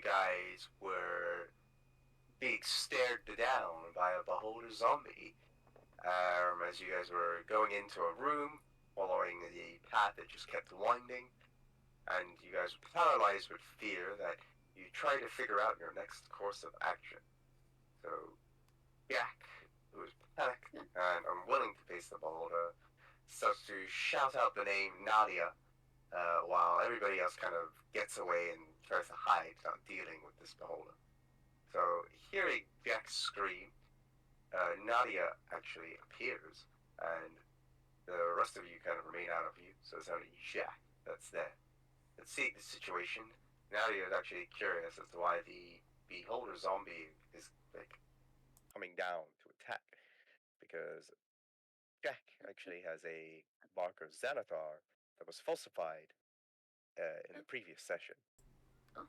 guys were being stared down by a beholder zombie. As you guys were going into a room, following the path that just kept winding, and you guys were paralyzed with fear that you try to figure out your next course of action. So, Jack, who is panicked and unwilling to face the beholder, starts to shout out the name Nadia, while everybody else kind of gets away and tries to hide, not dealing with this beholder. So, hearing Jack scream, Nadia actually appears, and the rest of you kind of remain out of view, so it's only Jack that's there. And seeing the situation, Nadia is actually curious as to why the beholder zombie is like coming down to attack, because Jack actually has a mark of Xanathar that was falsified in the previous session.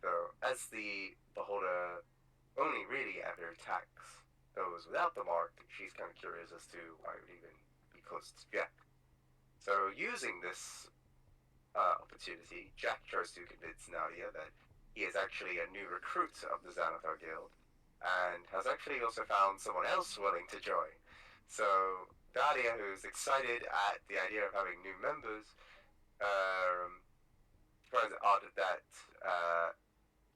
So, as the beholder only really ever attacks those without the mark, she's kind of curious as to why it would even be close to Jack. So, using this opportunity, Jack tries to convince Nadia that he is actually a new recruit of the Xanathar Guild, and has actually also found someone else willing to join. So, Nadia, who's excited at the idea of having new members, finds it odd that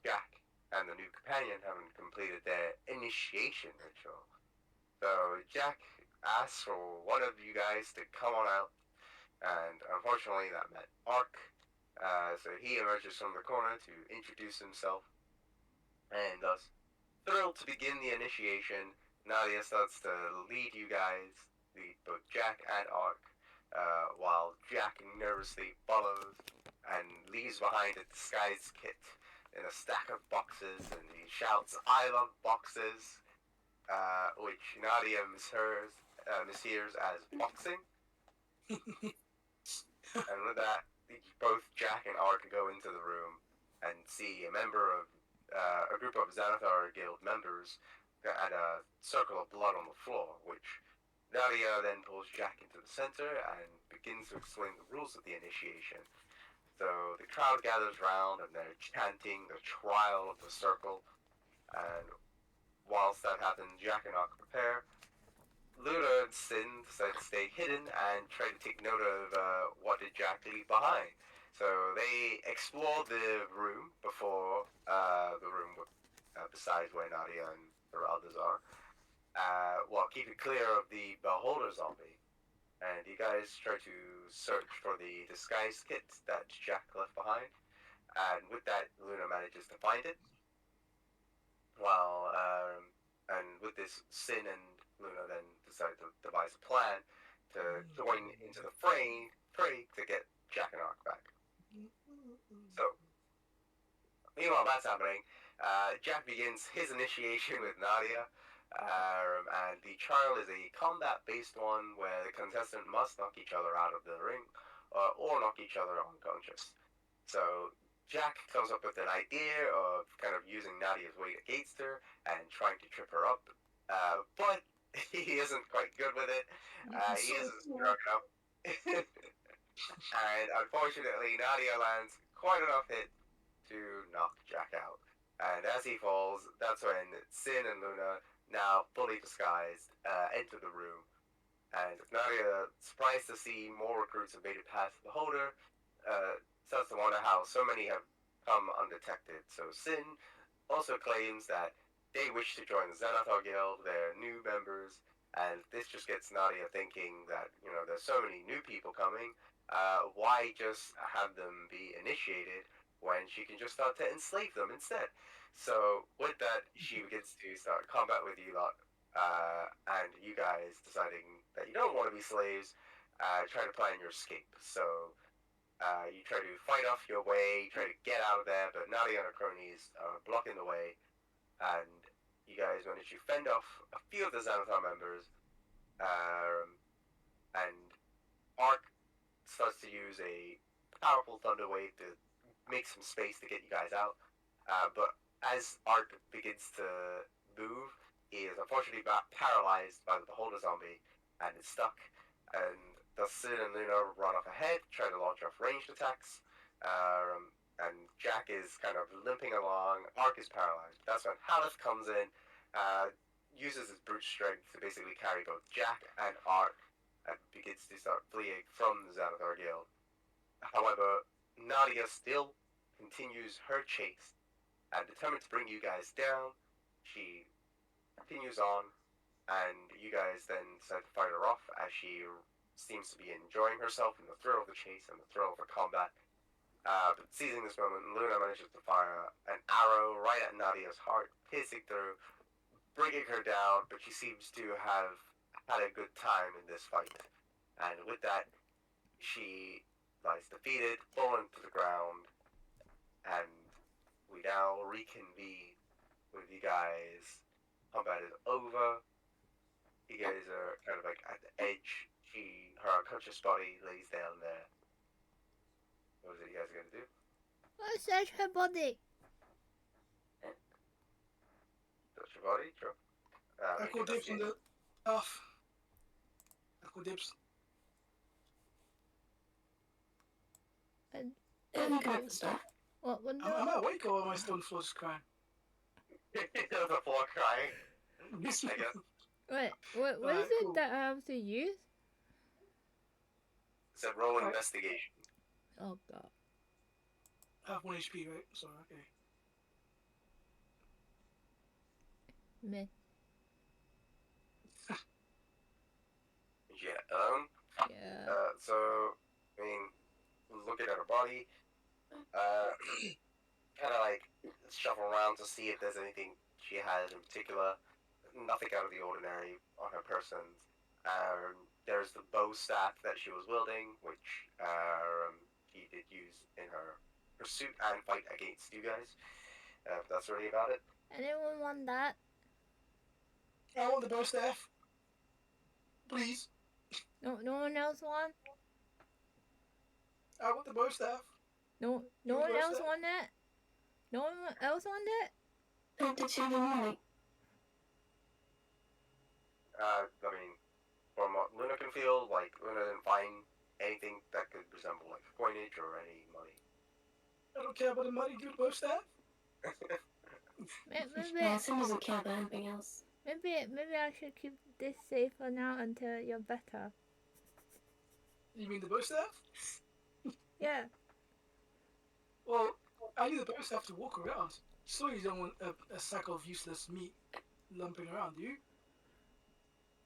Jack and the new companion haven't completed their initiation ritual. So Jack asks for one of you guys to come on out, and unfortunately that meant Ark. So he emerges from the corner to introduce himself, and thus, thrilled to begin the initiation, Nadia starts to lead you guys, both Jack and Ark, while Jack nervously follows and leaves behind a disguise kit in a stack of boxes, and he shouts, "I love boxes," which Nadia mishears as boxing. And with that, both Jack and Ark go into the room and see a group of Xanathar Guild members and a circle of blood on the floor, which Nadia then pulls Jack into the center and begins to explain the rules of the initiation. So the crowd gathers round and they're chanting the trial of the circle, and whilst that happens, Jack and Ark prepare. Luna and Sin decide to stay hidden and try to take note of what did Jack leave behind. So they explore the room before the room besides where Nadia and her others are, while keeping clear of the beholder zombie. And you guys try to search for the disguise kit that Jack left behind, and with that, Luna manages to find it. While and with this, Sin and Luna then decide to devise a plan to join into the fray to get Jack and Ark back. So, meanwhile that's happening, Jack begins his initiation with Nadia, and the trial is a combat-based one where the contestant must knock each other out of the ring, or knock each other unconscious. So Jack comes up with an idea of kind of using Nadia's weight against her and trying to trip her up, but he isn't quite good with it. He isn't strong enough. And unfortunately, Nadia lands quite enough hit to knock Jack out. And as he falls, that's when Sin and Luna, now fully disguised, enter the room. And Nadia, surprised to see more recruits have made it past the beholder, starts to wonder how so many have come undetected. So Sin also claims that they wish to join the Xanathar Guild, they're new members, and this just gets Nadia thinking that, there's so many new people coming, why just have them be initiated when she can just start to enslave them instead? So with that, she begins to start combat with you lot, and you guys deciding that you don't want to be slaves, try to plan your escape. So you try to fight off your way, try to get out of there, but Nadia and her cronies are blocking the way, and you guys manage to fend off a few of the Xanathar members, and Ark starts to use a powerful thunder wave to make some space to get you guys out. But as Ark begins to move, he is unfortunately paralyzed by the beholder zombie and is stuck. And thus Sin and Luna run off ahead, try to launch off ranged attacks. and Jack is kind of limping along. Ark is paralyzed. That's when Haleth comes in, uses his brute strength to basically carry both Jack and Ark, and begins to start fleeing from the Xanathar Guild. However, Nadia still continues her chase, and determined to bring you guys down, she continues on, and you guys then decide to fight her off as she seems to be enjoying herself in the thrill of the chase and the thrill of the combat. But seizing this moment, Luna manages to fire an arrow right at Nadia's heart, piercing through, bringing her down, but she seems to have had a good time in this fight. And with that, she lies defeated, fallen to the ground, and we now reconvene with you guys. Combat is over. You guys are kind of like at the edge. Her unconscious body lays down there. What is it you guys are gonna do? I'll search her body. Touch your body, sure. I call dibs on the stuff. I call dibs. You grab the stuff. What? Am I awake or am I still on the floor just crying? You're on the floor crying. I guess. Wait, what Alright, is it cool. that I have to use? It's a roll Alright. investigation. Oh god. I have 1 HP, right? So, okay. Me. Yeah. Yeah. So, I mean, looking at her body, kind of like shuffle around to see if there's anything she has in particular. Nothing out of the ordinary on her person. There's the bow staff that she was wielding, which she did use in her pursuit and fight against you guys. That's really about it. Anyone want that? I want the bow staff. Please. No one else want? I want the bow staff. No You one want else that? want that? No one else want it? Did you have any money? I mean, from what Luna can feel, like, Luna didn't find anything that could resemble, like, coinage or any money. I don't care about the money. Give the bow staff. Yeah, Sim doesn't care about anything else. Maybe I should keep this safe for now until you're better. You mean the bow staff? Yeah. Well, I need the bow staff to walk around. So you don't want a sack of useless meat lumping around, do you?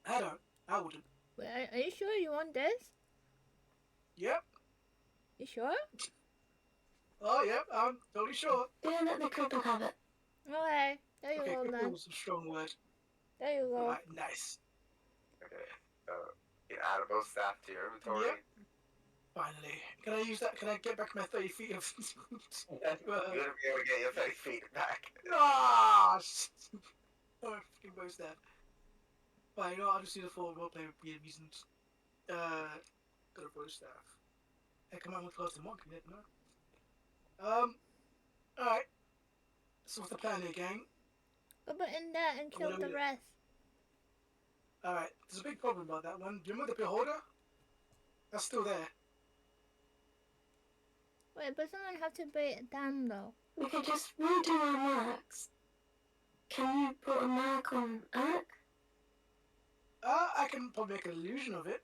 I don't. I wouldn't. Wait, are you sure you want this? Yep. You sure? Oh, yep. I'm totally sure. Yeah, let the cripple have it. Okay. There you Okay, go, cripple man. was a strong word. There you go. Alright, nice. Okay. You add a bow staff to your inventory. Yep. Finally. Can I use that? Can I get back my 30 feet of... You're gonna be able to get your 30 feet back. Ah! Oh, freaking bow staff. But you know, I'll just use it for roleplay reasons. Got a bow staff. Heck, I might want to close the monkey then, no? Alright. So what's the plan here, gang? Go put in there and kill the rest. Alright, there's a big problem about that one. Do you remember the beholder? That's still there. Wait, but someone have to break it down though. We could just redo our marks. Can you put a mark on Eric? I can probably make an illusion of it.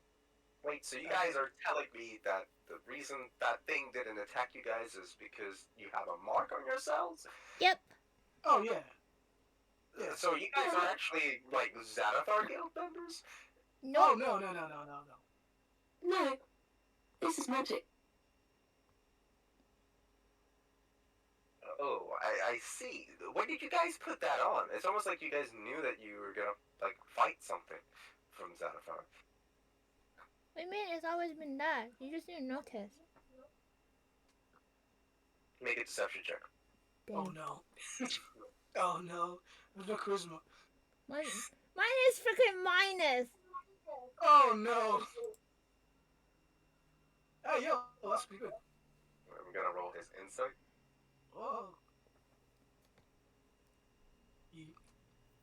Wait, so you guys are telling me that the reason that thing didn't attack you guys is because you have a mark on yourselves? Yep. Oh, yeah. Yeah. So you guys are actually, like, Xanathar Guild members? Oh, No. no. No. This is magic. Oh, I see. When did you guys put that on? It's almost like you guys knew that you were gonna, like, fight something from Xanathar. What do you mean? It's always been there. You just didn't notice. Make a deception check. Dang. Oh, no. Oh, no. There's no charisma. Mine is freaking minus. Oh, no. Oh, yo. Oh, that's pretty good. I'm gonna roll his insight. Oh. He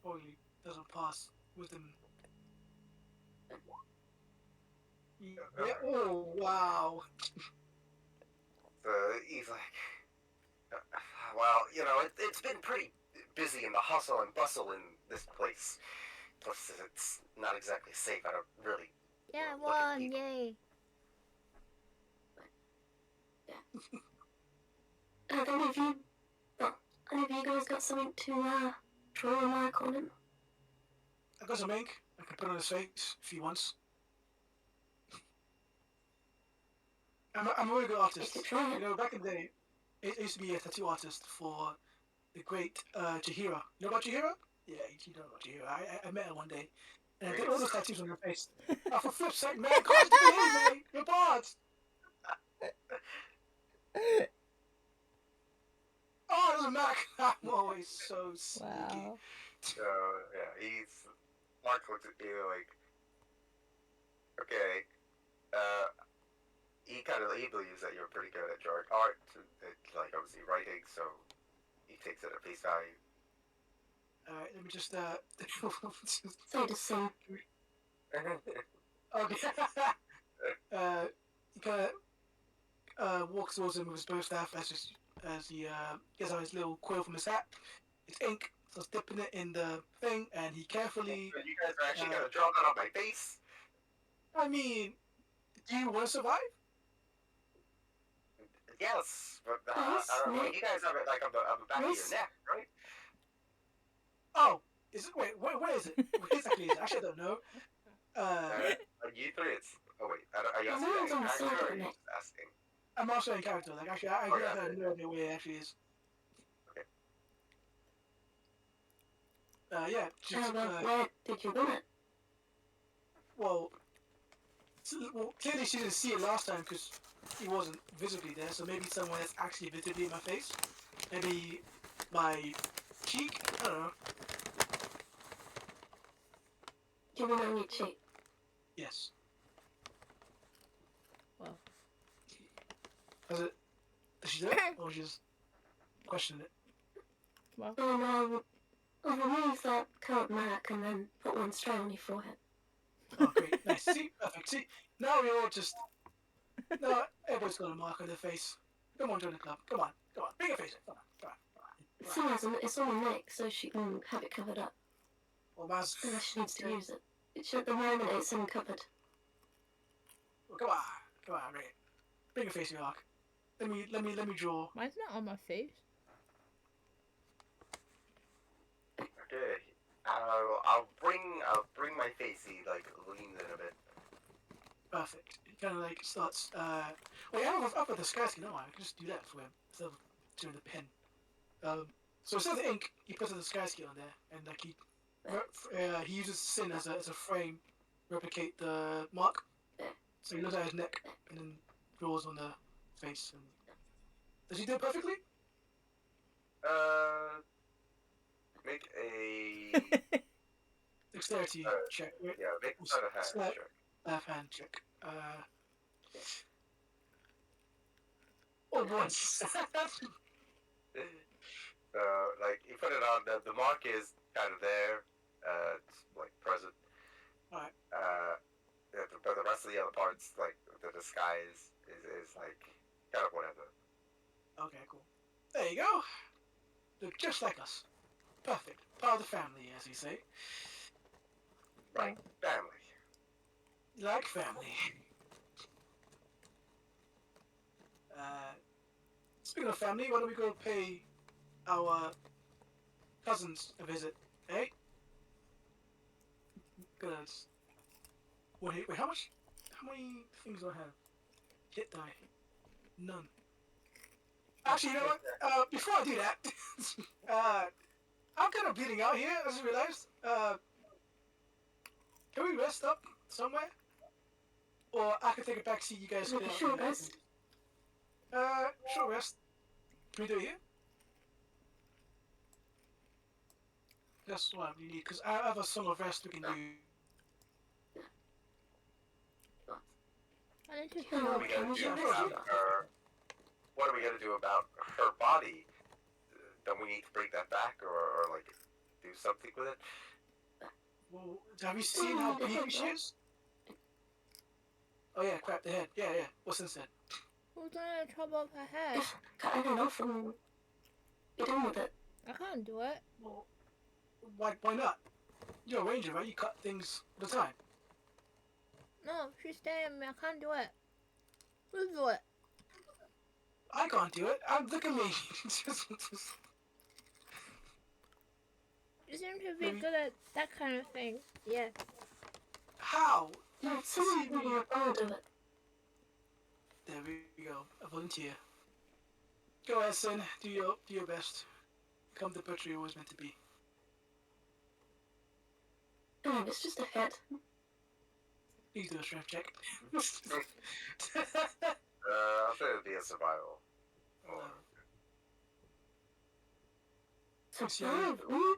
probably doesn't pass wisdom. Yeah. Oh, wow. So he's like, you know, it's been pretty busy in the hustle and bustle in this place. Plus, it's not exactly safe. I don't really Yeah, look at one, people. yay. Have any of you, guys got something to draw a mark on him? I got some ink. I can put on his face if he wants. I'm a really good You artist. could try You it. know, back in the day, I used to be a tattoo artist for the great Chihiro. You know about Chihiro? Yeah, you know about Chihiro. I met her one day. And I did all those tattoos on her face. Oh, for flip's sake, man, can't you behave, man? You're bards. Oh, there's a Mac. I'm always so sneaky. Wow. So yeah, Mark looks at you like, okay. He believes that you're pretty good at drawing art, like obviously writing, so he takes it at face value. Alright, let me just So to sing. okay. He kind of walks towards him with his bow staff as he gets out his little quill from his hat. It's ink, so dipping it in the thing, and he carefully. You guys are actually gonna draw that on my face? I mean, do you want to survive? Yes, but Yes, I don't know. Nick. You guys have it like on the back of Yes. your neck, right? Oh, is it? Wait, where is it? Where exactly is it? Actually, I don't know. You three, it's. Oh wait, are you The asking name's that on in the side character, of or the are you neck. just asking? I'm also in character. Like, actually, I Okay. have no idea where it actually is. Okay. Yeah. Just, Where did you want it? well, clearly she didn't see it last time because it wasn't visibly there. So maybe someone that's actually visibly in my face. Maybe my cheek. I don't know. Do you want it on your cheek? Yes. Well. Does she do it, or just question it? Well. And I'll remove that current mark and then put one straight on your forehead. Oh, great, nice. See, perfect. See, now we're all just. No, everyone's got a mark on their face. Come on, join the club. Come on, bring your face in. Come on. Still hasn't. It's on her neck, so she can have it covered up. Well, Maz, Unless she needs to use it. Which at the moment it's in cupboard. well, come on, bring your face in, Mark. Let me draw. Mine's not on my face. Okay. I'll bring my face. He like leans in a bit. Perfect. It kind of like starts. Wait, I've got the sky skin. No, I can just do that for him instead of doing the pen. So instead of the ink, he puts the sky skin on there, and like he uses sin as a frame, replicate the mark. So he looks at his neck and then draws on the face. And does he do it perfectly? Make a Dexterity check. Right? yeah, make a sleight of hand Sleight- check. Left hand check. Oh, once. Like you put it on. The mark is kind of there. It's like present. Alright. Yeah, but the rest of the other parts, like the disguise, is like kind of whatever. Okay, cool. There you go. Look just like us. Perfect. Part of the family, as you say. Right, family. Like family. Speaking of family, why don't we go pay our cousins a visit, eh? Good. Wait, how much? How many things do I have? Hit die. None. Actually, you know what? Before I do that, I'm kind of bleeding out here, as I realized. Can we rest up somewhere? Or I can take a back seat, you guys Like can a short rest? Short rest. Can we do it here? That's what we need, because I have a song of rest we can do. I need to Yeah, What are we heal. gonna do Yeah, about sure. her? What are we gonna do about her body? Don't we need to bring that back, or like do something with it? Well, have you seen how big she is? Oh yeah, crap, the head. Yeah. What's inside? Who's gonna chop off her head? Cut it off and Get on with it. I can't do it. Well, why not? You're a ranger, right? You cut things all the time. No, she's staring at me. I can't do it. You do it. I can't do it. Look at me. You seem to be Maybe- good at that kind of thing. Yeah. How? No, You someone's see really me. bored of it. There we go. A volunteer. Go ahead, son. Do your best. Become the butcher you're always meant to be. Oh, it's just a hit. Please do a strength check. I'll say it'd be a survival. Or, Survive. Ooh.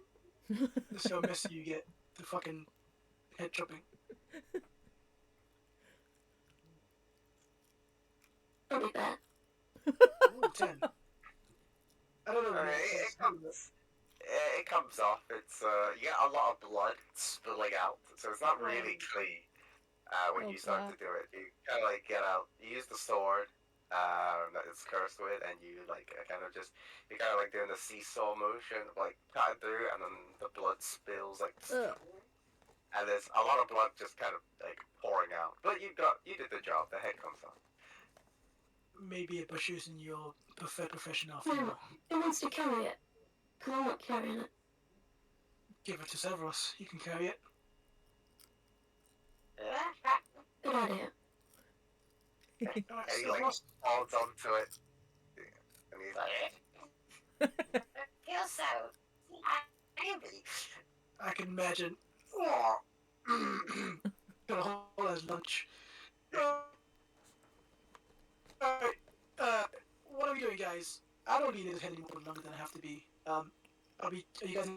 That's how messy you get. The fucking head chopping. I'll be back. Ooh, 10. I don't know. I mean, it comes off. It's you get a lot of blood spilling out, so it's not really clean when Oh, you start God. to do it. You kind of like get out. You use the sword that it's cursed with, and you like kind of just you kind of like doing the seesaw motion of like cutting through, and then the blood spills like, Ugh. and there's a lot of blood just kind of like pouring out. But you did the job. The head comes off. Maybe a butcher's in your preferred profession after No. all. Who wants to carry it? Because I'm not carrying it. Give it to Severus. You can carry it. Good idea. Alright, And he like Severus. holds onto it, and he's like, "Feel so angry." I can imagine. Oh. Gonna hold as lunch. Alright, what are we doing, guys? I don't need this head any more longer than I have to be. Are you guys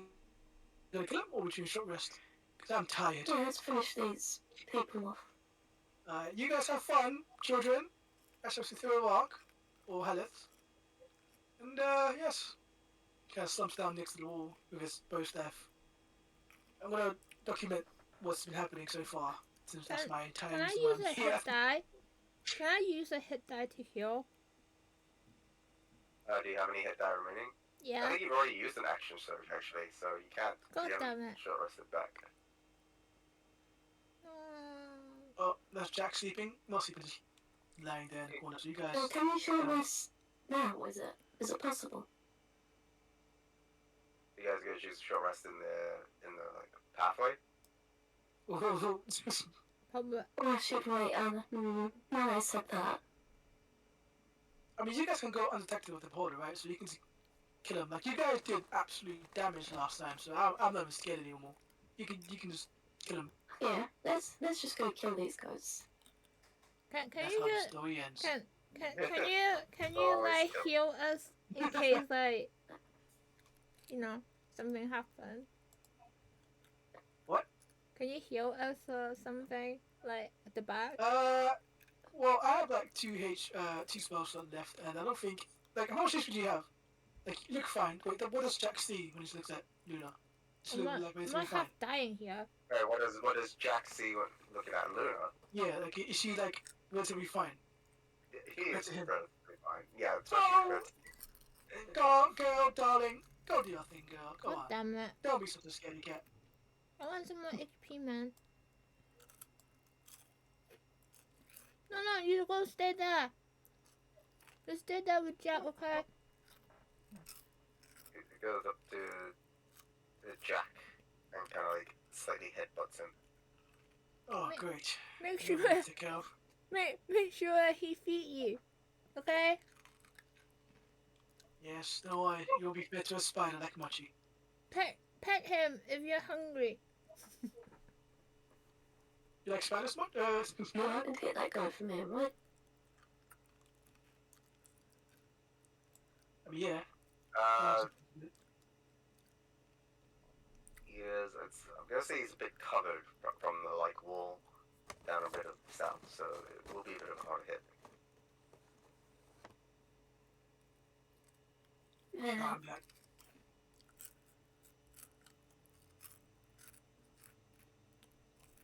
gonna kill him, or would you short rest? Because I'm tired. Yeah, let's finish these people off. You guys have fun, children. Especially through a walk, or Heleth. And, yes. Kind of slumps down next to the wall with his bow staff. I'm gonna document what's been happening so far, since that's my time. Can I so use I'm a here. hit die? Can I use a hit die to heal? Do you have any hit die remaining? I Yeah. think you've already used an action surge actually, so you can't. God you damn haven't it. short rested back. Oh, that's Jack sleeping. Not sleeping, just lying there in the corner. So you guys. Well, can you show us now, is it? Is it possible? You guys gonna choose short rest in the like pathway? Probably. Oh, I should wait, now that I said that. I mean, you guys can go undetected with the porter, right? So you can kill him. Like, you guys did absolute damage last time, so I'm not even scared anymore. You can just kill him. Yeah, let's just go kill these guys. Can That's you how the just story ends. can you Oh, like still. heal us in case like something happens? What? Can you heal us or something like at the back? Well, I have like two spells left, and I don't think how much HP do you have? Like, you look fine. Wait, what does Jack see when he looks at Luna? Just I'm look not, like I'm basically not fine. half dying here. Alright, what does Jack see when looking at Luna? Yeah, like is she like relatively fine? He is That's him. relatively fine. Yeah, it's Oh. good. Go on, girl, darling. Go do your thing, girl. Go God on. damn it! Don't be such a scaredy cat. I want some more HP, man. No, you go stay there. Just stay there with Jack, okay? It goes up to Jack and kind of like slightly headbutts him. Oh, Wait. great. Make You're sure, ready to take care of. make sure he feed you, okay? Yes, no worry. You'll be fed to a spider like Mochi. Pet him if you're hungry. You like spiders, Mochi? No, I can get that guy from here, right? I mean, yeah. He is. I'm gonna say he's a bit covered from the like wall down a bit of south, so it will be a bit of a hard hit. Yeah. I'm back.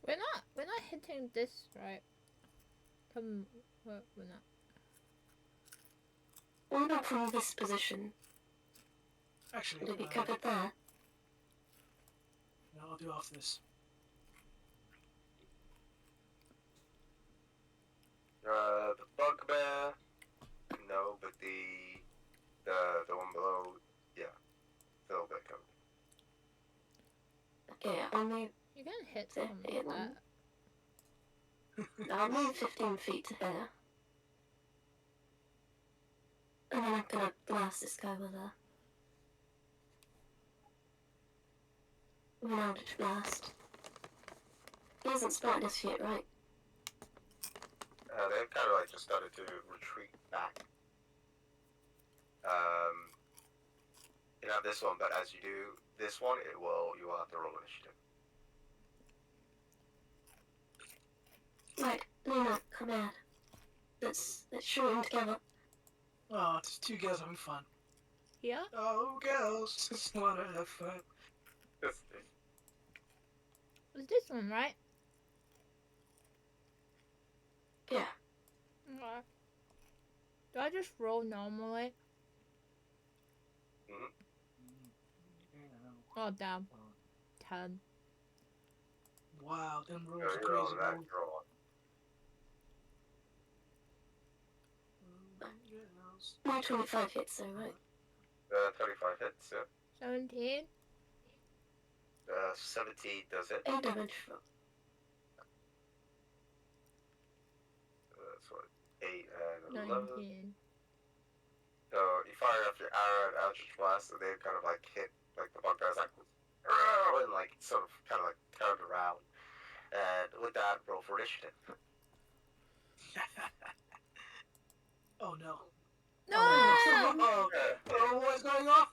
We're not hitting this, right? We're not. What about from this position? Actually, Would it be covered there? no, I'll do after this. The bugbear, no, but the one below, yeah, a little bit covered. Okay, I'll move. You can hit Yeah, someone yeah, with that. I'll move 15 feet to here. And then I'm gonna blast this guy with an eldritch blast. He hasn't spotted us yet, right? They've kind of like just started to retreat back. You have this one, but as you do this one, you will have to roll initiative. Right, Luna, come here. Let's shoot him together. Oh, it's two girls having fun. Yeah? Oh, girls just wanna have fun. This It's this one, right? Yeah. Okay. Do I just roll normally? Mhm. Oh, damn. 10. Wow, them rolls are you're on crazy. that Rolls. draw. Girls. My 25 hits though, right? 35 hits, yeah. 17? 70 does it. 8 damage. That's what, 8 and 11. 19. So you fire off your arrow and Eldritch Blast, and they kind of like hit, like the bugbear's like, "Arrow," and like sort of kind of like turned around. And with that, roll for initiative. Oh no. No! Oh, what's going on?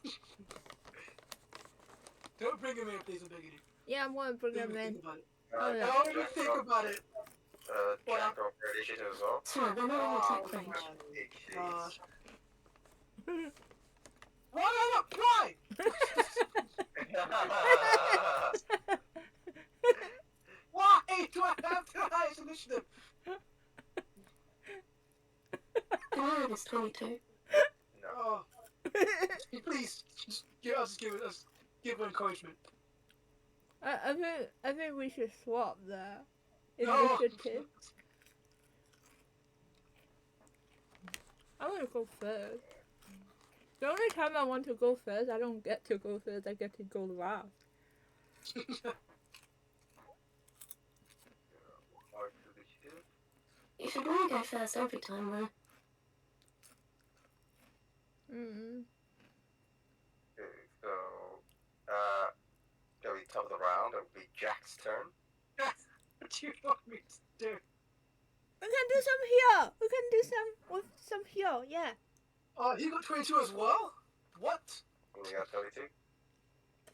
Don't bring him in, please. I'm begging you. Yeah, I'm gonna bring Don't him even in. think about it. Oh, yeah. Don't even think about it. Jack roll for initiative as well. Sorry, they're not in attack range. Gosh. Why? Why do I have the highest initiative? Goliath is 22. No. Oh, please, just give her encouragement. I think we should swap there. No. Initiative. I want to go first. The only time I want to go first, I don't get to go first, I get to go last. You should really go first every time, though. Mm. Okay, so, it'll be top of the round. It'll be Jack's turn. What do you want me to do? We can do some here! We can do some here, yeah. Oh, he got 22 as well? What? And you got 32.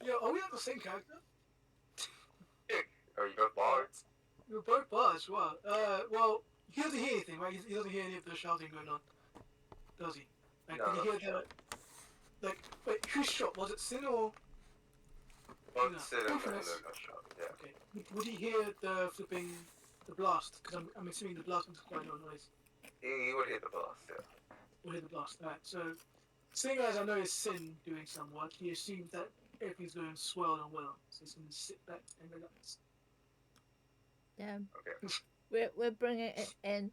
Yeah, are we not the same character? Oh, you both bards. We were both bars, well. Well, he doesn't hear anything, right? He doesn't hear any of the shouting going on. Does he? Like, No, did he not hear the... Like, wait, whose shot? Was it Sin or... Both No. sit in Both of the us. shot. Yeah. Okay. Would he hear the flipping... The blast? Because I'm assuming the blast was quite low noise. He would hit the blast, yeah. Would hear the blast. Alright, so... Seeing as I know it's Sin doing some work, he assumes that everything's going swell and well. So he's going to sit back and relax. Damn. Okay. We're bringing it in.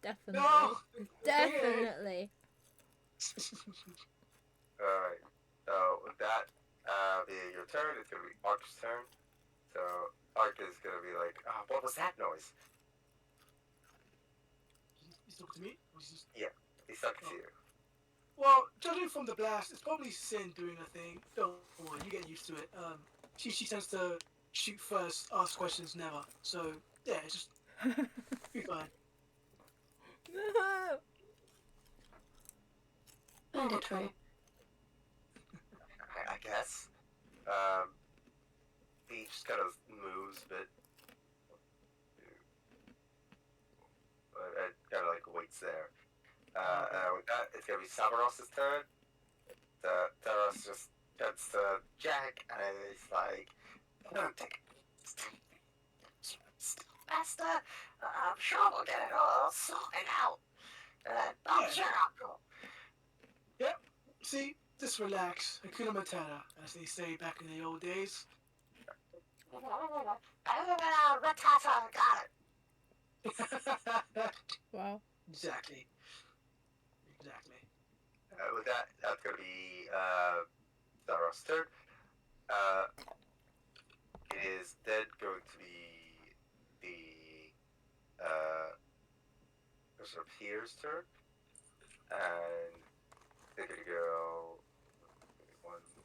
Definitely. No! Definitely. Alright. So, with that, being your turn, it's gonna be Ark's turn. So, Ark is gonna be like, oh, what was that noise? He's talking to me? Or he's just... He sucks to you. Well, judging from the blast, it's probably Sin doing a thing. Don't worry, you get used to it. She tends to shoot first, ask questions never. So yeah, it's just be fine. No. Mandatory. I guess. He just kind of moves a bit. It kind of like waits there. With that, it's gonna be Savaros's turn. Savaros just turns to Jack and he's like, "Don't take it. Master, I'm sure we'll get it all sorted out. I'll cheer up." See, Just relax. Hakuna Matata, as they say back in the old days. Ratata, got it. Wow. Exactly. Exactly. With that, that's gonna be Zara's turn. It is then going to be the sort of Pier's turn, and they're gonna go 1, 2,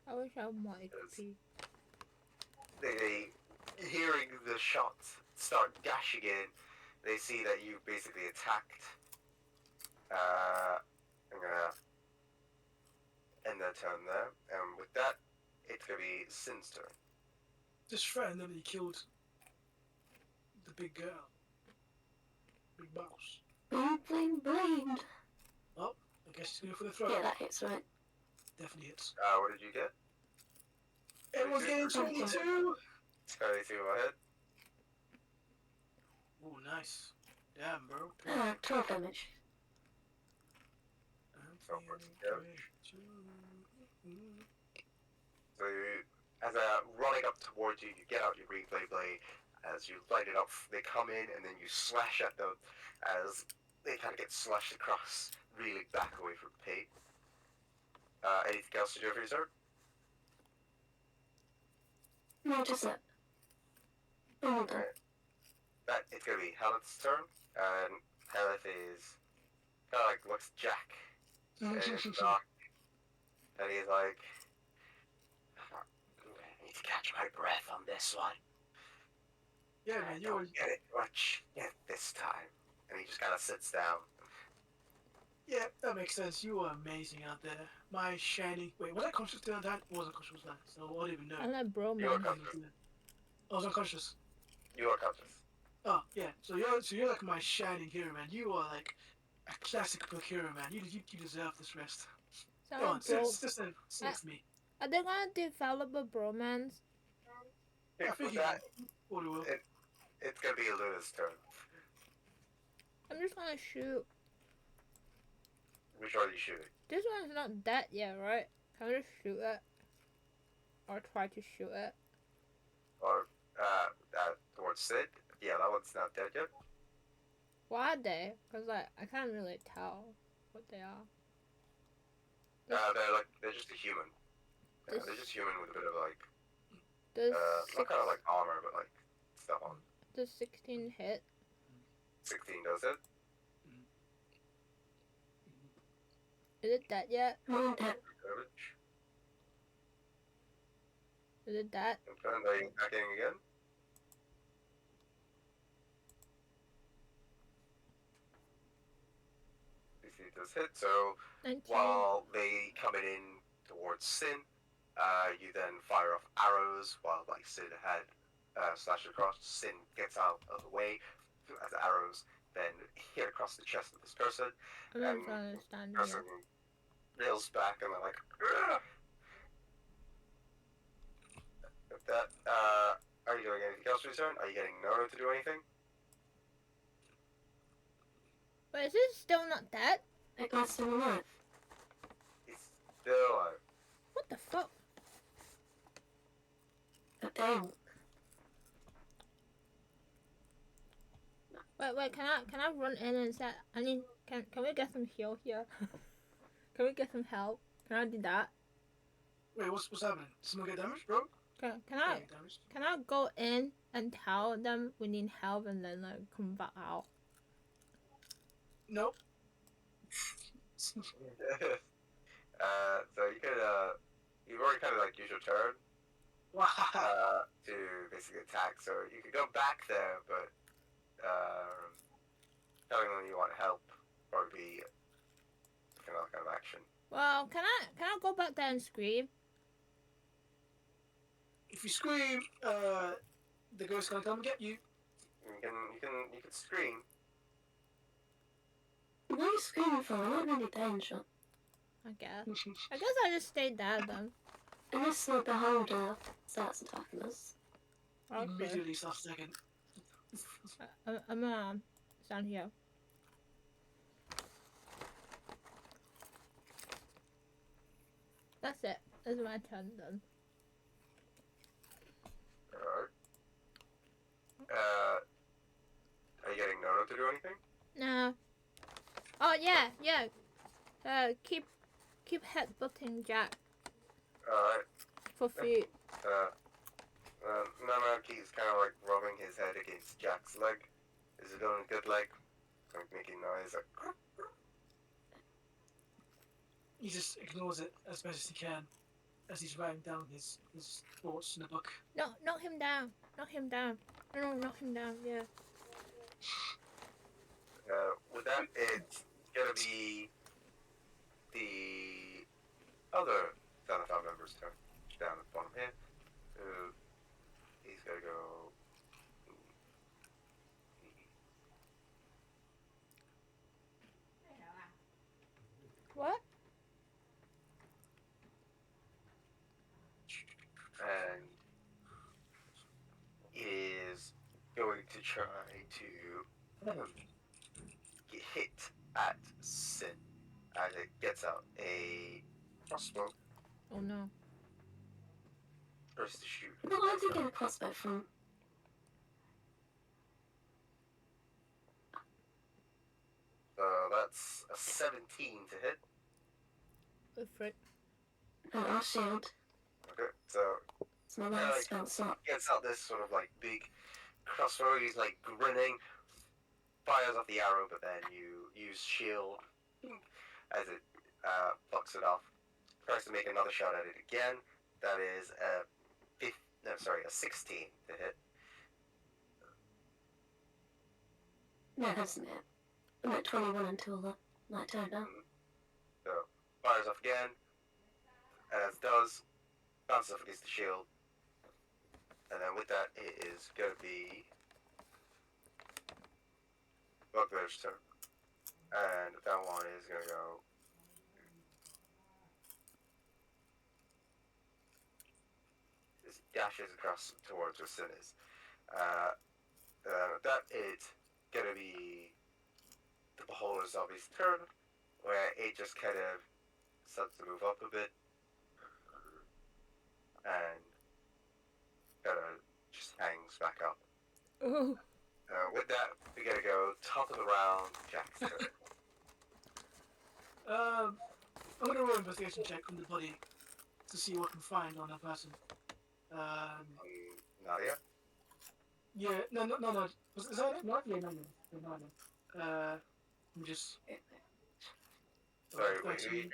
3. I wish I had more HP. They hearing the shots start dashing in, they see that you basically attacked. I'm gonna end that turn there, and with that, it's gonna be Sin's turn. Just randomly killed the big girl. Big boss. Bling, bling, bling. Oh, I guess she's going for the throat. Yeah, that hits right. Definitely hits. What did you get? Everyone's getting 22! 22 ahead. Ooh, nice. Damn, bro. 12 damage. So much damage. So you, as running up towards you, you get out your green blade. As you light it up, they come in, and then you slash at them as they kind of get slashed across, reeling back away from the pain. Anything else to do for your turn? No, just that. Oh, done. That it's gonna be Helen's turn, and Helen is kind of like looks at Jack, and he's like, I need to catch my breath on this one. Yeah, I man, you don't were. get it much yet this time. And he just kind of sits down. Yeah, that makes sense. You were amazing out there. My shining. Wait, was I conscious during that? I wasn't conscious then, so I don't even know. I'm like bro, You are man. conscious. I was unconscious. You are conscious. Oh, yeah. So you're like my shining hero, man. You are like a classic book hero, man. You deserve this rest. So Go I'm on, bro. sit with me. Are they gonna develop a bromance? Yeah, I with think you that, will. it's gonna be Luna's turn. I'm just gonna shoot. Which one are you shooting? This one's not dead yet, right? Can I just shoot it? Or try to shoot it? Or towards Sid? Yeah, that one's not dead yet. Why are they? Cause like I can't really tell what they are. They're just a human. Yeah, This- they're just human with a bit of like Does not kind of like armor, but like stuff on. does 16 hit? 16 does it. Is it dead yet? Mine dead. Damage. Is it dead? Okay, and are you attacking again? DC does hit, so 19. while they coming in towards Sin, you then fire off arrows while like Sin had slashed across. Sin gets out of the way as the arrows then hit across the chest of this person. I'm not and understanding Person it. reels back and they're like, "Ugh!" With that, are you doing anything else for your turn? Are you getting Nono to do anything? But is it still not dead? That guy's still alive. He's still alive. What the fuck? But damn. Wait, can I run in and say can we get some heal here? Can we get some help? Can I do that? Wait, what's happening? Did someone get damaged, bro? Can Yeah, I get damaged. can I go in and tell them we need help and then like come back out? Nope. So you could you've already kind of like used your turn Wow. to basically attack. So you could go back there, but telling them you want help or be kind of action. Well, can I go back there and scream? If you scream, the ghost's gonna come and get you. You can scream. What are you screaming for? I'm not in any danger. I guess. I guess I just stay there then. Unless the beholder starts attacking us. Okay. Immediately starts attacking. I'm stand here. That's it. That's my turn done. Alright. Are you getting Nono to do anything? No. Oh yeah. Keep headbutting Jack Alright. for free. Nanaki is kind of like rubbing his head against Jack's leg. Is it doing a good leg? Like making noise like. He just ignores it as best as he can as he's writing down his thoughts in the book. No, knock him down. Knock him down. No, knock him down. Yeah. With that, it's gonna be the other Xanathar member's turn. Down at the bottom here. He's gonna go. What? And is going to try to get hit at Sin as it gets out a crossbow. Oh no. First to shoot. But where did you get a crossbow from? That's a 17 to hit. Go for it. Oh, I'll shield. Okay, so It's my last spell slot. gets out this sort of like big crossbow. He's like grinning, fires off the arrow, but then you use shield as it blocks it off. Tries to make another shot at it again. That is a 16 to hit. No, that's not it. I'm at 21 until the night time now. So fires off again, as does, bounces off against the shield, and then with that it is going to be Bugbear's turn, and that one is going to go. This dashes across towards where Sin is. That is going to be the Beholder Zombie's turn, where it just kind of starts to move up a bit, and kind of just hangs back up. Oh. With that, we gotta go top of the round, Jack's turn. I'm gonna roll an investigation check on the body to see what I can find on that person. Nadia? Yeah, no. Is that it? No, yeah, no. I'm just. Sorry, wait, are you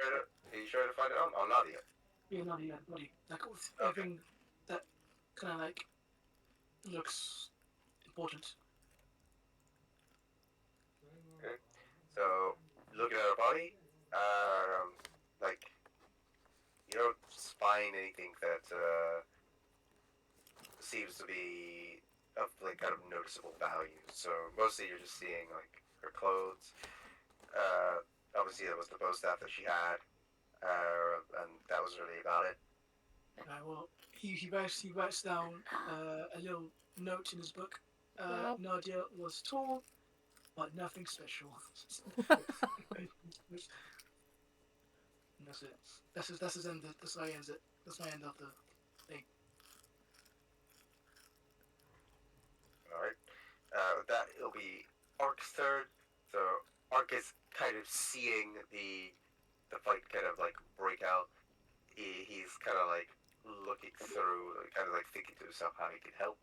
trying to find it on? Oh, Nadia. Yeah, Nadia. Like, everything that kind of like looks important. Okay. So, looking at her body, like, you don't find anything that seems to be of like kind of noticeable value. So mostly you're just seeing like her clothes. Obviously that was the bow staff that she had, and that was really about it. Well, he writes down a little note in his book. Wow. Nadia was tall, but nothing special. And that's it. That's his end. That's how he ends it. That's my end of the thing. Alright. With that, it'll be Ark's turn. So Ark is kind of seeing the fight kind of like break out. He's kind of like looking through, kind of like thinking to himself how he can help.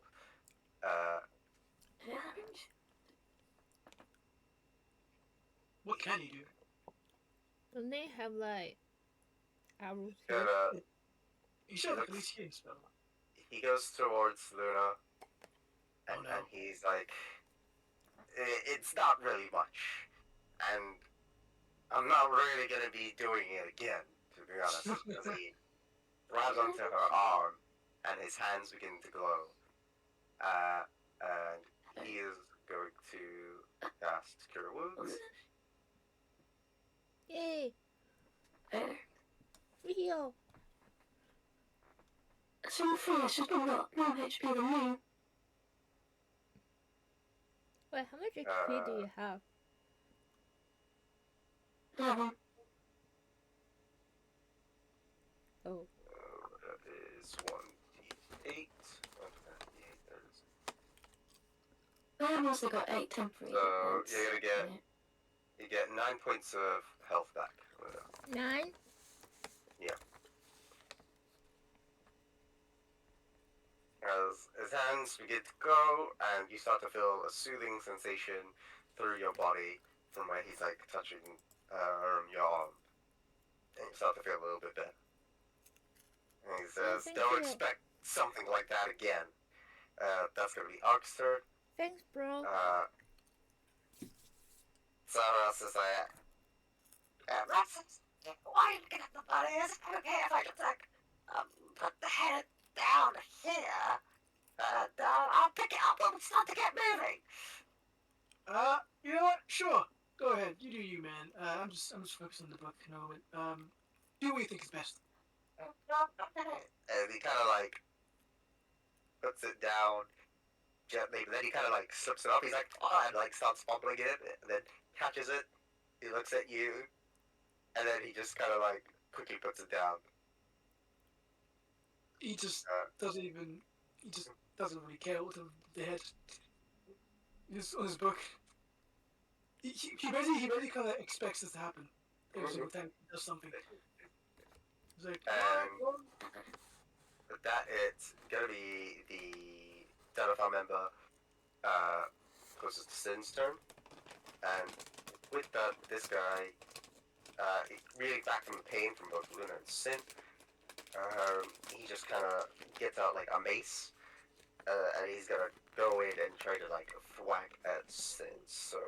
What can he do? Don't they have like arrows? You should have at least healing spell. He goes towards Luna, and, Oh, no. and he's like, it's not really much, and I'm not really gonna be doing it again, to be honest, because he grabs onto her arm, and his hands begin to glow, and he is going to cast Cure Wounds. Yay! Heal! So I'm free, she's not got more HP than me. Wait, how much XP do you have? 11. Oh. That is 1d8. Oh, d8, there it is. I've also got 8 temporary So, hit you're gonna get- points. You get 9 points of health back. 9? As his hands begin to go, and you start to feel a soothing sensation through your body from where he's like touching your arm. And you start to feel a little bit better. And he says, thank don't you. expect something like that again. That's gonna be Ark's turn. Thanks, bro. Sarah says, why are you looking at the body? Is it okay if I just put the head down here? And I'll pick it up when we start to get moving. You know what? Sure. Go ahead. You do you, man. I'm just focused on the book for the moment. Do what you think is best. and he kind of like puts it down gently, but then he kind of like slips it up. He's like, oh, and like starts fumbling it, and then catches it. He looks at you, and then he just kind of like quickly puts it down. He just doesn't even. He just doesn't really care what the head. He's on his book. He basically kind of expects this to happen every single time he does something. He's like, With that, it's gonna be the Denethor member closest to Sin's turn, and with that, this guy, really back from the pain from both Luna and Sin, he just kind of gets out like a mace, and he's gonna go in and try to like thwack at Sin. So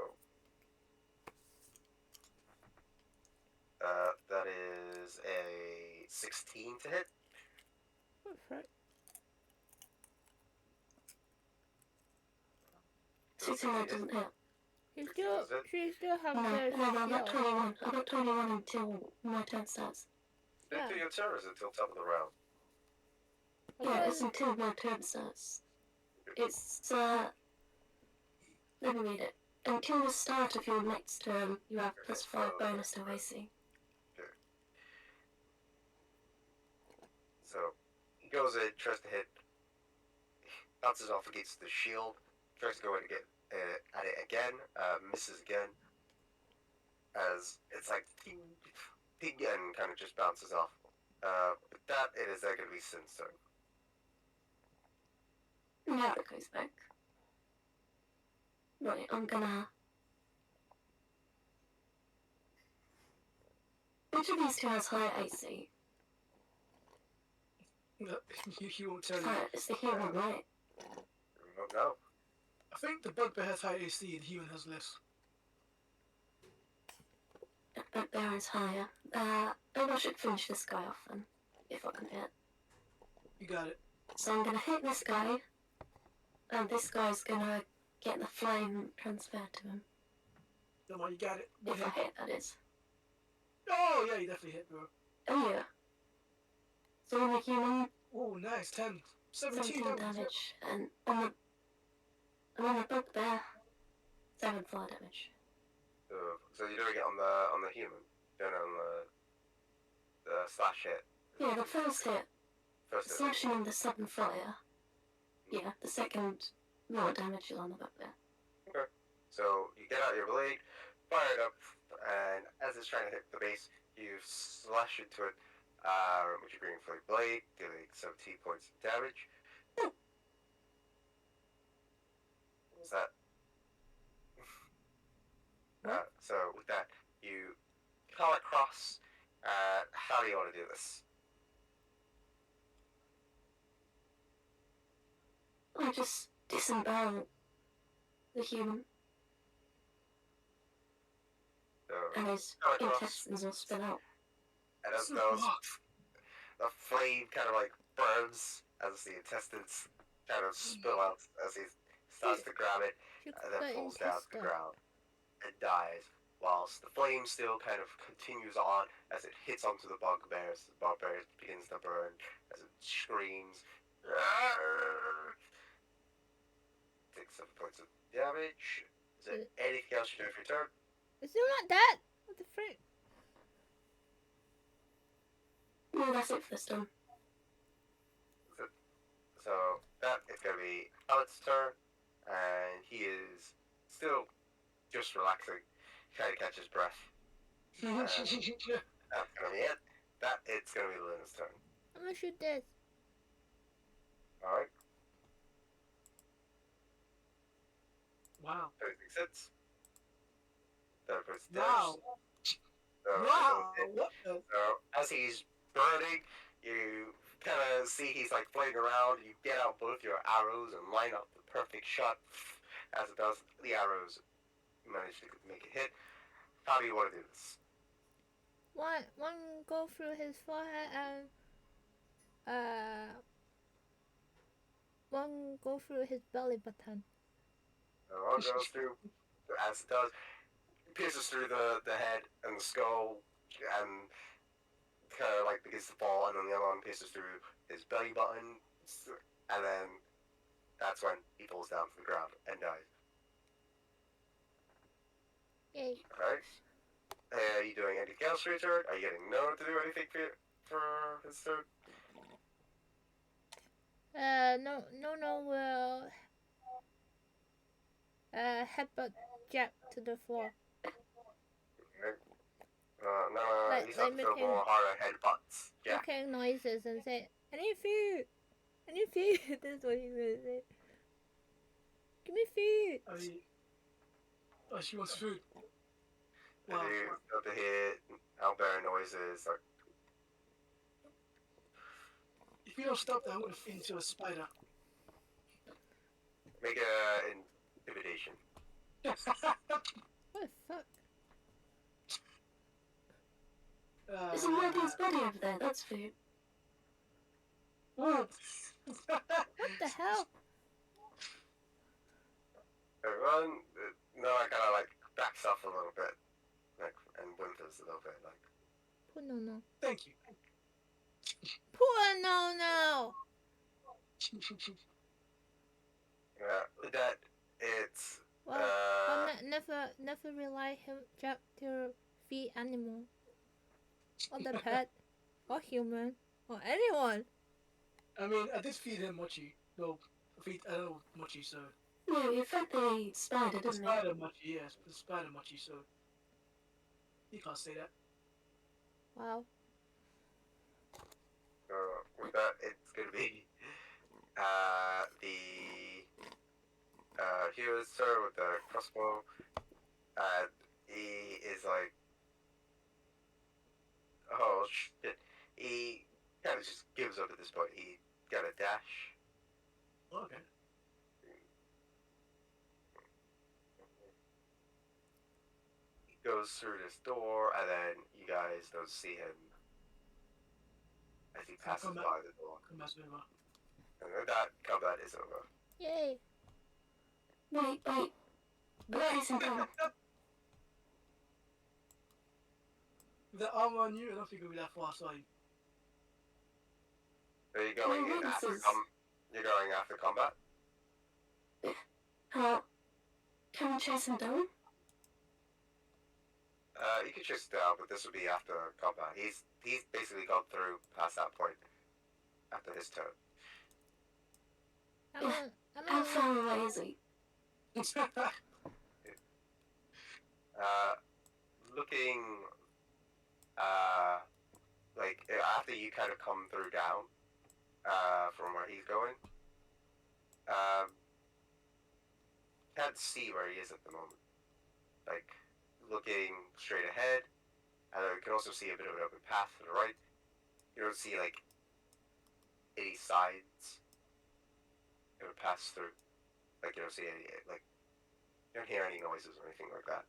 that is a 16 to hit. Perfect. 16 doesn't hit. She still have No, the I got skill. 21. I got 21 until my turn starts. Yeah. Until your turn is until top of the round. Yeah, it's until my turn starts. It's, let me read it. Until the start of your next turn, you have +5 bonus to AC. So he goes in, tries to hit, bounces off against the shield, tries to go in again, at it again, misses again, as it's like ting, ting, and kind of just bounces off. With that, it is going to be Sin's turn. Now it goes back. Right, I'm gonna... Which of these two has higher AC? he won't tell you. It's the human, right? No. I think the bugbear has high AC and human has less. But there is higher. Maybe I should finish this guy off then, if I can hit. You got it. So I'm gonna hit this guy, and this guy's gonna get the flame transferred to him. Don't worry, you got it. Go If I ahead. hit, that is. Oh, yeah, you definitely hit, bro. Oh yeah. So on the human, Oh, nice. 10. 17 17 damage, and on the bugbear, 7 fire damage. So you're doing it on the human, doing it on the slash hit. Yeah, the first hit, First hit. slashing in the sudden fire. Yeah, the second, more damage is on the bugbear. So you get out your blade, fire it up, and as it's trying to hit the base, you slash into it with your green flame blade, dealing 17 points of damage. What's that? So with that, you cut across. How do you want to do this? I just disembowel the human, So, and his cut across, intestines will spill out. and as those, the flame kind of like burns as the intestines kind of spill out as he starts to grab it, She and then got falls down to the intestine. ground and dies, whilst the flame still kind of continues on as it hits onto the bugbear. The bugbear begins to burn as it screams. Takes 7 points of damage. Is there anything else you do for your turn? It's still not that. What the frick? No, that's it for this time. So that is going to be Alex's turn, and he is still just relaxing, trying to catch his breath. That's going to be it. That it's going to be Luna's turn. I'm gonna shoot this. All right. Wow. 36 hits. That puts Wow. So, Wow. What the? So as he's burning, you kind of see he's like floating around. You get out both your arrows and line up the perfect shot. As it does, the arrows manage to make a hit. How do you want to do this? One go through his forehead and one go through his belly button. One goes through, as it does, pierces through the head and the skull, and kind of like begins to fall, and then the other one pierces through his belly button, and then that's when he falls down to the ground and dies. Yay. Alright. Are you doing anything else for your turn? Are you getting no to do anything for his turn? No will headbutt Jack to the floor. Okay. No, Like- he's have to like throw making- more harder headbutts. Yeah. Making noises and say, I need food. I need food. That's what he's gonna say. Give me food. I mean, oh, she wants food. And Wow. you start to hear Albert noises like If you don't stop that, I'm gonna feed into a spider. make a intimidation. What the fuck? There's a Morgan's body over there, that's food. What? What the hell? Everyone, Noah kind of like backs off a little bit, like, and whimpers a little bit, like. Poor no. Thank you. Poor no. Yeah, with that, it's Well, never rely him Jack to feed animal. Or the pet. Or human. Or anyone. I mean, I did feed him mochi. No, I don't know mochi, so. No, you fed the spider, The didn't you? spider mochi, yes, the spider mochi, so. You can't say that. Wow. with that, it's gonna be the hero's sir with the crossbow. He is like, oh shit. He kind of just gives up at this point. He got a dash. Okay. He goes through this door, and then you guys don't see him as he passes Come back. by the door. Come back over. And then that combat is over. Yay. Wait. Ladies and gentlemen, With the armor on you, I don't think it'll be that far, sorry. Are you going My in after witnesses. You're going after combat? can we chase him down? You can chase it down, but this would be after combat. He's basically gone through past that point after his turn. I'm How a, far away is he? Looking, like after you kind of come through down, from where he's going, can't see where he is at the moment. Like looking straight ahead, and you can also see a bit of an open path to the right. You don't see like any sides it would pass through. Like you don't see any you don't hear any noises or anything like that.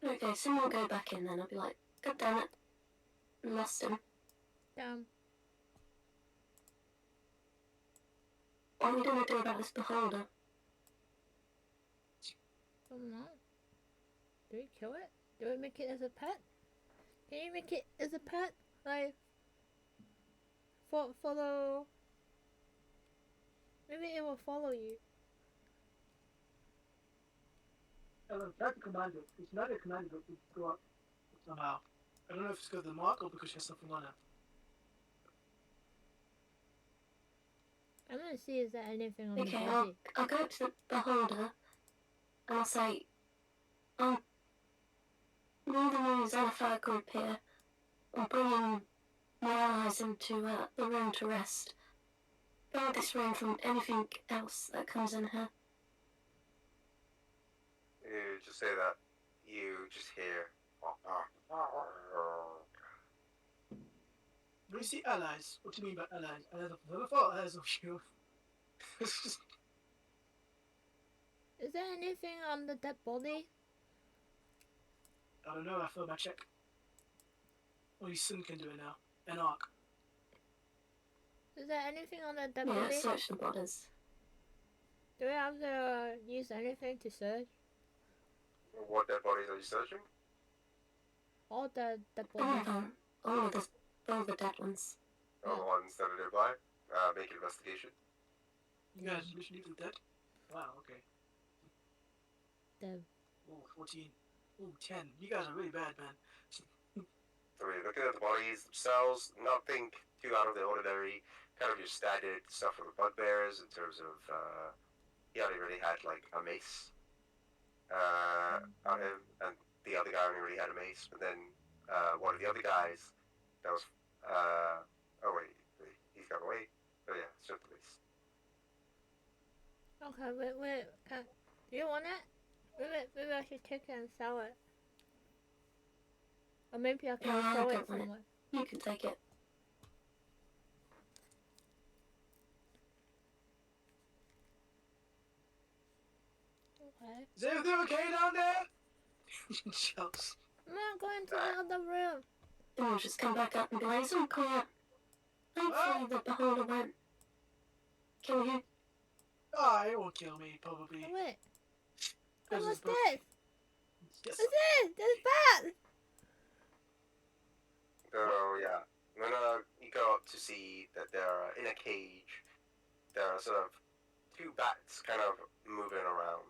Okay, someone go back in then. I'll be like, God damn it. Lost him. damn. What are we gonna do about this beholder? Don't know. Do we kill it? Do we make it as a pet? Can you make it as a pet? Like follow. Maybe it will follow you. Try to command it. It's not a command it to go up somehow. I don't know if it's because of the mark or because she has something on it. I'm gonna see is there anything on the Okay, body. I'll go up to the beholder and I'll say, we're the new Xenophile group here. I'm bringing my allies into the room to rest. Guard this room from anything else that comes in here. You just say that. You just hear. When you see allies, what do you mean by allies? Allies of Xenophile, allies of you. It's just, Is there anything on the dead body? I don't know, I failed my check. Only Sin can do it now. An arc. Is there anything on the dead Yeah, body? search the bodies. Do we have to use anything to search? What dead bodies are you searching? All the dead All of bodies. them. All the dead ones. All the ones that are nearby. Make an investigation. You guys literally dead? Wow, okay. The Oh, 14. Oh, 10. You guys are really bad, man. So you're looking at the bodies themselves, nothing too out of the ordinary. Kind of your standard stuff for the bugbears in terms of, he only really had like a mace on him, and the other guy only really had a mace. But then one of the other guys that was, oh wait, he's got away. Oh yeah, it's just the mace. okay, wait. Do you want it? Maybe I should take it and sell it. Or maybe I can No, I throw it don't want it. somewhere. You can take it. Okay. Is everything okay down there? Shells. I'm not going to the other room. Then we'll just come back up and blaze and clear. Hopefully the beholder won't kill you. Ah, it won't kill me, probably. Oh, wait. Because What's it's both- this? Yes. What's this? There's bats! So yeah, when you go up to see that they're in a cage, there are sort of two bats kind of moving around.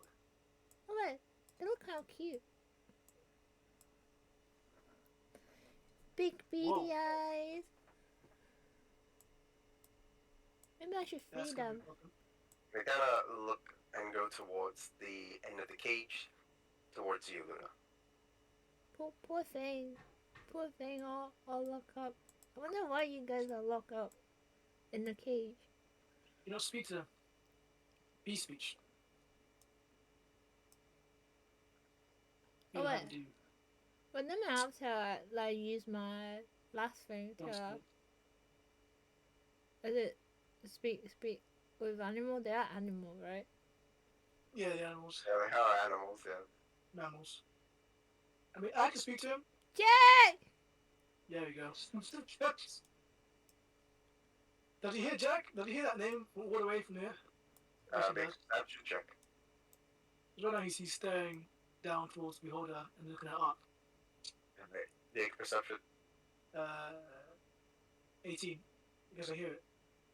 Oh, wait. They look kind of cute. Big beady Whoa. eyes. Maybe I should That's free gonna them. be broken. They kind of look and go towards the end of the cage, towards you, Luna. Poor thing. Poor thing all locked up. I wonder why you guys are locked up in the cage. You don't speak to them. Be speech. You Oh, don't have wait. to do. But then I have to like use my last thing Don't to speak. is it speak with animal? They are animal, right? Yeah, the animals. Yeah, they are animals, yeah. Mammals. I mean, I can speak to him. Jack! There we go. Does he hear Jack? Does he hear that name all the way from here? Yes, he Make does. a perception check. Right now he's staring down towards the beholder and looking at up. Make a perception. 18. Because I hear it.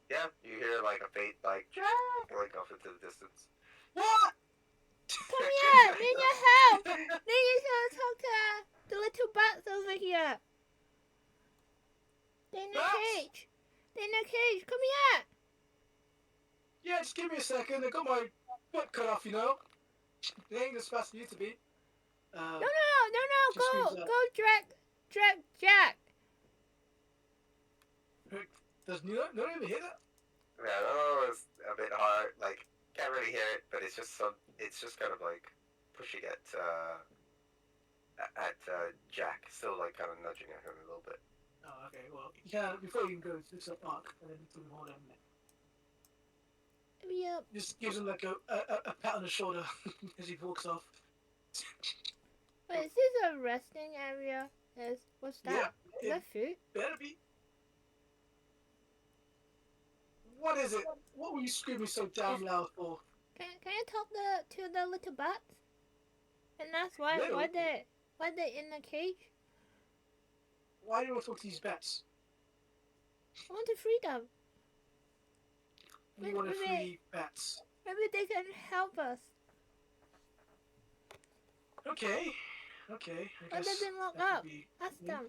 Yeah, you hear like a faint like Jack like off into the distance. What? Come here! Need your help! Need you to talk to the little bats over here. They're in the Bats? cage. They're in the cage. Come here! Yeah, just give me a second. I got my butt cut off, you know. They ain't as fast as you to be. No! She Go! screams out. Go, drag Jack! Does Nino even hear that? Yeah, no, it's a bit hard. Like, can't really hear it, but it's just kind of like pushing at Jack, still like kind of nudging at him a little bit. Oh, okay. Well, you can before you can go to this arc and then to the beholder. Yep. Just gives him like a pat on the shoulder as he walks off. Wait, is this a resting area? What's that? Yeah, Is that food? better be. What is it? What were you screaming so damn loud for? Can you talk to the little bats? And that's why Little? why they in the cage? Why do you want to talk to these bats? I want to free them. You want to Wait. free bats. Maybe they can help us. Okay. Okay. I Why guess they been locked that up? could be Ask them.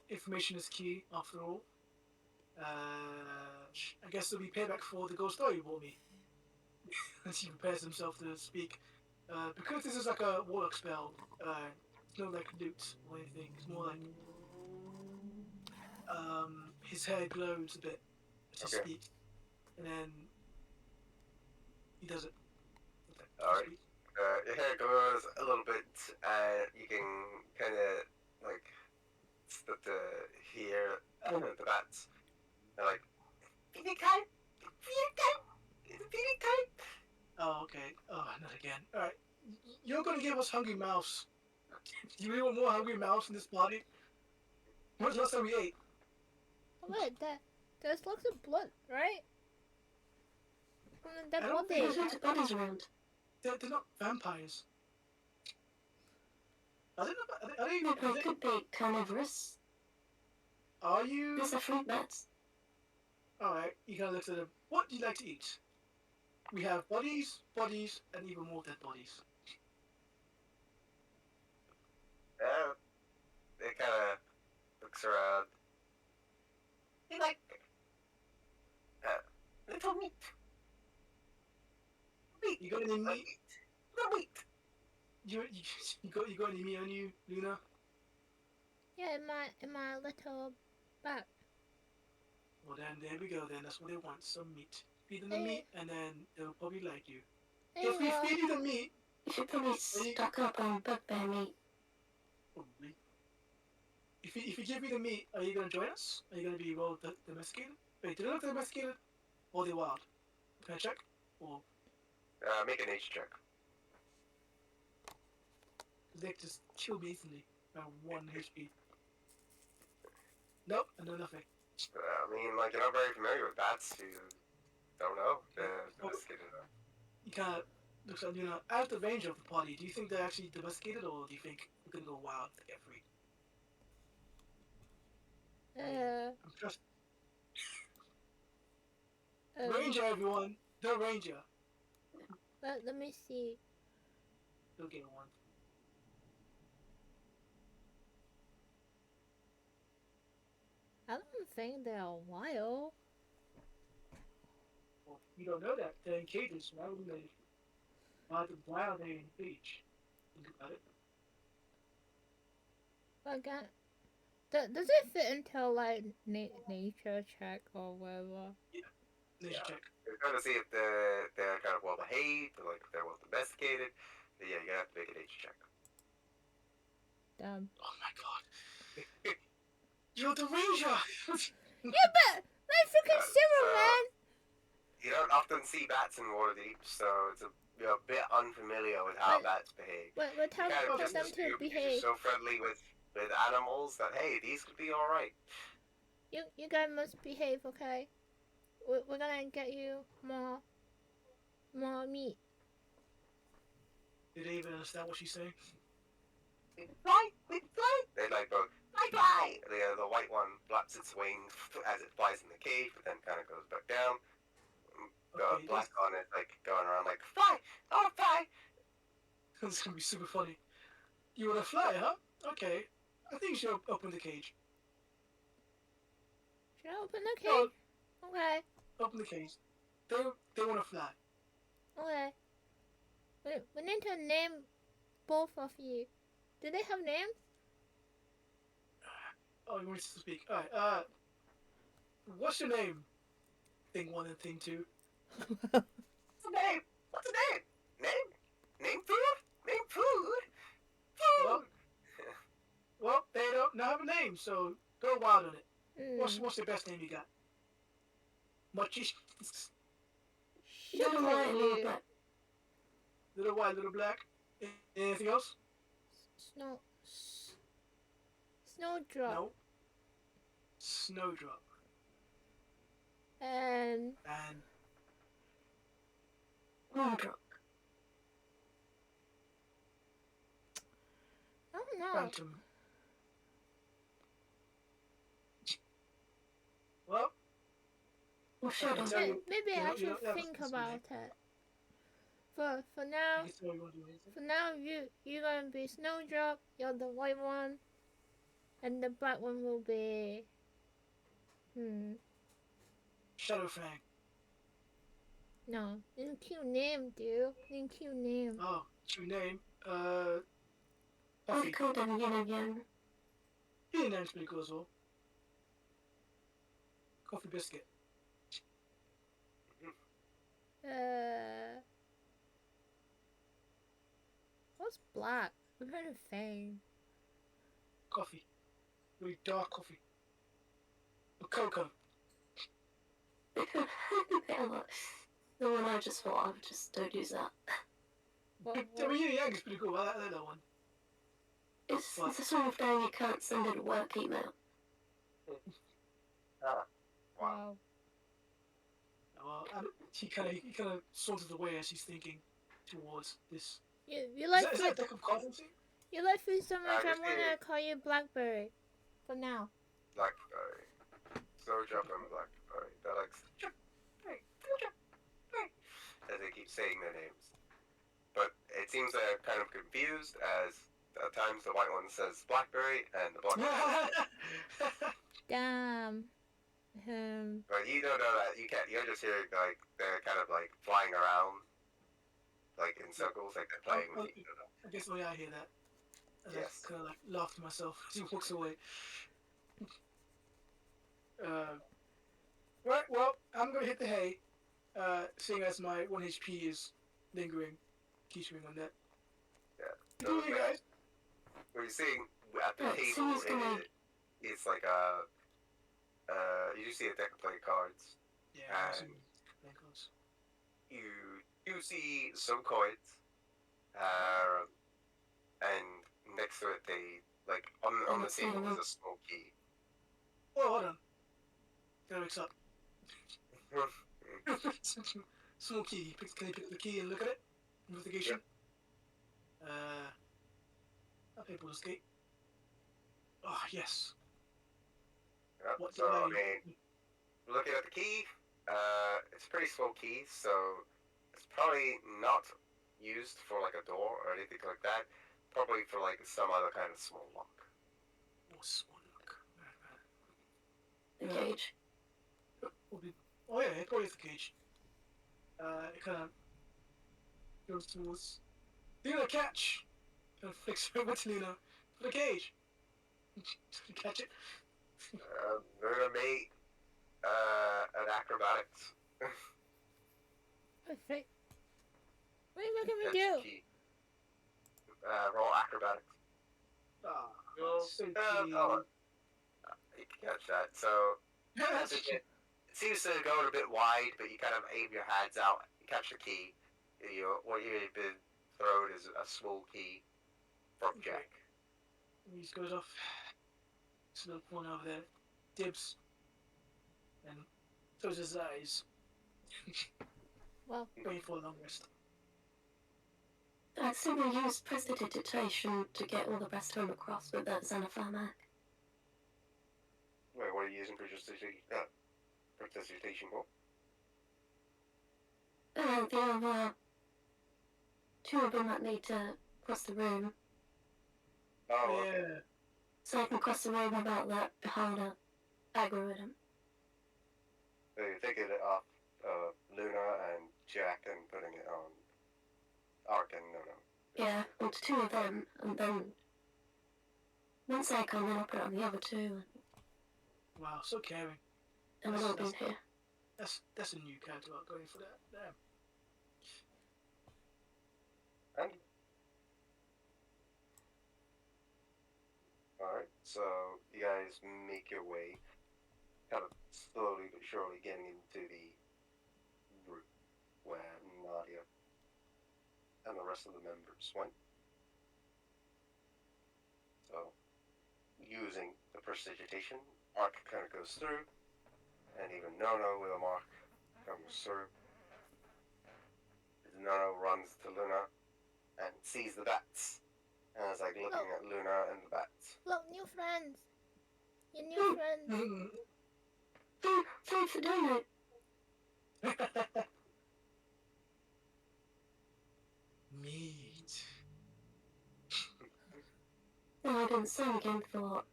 information is key after all. I guess it'll be payback for the ghost story you brought me. As he prepares himself to speak. Because this is like a warlock spell, it's not like loot or anything. It's more like his hair glows a bit as he Okay. speaks, and then he does it. Alright. Your hair glows a little bit, and you can kind of like start to hear the bats. They're like, Feeling kind? Feeling kind? Feeling kind? Oh, okay. Oh, not again. All right. You're gonna give us hungry mouths. Do you really want more hungry mouths in this party? When's the last time we ate? Oh, wait, there's lots of blood, right? From the I dead don't body. think- There's loads of bodies around. They're not vampires. Are they not? Are they? No, but it could be carnivorous. Are you? These are fruit bats. All right. You kind of look at them. What do you like to eat? We have bodies, and even more dead bodies. it kind of looks around. They like little meat. Meat. You got any meat? Little meat. You got any meat on you, Luna? Yeah, in my little bag. Well, then there we go. Then that's what they want. Some meat. Feed them the Hey. meat, and then they'll probably like you. Hey, If we feed you the meat, You should probably stock up on bugbear meat. probably. If you give me the meat, are you gonna join us? Are you gonna be well domesticated? Wait, do they look domesticated or they wild? Can I check? Or Make a nature check. they just kill me instantly around 1 HP. Nope, I know nothing. I mean, like, you're not very familiar with bats. You don't know. They're domesticated. You kind of looks like out of the range of the party. Do you think they're actually domesticated, or do you think we're gonna go wild to get free? I'm trust Ranger, everyone. The Ranger. let me see. They'll get one. I don't think they are wild. Well, you don't know that. They're in cages. Why would they? Why are they in a cage? Think about it. Again, does it fit into like nature check or whatever? Nature Yeah. check. You're trying to see if they're kind of well behaved, or like if they're well domesticated. But yeah, you're gonna have to make a nature check. Damn. Oh my god. You're the Ranger! Yeah, but my freaking zero, so- man. You don't often see bats in Waterdeep, so it's you're a bit unfamiliar with how But- bats behave. But tell You kind of tell just them assume to because behave. you're so friendly with animals that hey, these could be all right. You guys must behave, okay? We're gonna get you more meat. Did they even understand what she's saying? Fly. We fly. They like both. Fly. The white one flaps its wings as it flies in the cage, but then kind of goes back down. The Okay, black one is like going around like Fly. Oh, fly. This is gonna be super funny. You wanna fly, huh? Okay. I think you should open the cage. Should I open the No, cage? Okay. open the cage. They wanna fly. Okay. We need to name both of you. Do they have names? Oh, you want us to speak? Alright, what's your name? Thing 1 and thing 2. What's the name? What's the name? name food, name food. Well, well, they don't have a name, so go wild on it. Hmm. What's the best name you got? Mochi? Little white, little black. Little white, little black. Anything else? Snowdrop. No. Snowdrop. And And Wardrop. I don't know. Phantom. Well, Or shadow. tell you- Maybe you I know- you should know, yeah, think that's about it. For now, You can tell you want to do anything. for now, you're gonna be Snowdrop. You're the white one, and the black one will be. Shadowfang. No, didn't cute name, dude. Didn't cute name. Oh, true name. I've Coffee. called him Yin and Yang. His name's pretty cool as well. Coffee biscuit. What's black? I've heard of Fang. Coffee. Really dark coffee. With cocoa. The one I just thought of, just don't use that. What, I mean, Yin and Yang is pretty cool. I like that one. It's What? the sort of thing you can't send in a work email. Wow. wow. Well, he kind of saunters away as he's thinking towards this. You like Is that a food? deck of cards? I'm saying? You like food so much. just I'm gonna call you Blackberry. For now. Blackberry. Snowdrop and Blackberry. They're like, as they keep saying their names. But it seems they're kind of confused as at times the white one says Blackberry and the black one. Damn. But you don't know that. You can't. You're just hearing like they're kind of like flying around, like in circles, like they're playing with each other. I guess I hear that. And Yes. I kind of like laugh to myself as he walks away. Right, well, I'm gonna hit the hay, seeing as my 1 HP is lingering, keeping on that. Yeah. Do you guys? What you're seeing at the Right, table someone's gonna- it's like a. You just see a deck of playing cards. Yeah, And- some ankles. You see some coins, and next to it they like on the table is a small key. Oh, hold on. Gotta mix up. Small key. Can you pick the key and look at it? Investigation. I'll pay for escape. Ah, yes. Yep, What so did I mean, looking at the key, it's a pretty small key, so it's probably not used for like a door or anything like that. Probably for like some other kind of small lock. Oh, small look. The Yeah. cage. Oh yeah, it probably is the cage. It kind of goes towards Luna, catch! And flicks over to Luna for the cage. Catch it. They're gonna make an acrobatics. Perfect. What are you making me Catch do? the key. Roll acrobatics. Ah, Well, so you can catch that. So it seems to go a bit wide, but you kind of aim your hands out, you catch the key. What you've been thrown is a small key from Jack. He just goes off. It's the one over there. Dibs. And closes his eyes. Well, Waiting for a long rest. I'd simply use prestidigitation to get all the best home across with that Xenopharmac. Wait, what are you using prestidigitation for? The other two of them that need to cross the room, Oh, okay. Yeah. so I can cross the room without that beholder algorithm. So you're taking it off Luna and Jack and putting it on Ark and No. Yeah, onto two of them, and then once they come in, I'll put it on the other two, Wow, so caring. and we've all been here. That's a new character arc going for that. Damn. And alright, so you guys make your way, kind of slowly but surely getting into the room where Nadia and the rest of the members went. So, using the prestidigitation, Ark kind of goes through, and even Nono with a mark comes through. Nono runs to Luna and sees the bats, and is like looking at Luna and the bats. look, new friends. Your new friends. Food for donut. Meat. No, I didn't same again for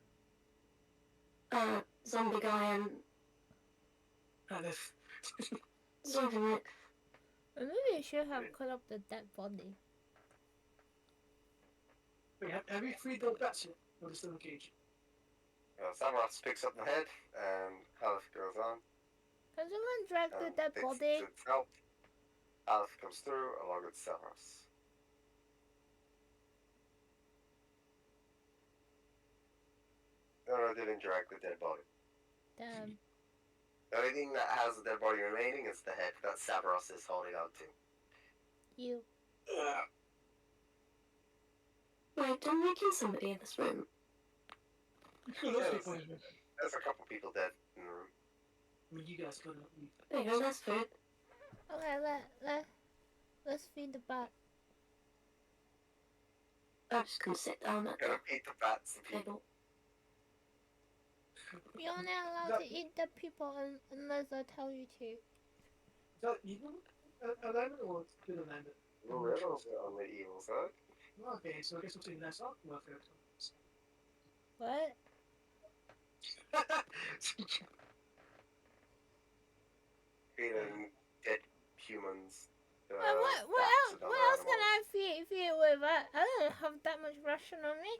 zombie guy and If zombie Rick. Maybe you should have cut up the dead body. wait, have you freed the bats yet? Or they're still in the cage? Samaras picks up the head, and Aleph goes on. Can someone drag the and dead fixes body? itself. Aleph comes through along with Samaras. No, didn't drag the dead body. Damn. The only thing that has the dead body remaining is the head that Samaras is holding on to. You. Wait, didn't we kill somebody in this room? Those people in here. There's a couple people dead in the room. I mean, you guys couldn't. There you go, that's food. Okay, let's feed the bat. I'm just gonna sit down at the Gonna feed the bats and people. table. You're only allowed to eat dead people unless I tell you to. Is that evil alignment or good alignment? We're on the evil side. Okay, so I guess we'll take that off. Welfare. What? Feeding dead humans. What else can I feed with? I don't have that much ration on me.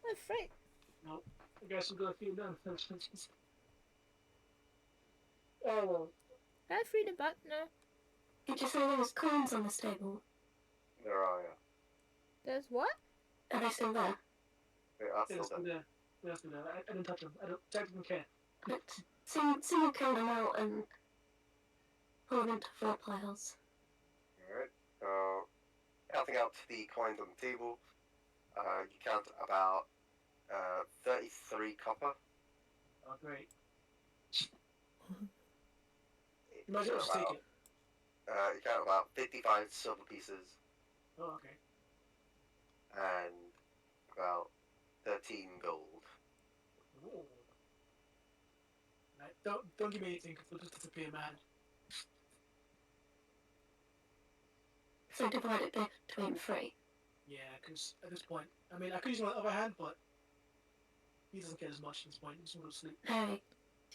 What frick? I guess we're gonna feed them. Oh, Can I feed the bat now? Did you say there was coins on this table? There are, yeah. There's what? Are they still there? They are yeah, still there. Yeah, still there. I didn't touch them. I don't technically care. But someone count them out and pull them into 4 piles. Alright, so counting out the coins on the table, you count about 33 copper. Oh, great. You might as well just take it. You count about 55 silver pieces Oh, okay. and about 13 gold. Ooh. Right, don't give me anything because we'll just disappear, man. So divide it between 3. Yeah, because at this point, I mean, I could use my other hand, but he doesn't get as much at this point. He's going to sleep. Hey,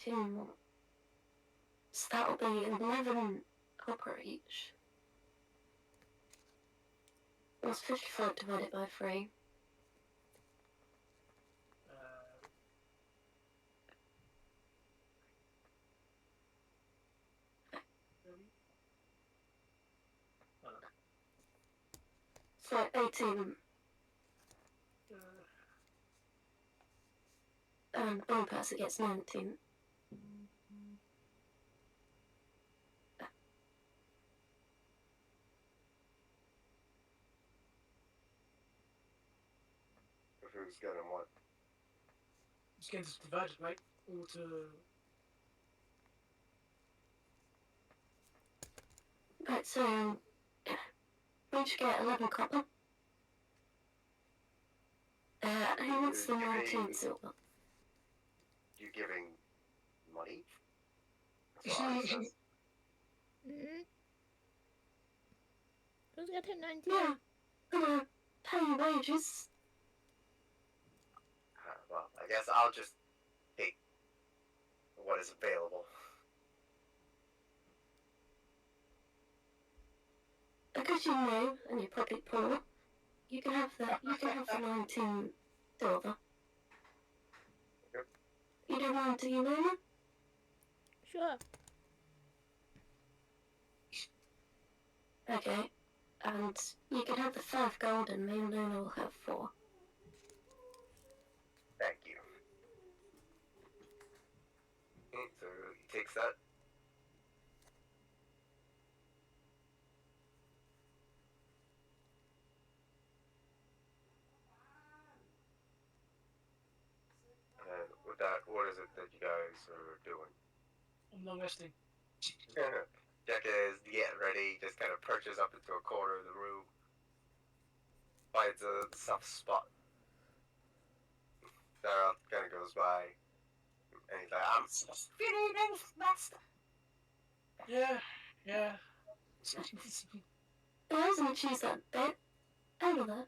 2 more. So that'll be 11 copper each. What's 55 divided by 3? So 18. And one person gets 19. Who's getting what? Just getting this divided, right? All to... Right, so we each get 11 copper. Who wants the 19 silver? You giving money? That's what I said. Mm-hmm. Who's getting 19? Yeah, I'm gonna pay you wages. Well, I guess I'll just take what is available. Because you're new and you're probably poor, you can have the 19 silver. Okay. You don't mind, do you, Luna? Sure. Okay. And you can have the 5 gold and me and Luna will have 4. Thank you. So he takes that. And with that, what is it that you guys are doing? I'm long resting. Jack is getting ready, just kind of perches up into a corner of the room, finds a soft spot. Sarah kind of goes by, and he's like, I'm Good evening, master. Yeah. I was gonna choose that bit over that.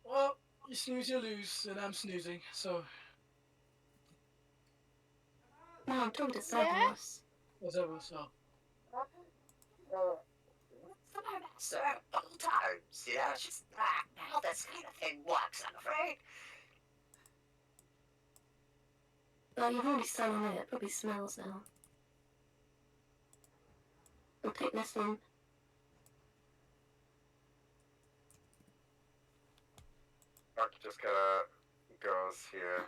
Well, you snooze, you lose, and I'm snoozing, so No, I'm talking to Yeah? Cyberus. whatever, so. So, old times, you know, it's just how this kind of thing works, I'm afraid. But you've already sat on it, it probably smells now. I'll take this one. Mark just kind of goes here.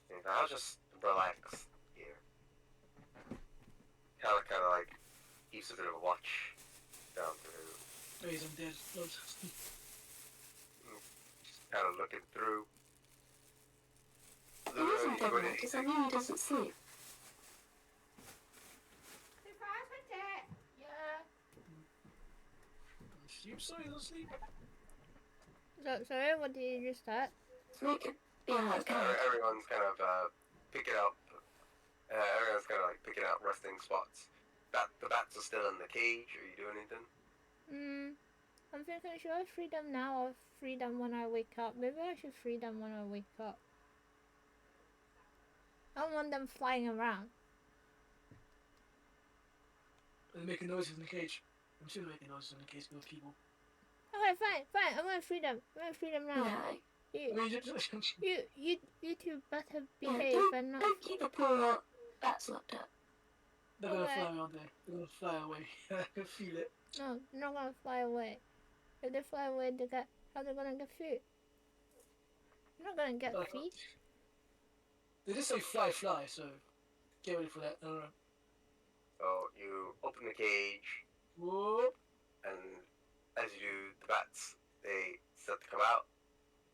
And I'll just relax here. Kind of like keeps a bit of a watch down through. Oh, he's undead. Lord. Kind of looking through. He isn't dead yet, does that mean he doesn't sleep? Yeah. Sleep, sorry, don't sleep. Sorry, what did you just start? Make it. Yeah, okay. Everyone's kind of picking up. Everyone's kind of like picking out resting spots. The bats are still in the cage. Are you doing anything? I'm thinking, should I free them now or free them when I wake up? Maybe I should free them when I wake up. I don't want them flying around. They're making noises in the cage. I'm sure they're making noises in the cage with people. Okay, fine. I'm gonna free them. I'm gonna free them now. Yeah. I mean, you You two better Yeah, behave and not. don't keep the poor bats locked up. they're gonna Okay. fly, aren't they? They're gonna fly away. I can feel it. No, they're not gonna fly away. If they fly away, how they gonna get food? They're not gonna get Like, feed. they just say fly, so get ready for that. I don't know. So you open the cage, Whoop. and as you do, the bats they start to come out,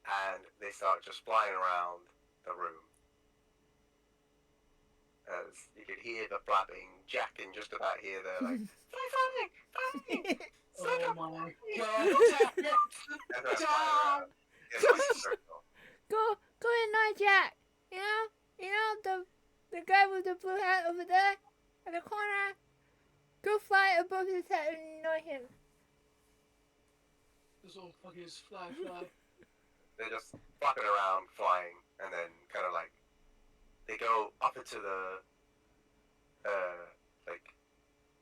and they start just flying around the room. As you can hear the flapping, Jack can just about hear the like, fly. Oh my god. And they're flying around in like a circle. Go in night, Jack. You know the guy with the blue hat over there in the corner. Go fly above his head and annoy him. This all fucking is fly. They're just flapping around, flying, and then kind of like they go up into the like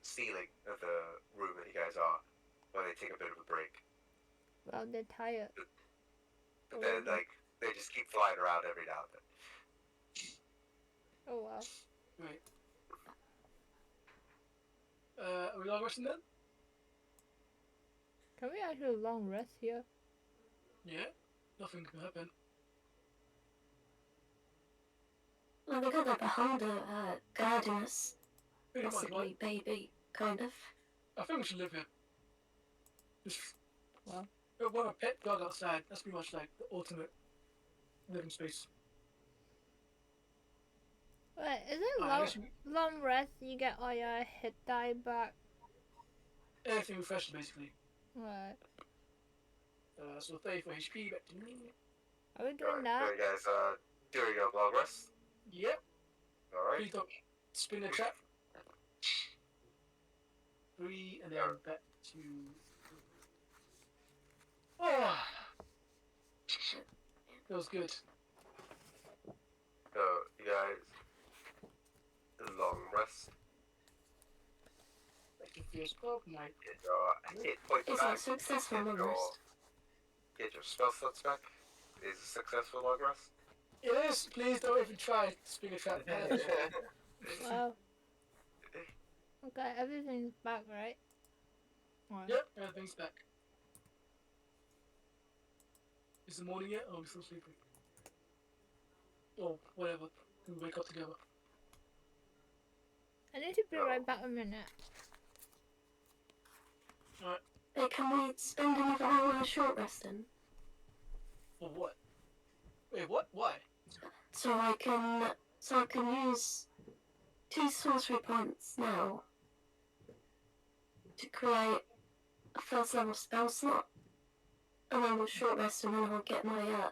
ceiling of the room that you guys are, where they take a bit of a break. Well, they're tired. But then like they just keep flying around every now and then. Oh wow. Right. Are we all resting then? Can we actually long rest here? Yeah. Nothing can happen. Well, they got that beholder guarding us. Pretty much, Possibly right? baby, kind of. I think we should live here. Just Well. want a pet dog outside. That's pretty much like the ultimate living space. Wait, is it I guess we- long rest? You get all your hit die back. Anything refreshed basically. Right. So 34 HP back to me. Are we Alright, doing so that? you guys doing your long rest? Yep. Alright. Please don't spin the trap. 3 and then back to. Oh, feels good. So you guys long rest. Like it feels good. Night. Get your hit points It's back. a successful long rest. Get your spell slots back. Is a successful long rest. It is. Please don't even try to spin a trap. Wow. Okay, everything's back, right? Alright. Yep, everything's back. Is the morning yet? Oh, we're still sleeping. Or whatever. We wake up together. I need to be right back a minute. Hey, can we spend another hour on a short rest then? For what? Wait, what? Why? So I can use 2 sorcery points now to create a first level spell slot, and then we'll short rest and then I'll get my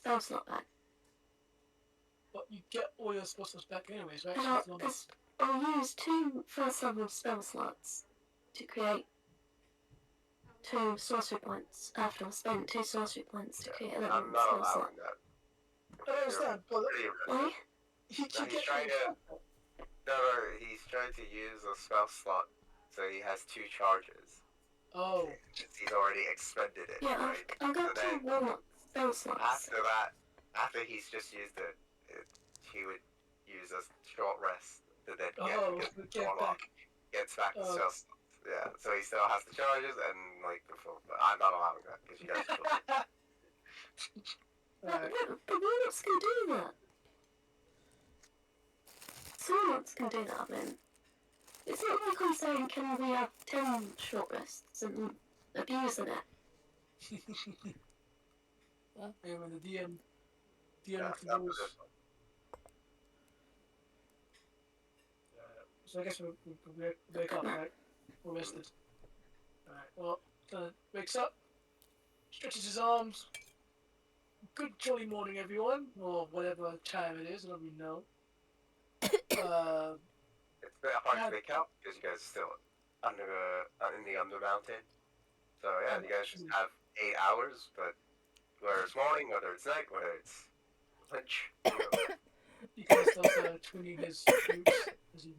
spell slot back. But you get all your spell slots back anyways, right? And So it's not- I'll use 2 first level spell slots to create 2 sorcery points after I've spent 2 sorcery points to create a I'm level not skill set. allowing that. I don't understand, but Pretty Why? he No, he's trying he's trying to use a spell slot, so he has 2 charges. Oh. He's already expended it, Yeah, right? I've got So 2 then, warlock spell slots. after that, after he's just used it, he would use a short rest to then gets back to spell slots. Yeah, so he still has the charges and like the full. But I'm not allowing that because you guys. But warlocks can do that. Warlocks can do that, I mean. It's not like I'm saying, can we have 10 short rests and abusing it? Yeah, when the DM Yeah, makes the rules. So I guess we wake up, right? We're rested. Alright, well, wakes up, stretches his arms. Good jolly morning, everyone, or whatever time it is, I don't really know. It's a bit hard to wake up because you guys are still in the under mountain. So yeah, you guys just have 8 hours, but whether it's morning, whether it's night, whether it's lunch, He kind of starts twinging his boots as he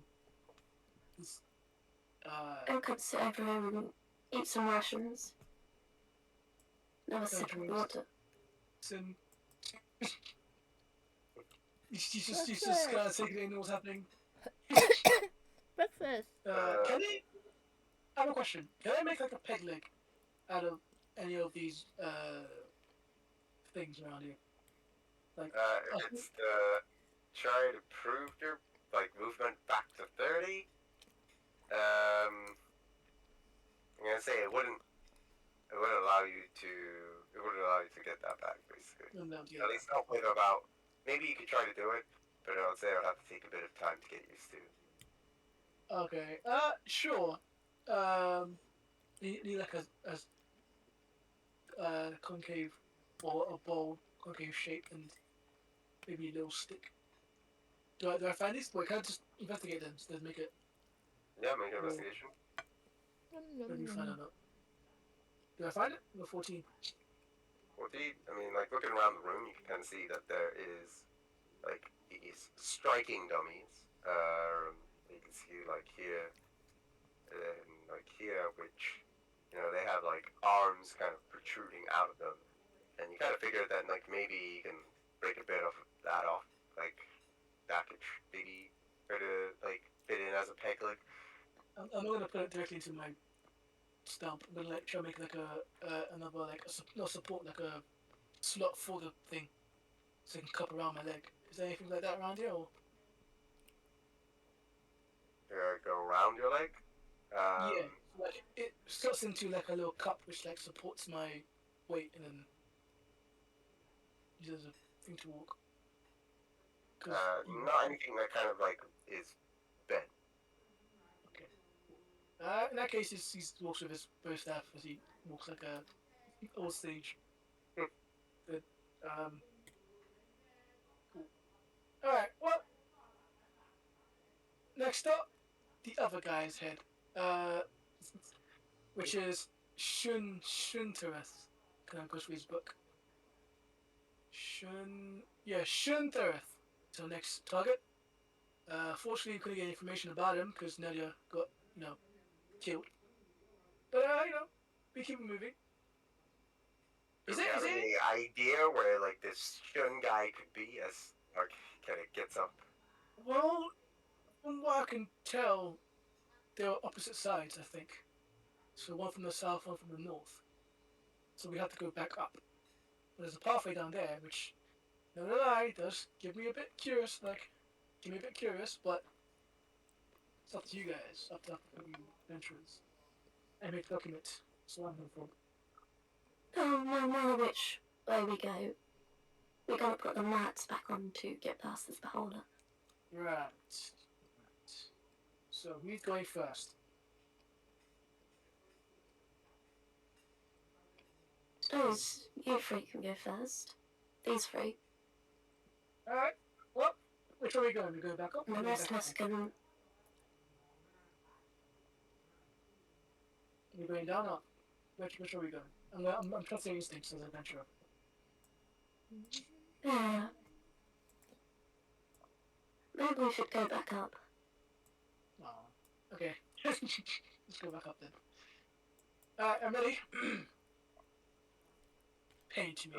I could sit over here and eat some rations. Another sip of water. Listen. He's just kind of taking in what's happening. Breakfast. Can I have a question? Can I make like a peg leg out of any of these things around here? Like it's try to prove your like movement back to 30. I'm gonna say it wouldn't allow you to get that back basically. At least not with about. Maybe you could try to do it, but I would say it would have to take a bit of time to get used to. Okay. Sure. Need like a concave or a bowl, concave shape, and maybe a little stick. Do I find this? Wait, can I just investigate them? So let's make it. Yeah, make an investigation. Let me find it out. Do I find it? No, 14. 14. I mean, like looking around the room, you can kind of see that there is like these striking dummies. You can see like here and like here, which they have like arms kind of protruding out of them, and you kind of figure that like maybe you can break a bit of that off, like that could maybe try to like fit in as a peg leg. I'm not gonna put it directly into my stump. I'm gonna try to make like another like not support, like a slot for the thing, so it can cup around my leg. Is there anything like that around here? Or? Go around your leg. Yeah, like it slots into like a little cup which like supports my weight and then uses a thing to walk. Not anything that kind of like is bent. Okay. In that case, he walks with his bow staff as he walks like a old stage. Good. Cool. All right. Well, next up, the other guy's head, which is Shuntereth. Can I go through his book? Shuntereth. So next target. Fortunately, we couldn't get information about him because Nadia got, killed. But we keep moving. Do you have any idea where like this Shun guy could be as kind of gets up? Well, from what I can tell, they're opposite sides, I think. So one from the south, one from the north. So we have to go back up. But there's a pathway down there, which, no lie, does give me a bit curious. But it's up to you guys. Up to you adventurers. And make documents. So I'm going for. No matter which way we go, we gotta put the mats back on to get past this beholder. Right. So who's going first? Suppose you three can go first. These three. Alright. Well, which way are we going? We go back up? And the rest of us can. We're going down up. Which are we going? I'm trusting instincts as an adventurer. Yeah. Maybe we should go back up. Oh, okay. Let's go back up then. Alright, I'm ready. Paint to me.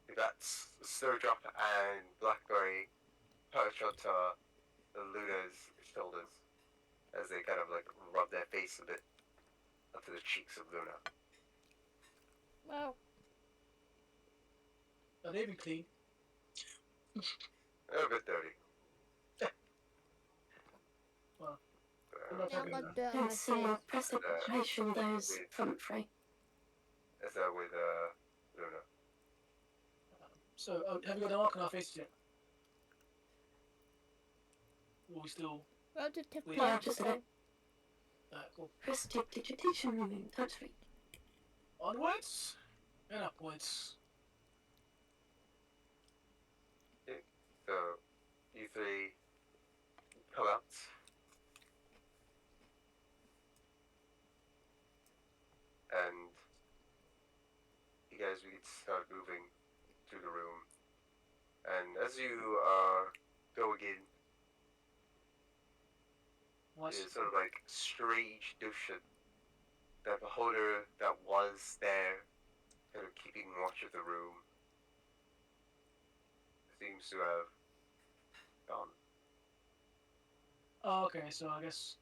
You've got Snowdrop and Blackberry perch onto Luna's shoulders as they kind of like rub their face a bit onto the cheeks of Luna. Well, Are they even clean? They're a bit dirty. Well, Uh, not yeah, talking but about. the my And so face. prestidigitation those front three. as with Luna. So, have we got an arc on our faces yet? Or we still... Well, the tip Wait, yeah, just a bit. cool. Prestidigitation touch three. Onwards and upwards. So, you three come out. And you guys begin to start moving through the room. And as you go again, What? it's sort of like strange notion. That beholder that was there, kind of keeping watch of the room, seems to have gone. Oh, okay, so I guess...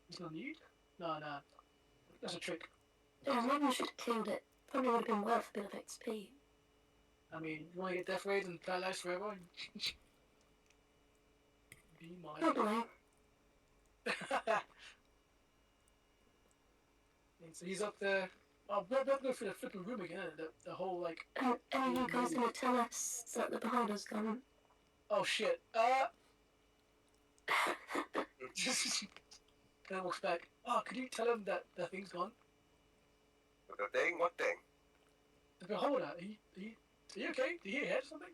There's no need? No. That's a trick. Yeah, maybe we should have killed it. Probably would have been worth a bit of XP. I mean, you want to get death rays and paralyzed forever? Be mine. Probably. And so he's up there. Oh, we're about to go through the flipping room again. The whole, like... And any of you guys gonna tell us that the beholder's gone? Oh, shit. Kind of walks back. Oh, could you tell him that the thing's gone? But the thing? What thing? The beholder, are you okay? Did you hit your head or something?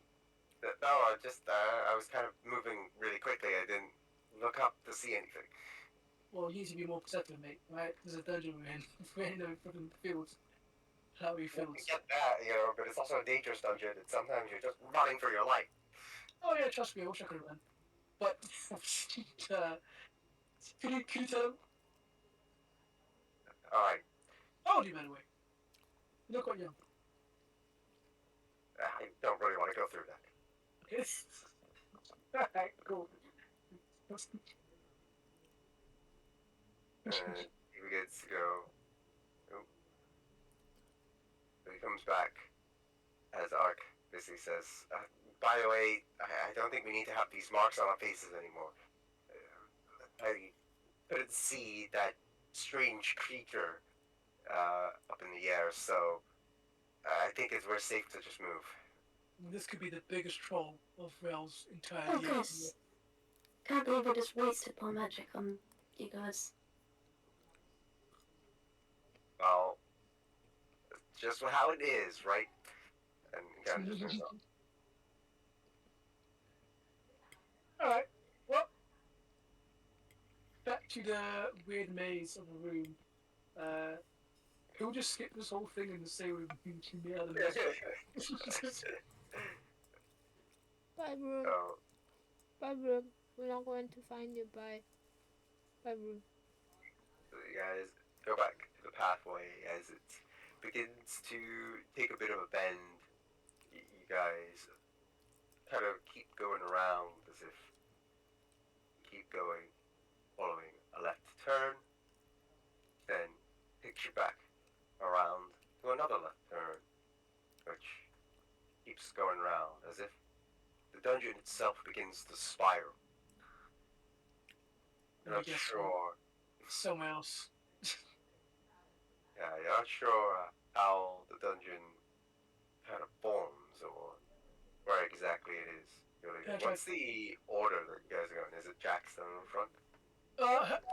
No, I was kind of moving really quickly. I didn't look up to see anything. Well, you need to be more perceptive, mate, right? There's a dungeon we're in. We're in the fucking fields. Flowery I fields. get that, but it's also a dangerous dungeon, and sometimes you're just running for your life. Oh yeah, trust me, I wish I could have run. But, can you tell him? Alright, How old are you, by the way? You look quite young. I don't really want to go through that. Okay. Alright, cool. And he begins to go. Oh. So he comes back as Ark basically says, by the way, I don't think we need to have these marks on our faces anymore. I couldn't see that strange creature up in the air, so I think we're safe to just move. This could be the biggest troll of Rail's entire Oh, year. Chris. Can't believe we just wasted my magic on you guys. Well, it's just how it is, right? And he kind of just moves on. Alright, well, back to the weird maze of the room. Who'll just skip this whole thing and say we can be out of the maze? By room. So, By room. We're not going to find you by room. so you guys go back to the pathway as it begins to take a bit of a bend. You guys kind of keep going around as if you keep going, following a left turn, then takes you back around to another left turn, which keeps going around as if the dungeon itself begins to spiral. You're not I guess sure. somewhere else. Yeah, you're not sure how the dungeon kind of forms or where exactly it is. Yeah, What's the order that you guys are going? Is it Jackson in front?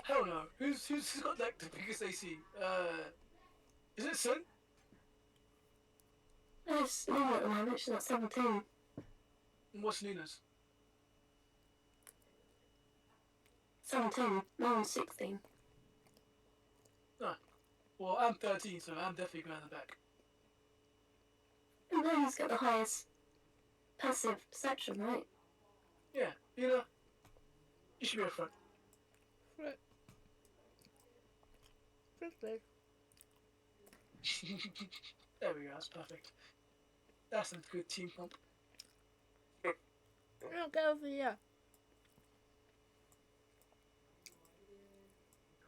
Hell no. Who's got like the biggest AC? Is it Sin? It's new at the moment, she's at 17. And what's Nina's? 17, no one's 16. Well, I'm 13, so I'm definitely going in the back. And then he's got the highest passive perception, right? Yeah, you know, you should be up front. Frick. Frick. There we go, that's perfect. That's a good team pump. No, get over here.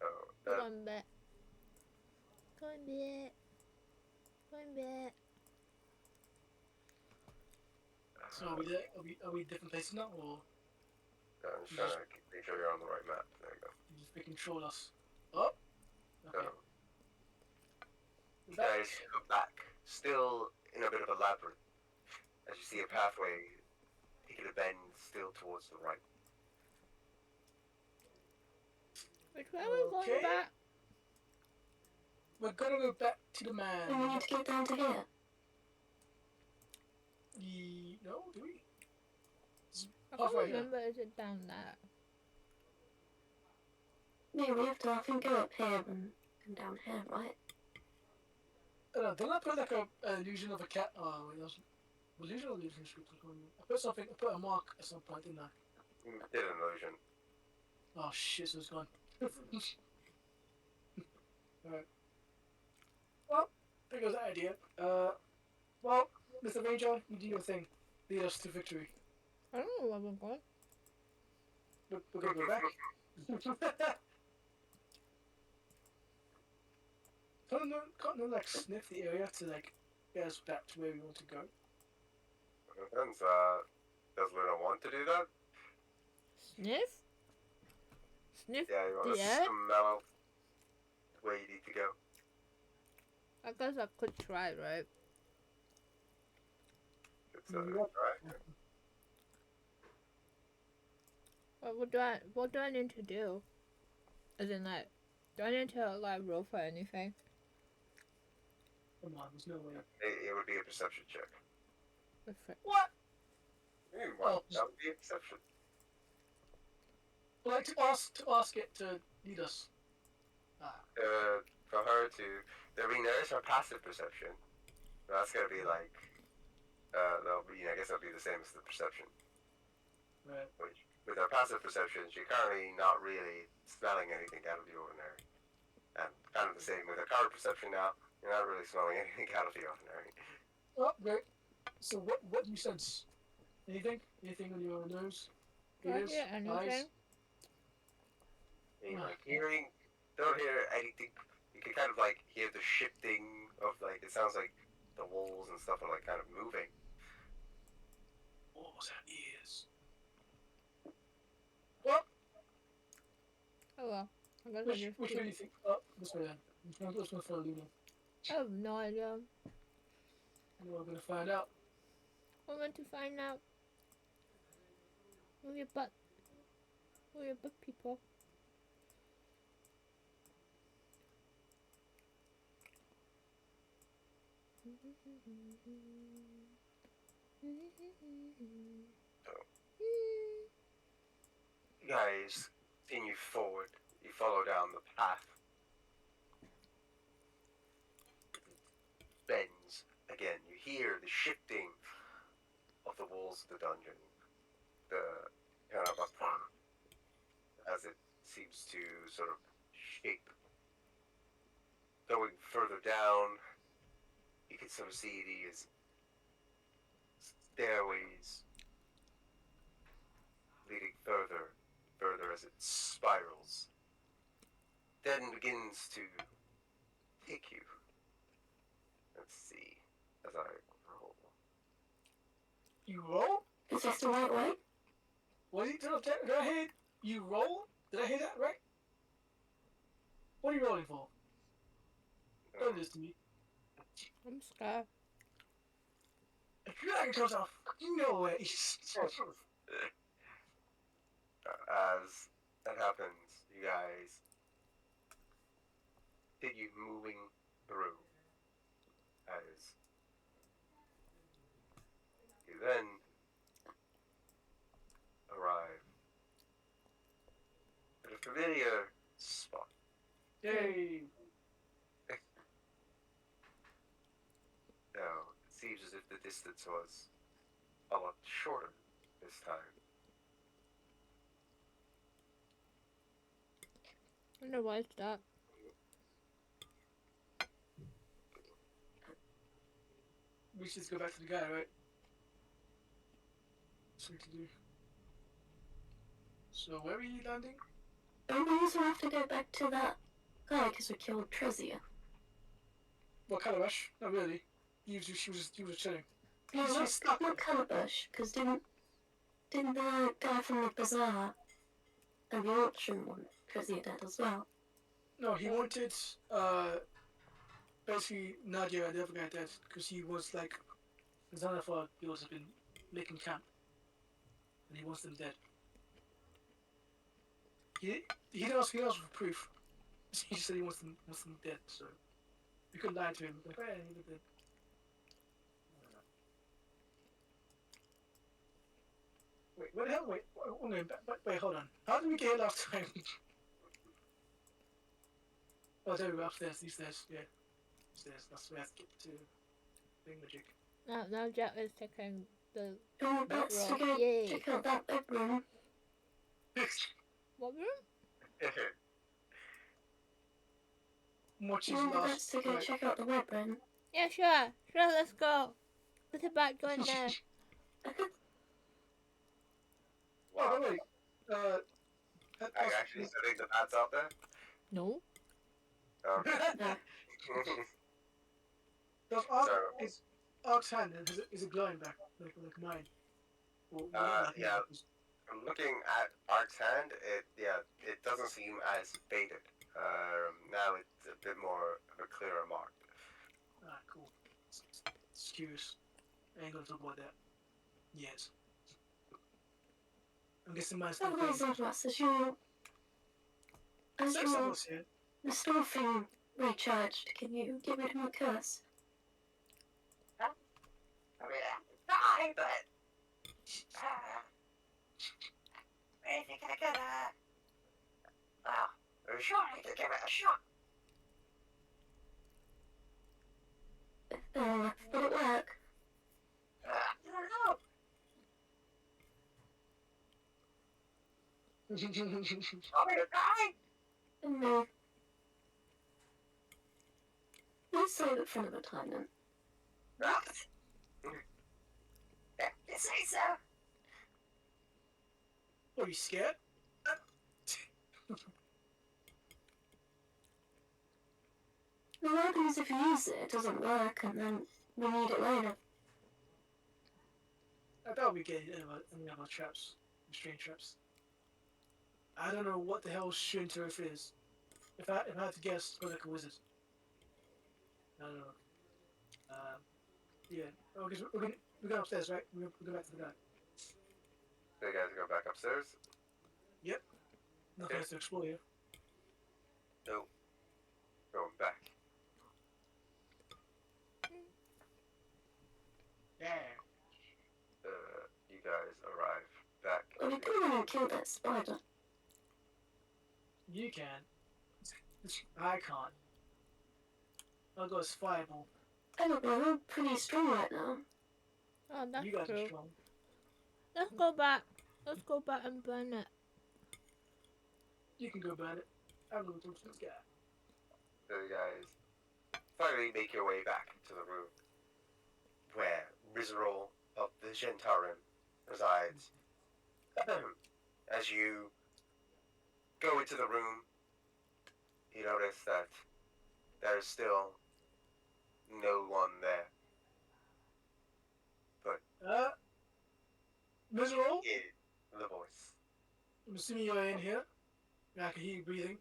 Oh, Go on back. Go on back. Go on back. So are we there? Are we different places now, or I'm just trying to make sure you're on the right map. There you go. you just freaking troll us? Oh, So, okay. you guys go back, still in a bit of a labyrinth, as you see a pathway taking a bend still towards the right. Which way are we going Okay. back? We're gonna go back to the And we man. need to get down to here. No, do we? I Oh, can't right, yeah. remember, is it down there? No, we have to, I think, go up here and down here, right? I don't know, didn't I put like a illusion of a cat? Oh, wait, that was illusion or illusion shoot? I put a mark at some point, didn't I? Did an illusion. Oh shit, so it's gone. Alright. Well, there goes that idea. Well, Mr. Ranger, you do your thing. Lead us to victory. I don't know where we're going. We're gonna go back. Can't no like sniff the area to like get us back to where we want to go. Depends, does Luna want to do that? Sniff? Sniff Yeah, you want the to air? smell out where you need to go. I guess I could try, right? It's right. But what do I need to do? As in, like, do I need to, like, roll for anything? Come on, there's no way. It would be a perception check. The frick? What? What? That would be a perception. Like to ask it to lead us. For her to, there's her passive perception. That's gonna be like, I guess that'll be the same as the perception. Right. Which, with her passive perception, she's currently not really smelling anything out of the ordinary. And kind of the same with her current perception now. You're not really smelling anything out of the ordinary. Oh, great. So what do you sense? Anything? Anything on your nose? Do I Ears? hear anything? Eyes? Like hearing, don't hear anything. You can kind of like hear the shifting of like, it sounds like the walls and stuff are like kind of moving. What was that? Ears. Well, Oh well. I guess I which just way keep... do you think? Oh, this way then. I'm just gonna follow Luna. I have no idea. We're gonna find out. I want to find out. Move your butt. Move your butt, people. You guys continue forward. You follow down the path. Bends again. You hear the shifting of the walls of the dungeon. The kind of as it seems to sort of shape. Going further down, you can sort of see these stairways leading further as it spirals. Then begins to take you. Let's see, as I roll. You roll? Is this the right way? What did I hear? You roll? Did I hear that right? What are you rolling for? Don't do this to me. I'm scared. If you like comes out, you know where he's. As that happens, you guys continue moving through. As you then arrive at a familiar spot. Yay! seems as if the distance was a lot shorter this time. I wonder why it's that. We should just go back to the guy, right? Something to do. So where are you landing? And we also have to go back to that guy because we killed Trezia. What Calabash? Not really. She was chilling. No, She's not Calabash, because didn't the guy from the bazaar and the auction want Trezia dead as well? No, he wanted basically Nadia and the other guy dead because he was like the Xanathar girls have been making camp and he wants them dead. He didn't ask for proof. He just said he wants them dead. So we couldn't lie to him. Like, hey, they're dead. Wait, what the hell? Wait, hold on. How did we get here last time? Oh, there we go, upstairs, these stairs, yeah. Stairs, that's where I have to get to Thingamajig. Now Jack is taking the Oh, that's to rock. go Yay. check out that bedroom. What room? Mochi's Remember, last. that's to go Right. check out the web room. Yeah, sure, let's go. Let's about go in there. Oh, Wow. by the way, Are you actually setting the pads out there? No. Okay. No. does Ark, So- is Ark's hand, is it glowing back, like mine? Or, Yeah. I'm looking at Ark's hand. It doesn't seem as faded. Now it's a bit more of a clearer mark. Ah, cool. It's curious. I ain't gonna talk about that yet. I'm guessing mine's still Otherwise, fading. Edwas, as Sex your symbols here. restore thing recharged, can you get rid of my curse? I mean, fine, but I think I could, well, sure, I could give it a shot. Would it work? I don't know. Want me to try? No. Let's save it for another time then. Right. You say so? Are you scared? The one thing is if you use it, it doesn't work and then we need it later. I thought we get any of our traps, restraint traps. I don't know what the hell Shun Turf is. If I had to guess, go like a wizard. I don't know. Yeah. Oh, because we're going upstairs, right? We're going back to the guy. So you guys go back upstairs? Nothing else to explore here. No. Going back. Yeah. You guys arrive back. Well, we to- could have killed that spider. You can. I can't. I'll go as fireball. I don't know, we're pretty strong right now. Oh, that's You guys are true. strong. Let's go back. Let's go back and burn it. You can go burn it. I'm going to talk to this guy. So you guys finally make your way back to the room where Rizarol of the Gentarim resides. As you go into the room, you notice that there's still no one there. Miserable? The voice. I'm assuming you're in here. I can hear you breathing.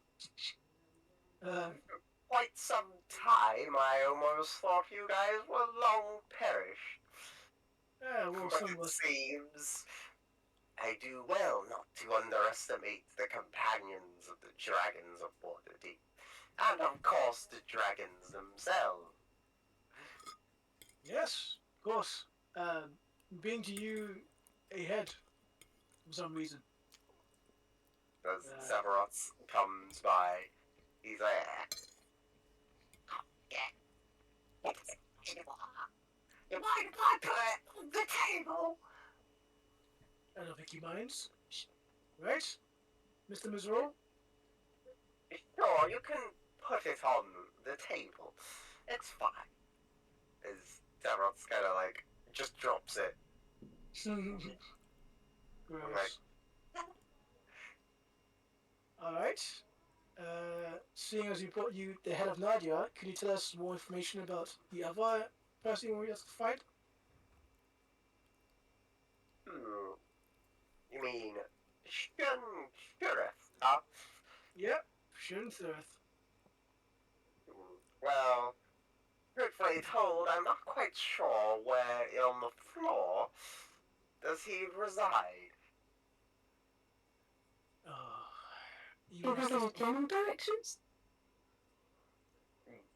Quite some time I almost thought you guys were long perished. Well, But some it of us. seems I do well not to underestimate the companions of the dragons of Waterdeep. And of course the dragons themselves. Yes, of course. Being to you a head for some reason. As Severoth comes by, he's like, You mind if I put it on the table? I don't think he minds. Right? Mr. Miserable? Sure, you can put it on the table. It's fine. As Tamrod's kind of like, just drops it. Gross. Alright. Seeing as we put you the head of Nadia, can you tell us more information about the other person you want us to fight? You mean Shurith, huh? Yep, Schönthurth. Well, truthfully told, I'm not quite sure where on the floor does he reside. You Do you have any must general directions?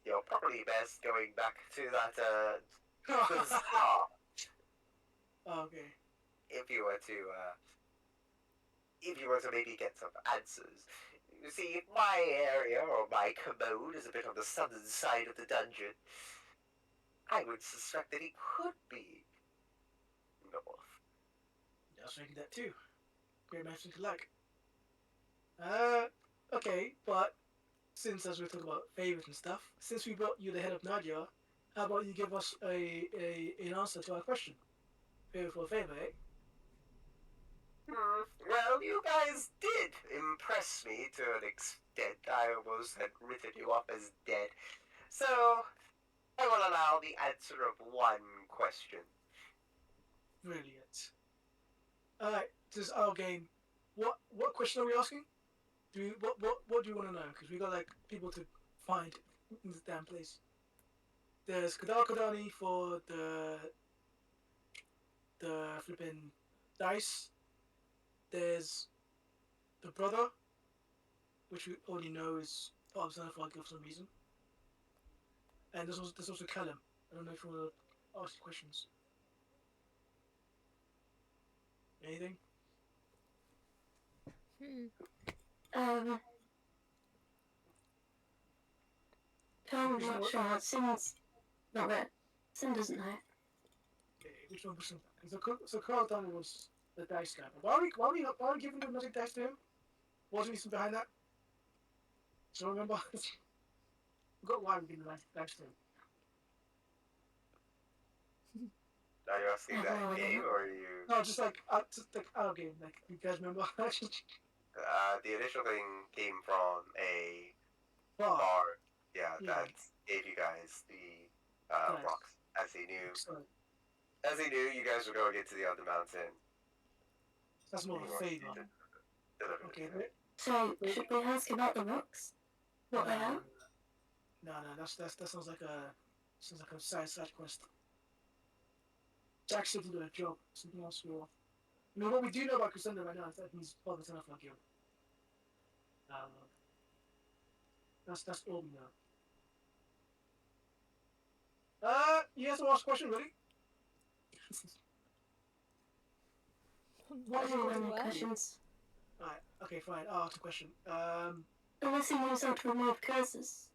You're probably best going back to that, bazaar, Okay. if you were to maybe get some answers. You see, my area, or my commode, is a bit on the southern side of the dungeon. I would suspect that he could be north. I was thinking that too. Great match to luck. Okay, but since as we're talking about favors and stuff, since we brought you the head of Nadia, how about you give us an answer to our question? Favor for a favor, eh? Well, you guys did impress me to an extent. I almost had written you off as dead. So, I will allow the answer of one question. Brilliant. Alright, this is our game. What question are we asking? What do you want to know? Because we got like people to find in this damn place. There's Kadani for the flipping dice. There's the brother, which we already know is part of Xenophog for some reason. And there's also Callum. I don't know if you want to ask questions. Anything? Hmm. I'm not sure. Sin's not it. Sin doesn't know. Okay, which one was so Carl Dunn was the dice guy. Why are we giving the magic dice to him? What's the reason behind that? So remember, forgot why we giving the magic dice to him. Are you asking that in game, or are you... No, just like our game. Like you guys remember? the initial thing came from a Bar. bar. Yeah, Yeah. that gave you guys the Dice. rocks. As he knew, Excellent. you guys were going into the other mountain. That's more of a favor. Deliver Okay. it to him. So, should we ask about the rocks? What they are? No, that sounds like a side quest. Jack should do a job. Something else will. I mean, what we do know about Crescendo right now is that he's part of the Xenophon Guild. That's all we know. You guys want to ask a question, really? What are What? any questions? Alright, okay, fine. I'll ask a question. Unless he knows how to remove curses.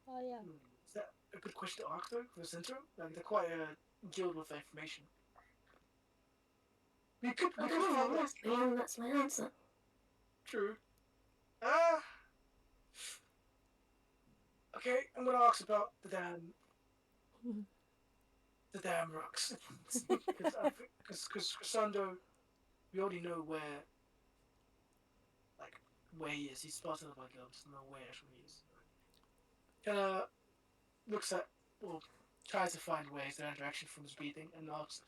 Oh yeah. Is that a good question to ask though for the center? Like they're quite guild with information. We could I find don't know, that. ask me and that's my answer. True. Okay, I'm gonna ask about the damn rocks. Because Crescendo, we already know where he is. He's part of my guild, so know where actually he is. Kinda looks at, or tries to find where his interaction from his breathing and asks,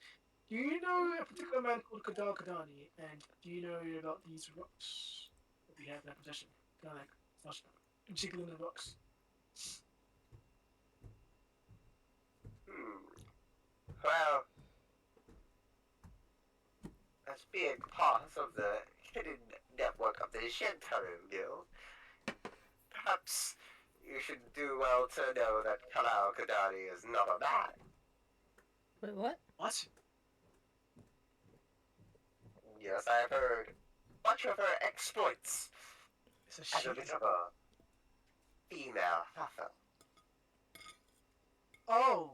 do you know a particular man called Kadani, and do you know about these rocks that we have in our possession? Kinda like, starts jiggling the rocks. Well, as being part of the hidden network of the Shintaro Guild, perhaps you should do well to know that Kalao Kadani is not a man. Wait, what? What? Yes, I have heard much of her exploits It's a as a shit. bit of a female half-elf. Oh,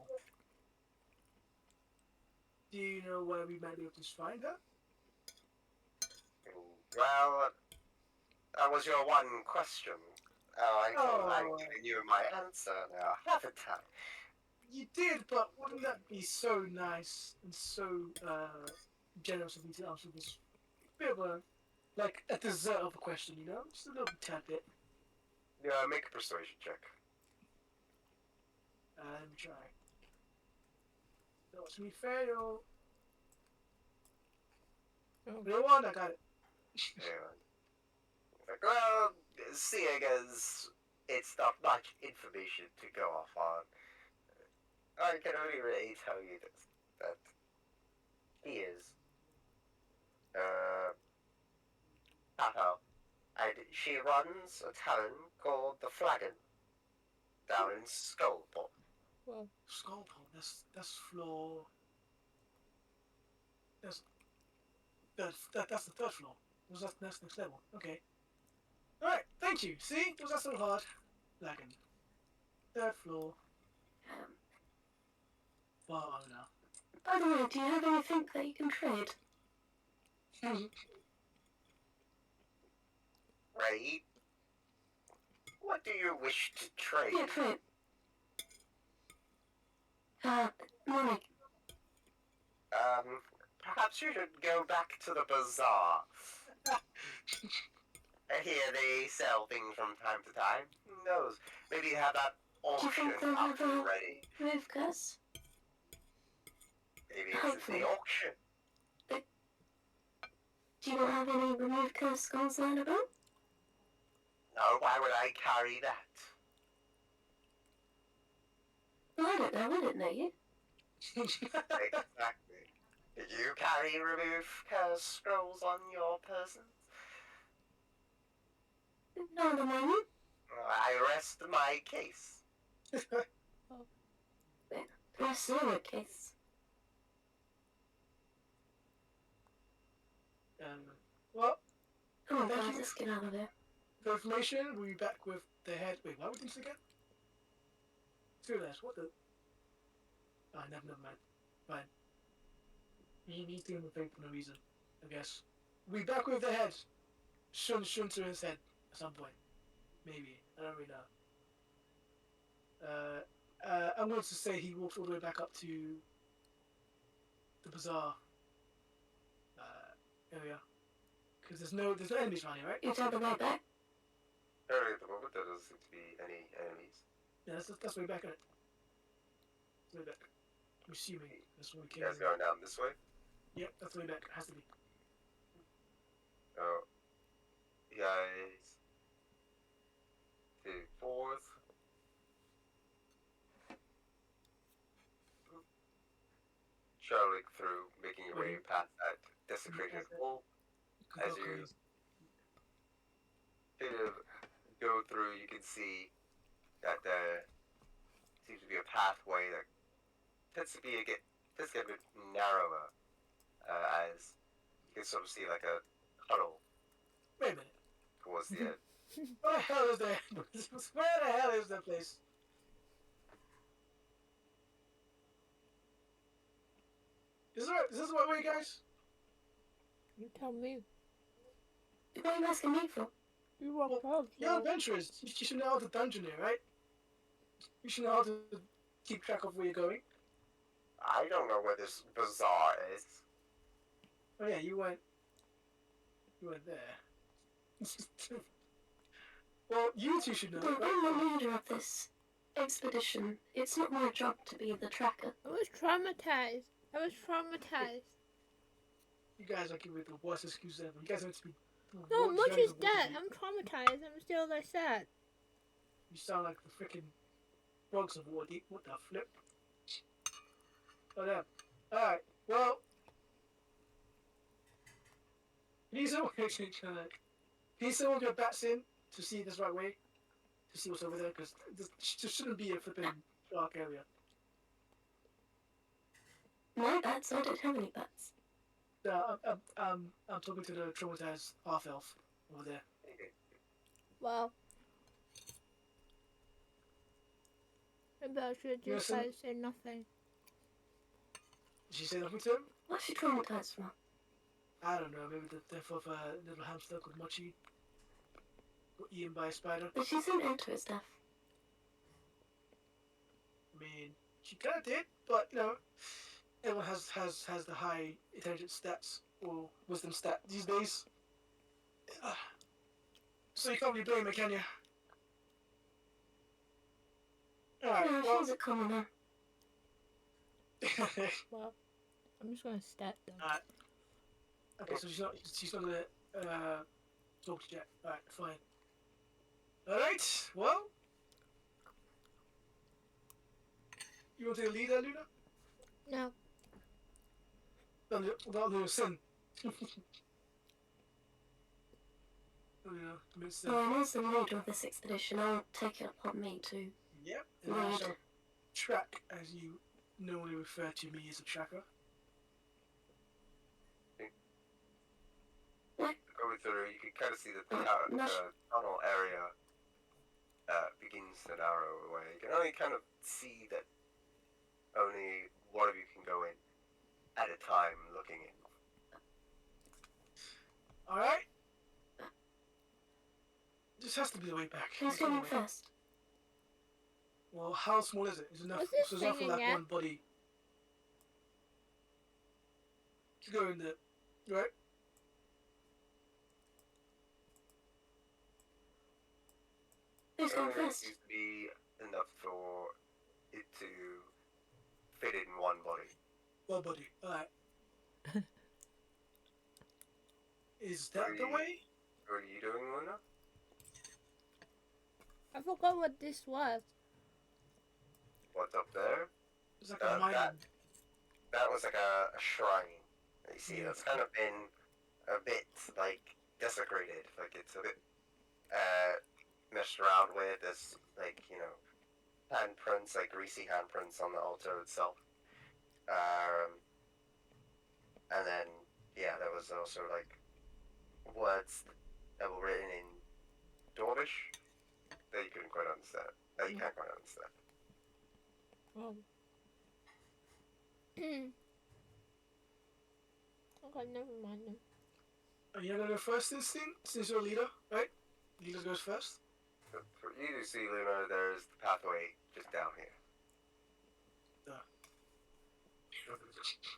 Do you know where we might be able to find her? Well, that was your one question. I've Oh. given you my answer now, haven't I? You did, but wouldn't that be so nice and so generous of me to answer this bit of like a dessert of a question, you know? Just a little tad bit. Yeah, make a persuasion check. Let me try. Watch me fail. Oh. No one, I got it. Yeah. Like, well, seeing as it's not much information to go off on, I can only really tell you this, that he is, Tato, and she runs a tavern called the Flagon, down in Skullport. Well, Skull Pole, that's floor. That's the third floor. That's next level. Okay. Alright, thank you. See? Was that so hard? Lagging. Third floor. Bar owner. By the way, do you have anything that you can trade? Right? What do you wish to trade? Yeah, trade. Money. Perhaps you should go back to the bazaar. I hear they sell things from time to time. Who knows? Maybe you have that Do you auction think they'll up have and a ready. move gas? Maybe it's Hopefully. the auction. Do you not have any remove curse skulls lying about? No, why would I carry that? Well, I don't know, I didn't know you. Exactly. Did you carry remove curse scrolls on your person? Not at the moment. I rest my case. Rest of your case. Well, Come on, Thank guys, you. let's get out of here. for information, we'll be back with the head. Wait, what were things again? Fearless, what the? Ah, never mind. Fine. He's doing the thing for no reason, I guess. We'll be back with the head. Shun to his head at some point. Maybe. I don't really know. I'm going to say he walks all the way back up to the bazaar area. Because there's no enemies around here, right? You tell the way back? Apparently at the moment there doesn't seem to be any enemies. Yeah, that's way back, isn't it? That's way back. I'm assuming that's where we You came guys in. going down this way? Yep, that's way back. Has to be. Oh. You guys to fourth. Traveling through, making your way past that desecrated wall. As you kind of go through, you can see that there seems to be a pathway that tends to get a bit narrower, as you can sort of see like a tunnel Wait a minute. towards the end. Where the hell is that? Where the hell is that place? Is this the right way, guys? you tell me. What are you asking me for? You walk Well, up. you're adventurous. You should know how to dungeon here, right? You should know how to keep track of where you're going. I don't know where this bazaar is. Oh yeah, you went there. Well, you two should know. Look, Right? I'm the leader of this expedition. It's not my job to be the tracker. I was traumatized. You guys are giving me the worst excuse ever. You guys are meant to be. No, world's Much is youngest dead. water I'm traumatized. I'm still like sad. You sound like the freaking frogs of Waterdeep. What the flip? Oh damn. Alright, well. Need someone get bats in to see this right way? To see what's over there? Because there shouldn't be a flipping dark area. My bats? I don't have any bats. I'm talking to the traumatized half elf over there. Well, maybe I should just Listen. say nothing. Did she say nothing to him? What's she traumatized from? I don't know. Maybe the death of a little hamster called Mochi got eaten by a spider. But she didn't enter his death. I mean, she kind of did, but you know, everyone has the high intelligence stats or wisdom stat these days. So you can't really blame her, can you? Alright, No, well. she's a commoner. Well, I'm just gonna stat them. Alright. Okay, so she's not gonna talk to Jack. Alright, fine. Alright, well. You want to take a lead there, Luna? No. Without your sin. Commit sin. Well, as the leader of this expedition, I'll take it upon me to Yep, and I lead. shall track, as you normally refer to me as a tracker. Going through, you can kind of see that the No. tunnel area begins to narrow away. You can only kind of see that only one of you can go in at a time looking in. Alright? This has to be the way back. Who's going first? Well, how small is it? Is enough? What's this So it's enough for thing like again? one body to go in there, right? Who's going It first? seems to be enough for it to fit in one body. One body. Alright. Is that the way? What are you doing, Luna? I forgot what this was. What's up there? It's like a mining. That was like a shrine. You see, it's kind of been a bit like desecrated. Like it's a bit messed around with. There's like, you know, handprints, like greasy handprints on the altar itself. And then yeah, there was also like words that were written in Dwarvish that you couldn't quite understand. That you can't quite understand. Okay, never mind then. Are you gonna go first this thing? Since you're a leader, right? Leader goes first. So for you to see, Luna, there's the pathway just down here.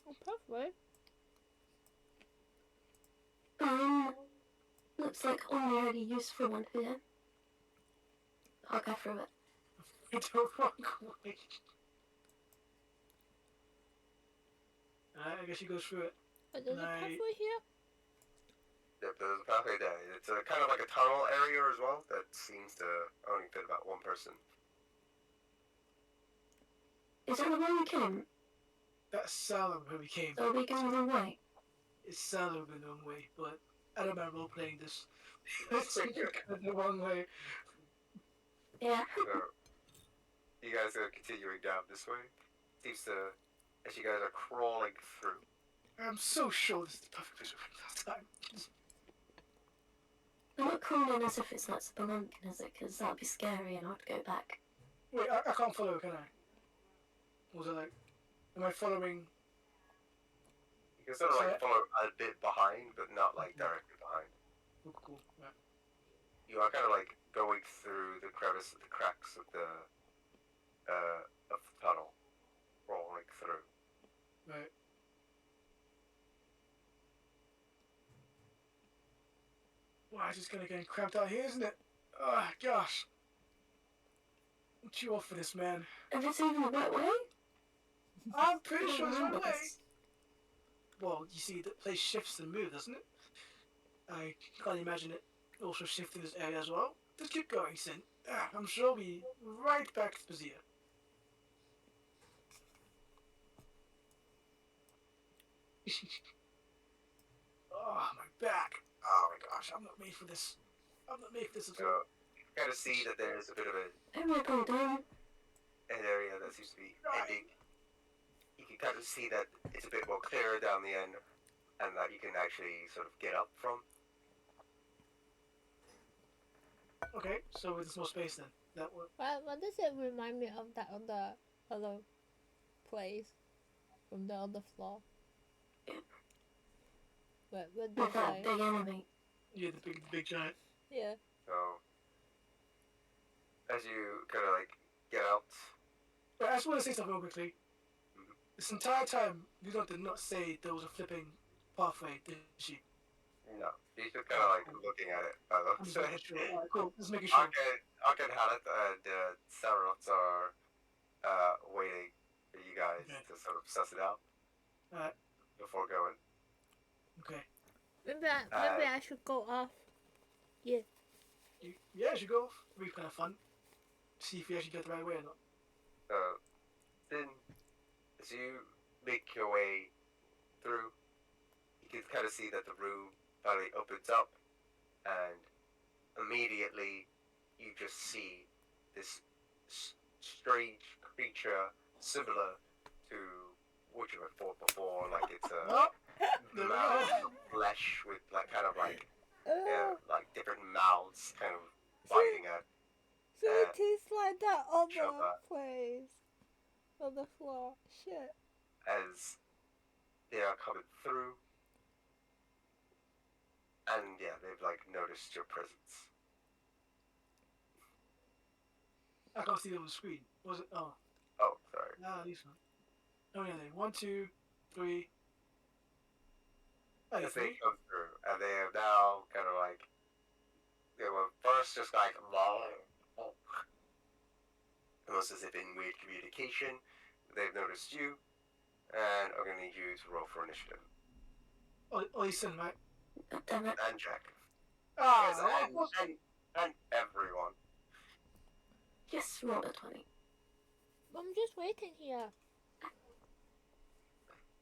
Oh, pathway. Looks like only already useful one here. I'll go through it. It's the wrong way. Alright, I guess she goes through it. Oh, there's a Right. pathway here? Yep, there's a pathway there. It's a kind of like a tunnel area as well that seems to only fit about one person. Is that the way we came? That sounded where we came. Or are we going the wrong way? It sounded the wrong way, but I don't remember role playing this. It's the wrong way. Yeah. So, you guys are continuing down this way. Seems to, as you guys are crawling through. I'm so sure this is the perfect place for last time. I'm not calling as if it's like spelunking, is it? Because that'd be scary and I'd go back. Wait, I can't follow, can I? What was it like? Am I following? You can sort of like follow a bit behind, but not like directly behind. Cool. Right. You are kind of like going through the crevice, the cracks of the tunnel, rolling through. Right. Wow, it's just gonna get cramped out here, isn't it? Oh, gosh. I'm too off for this, man. If it's even the right way? I'm pretty I sure don't it's remember one way. this. Well, you see, the place shifts and moves, doesn't it? I can't imagine it also shifting this area as well. Just keep going, Sin. I'm sure we'll be right back to Bazia. Oh, my back. Oh my gosh, I'm not made for this. I'm not made for this at So all. you kind of see that there's a bit of Am I going down? an area that seems to be ending. You can kind of see that it's a bit more clearer down the end, and that you can actually sort of get up from. Okay, so with more space then. That work. What does it remind me of that other place? from the other floor. What they With that say? big enemy. Yeah, the big giant. Yeah. So, as you kind of like get out, But I just want to say something real quickly. Mhm. This entire time, Luna did not say there was a flipping pathway, did she? no, he's just kind of like looking at it. By the I'm just way, making sure. Alright, cool. Just making sure. Arkin Hallett and Sarah are waiting for you guys Okay. to sort of suss it out Alright, before going. okay. Maybe I should go off. Yeah, you should go. It'll be kind of fun. See if you actually get the right way or not. Then, as you make your way through, you can kind of see that the room finally opens up, and immediately you just see this strange creature similar to what you have fought before, like it's a Oh, there we mound go. of flesh with like kind of like Oh, like different mouths kind of biting at. so it tastes like that on Shut the up. place. On the floor. Shit. As they are coming through, and yeah, they've like noticed your presence. I can't see it on the screen. Was it? Oh, Oh, sorry. nah, these one. Oh yeah, then 1, 2, 3. Oh, yeah, As they 3. come through, and they are now kind of like they were first just like almost as if in weird communication. They've noticed you, and are gonna need you to roll for initiative. Oh, listen, right? God damn it. And Jack. Ah, Yes, and everyone. Yes, roll a 20. I'm just waiting here.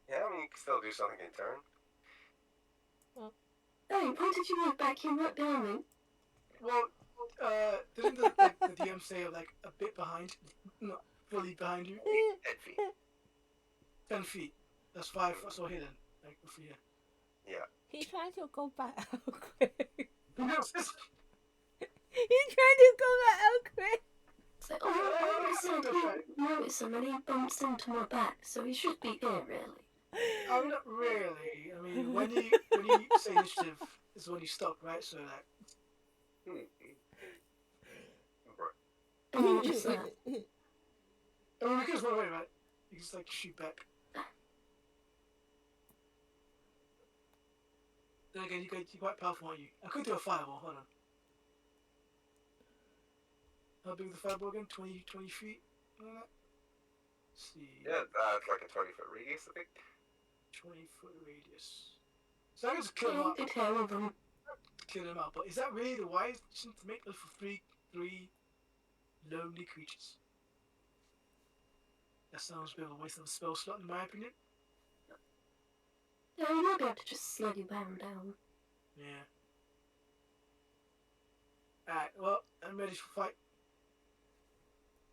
Yeah, I mean you can still do something in turn. Hey, why did you move back? You're right behind me. well, didn't the DM say like a bit behind, not fully behind you? 10 feet. 10 feet. That's 5. That's all hidden. Like for you. He's trying to go back out quick. Who knows? He's trying to go back out quick. It's like, oh, I said he noticed him and he bumps into my back, so he should be here, really. Oh, not really. I mean, when you say initiative, is when you stop, right? So like, And you just I mean, you can just run away, right? You can just like shoot back. Then again, you're quite powerful, aren't you? I could do a fireball. Hold on. How big is the fireball again? 20 feet. Let's see. Yeah, it's like a 20-foot radius, I think. 20-foot radius. So I can just kill him out. be terrible. Kill him out. But is that really the wise decision to make for three lonely creatures? That sounds a bit of a waste of a spell slot, in my opinion. Yeah, you might be able to just slowly wear him down. Yeah. Alright, well, I'm ready for fight.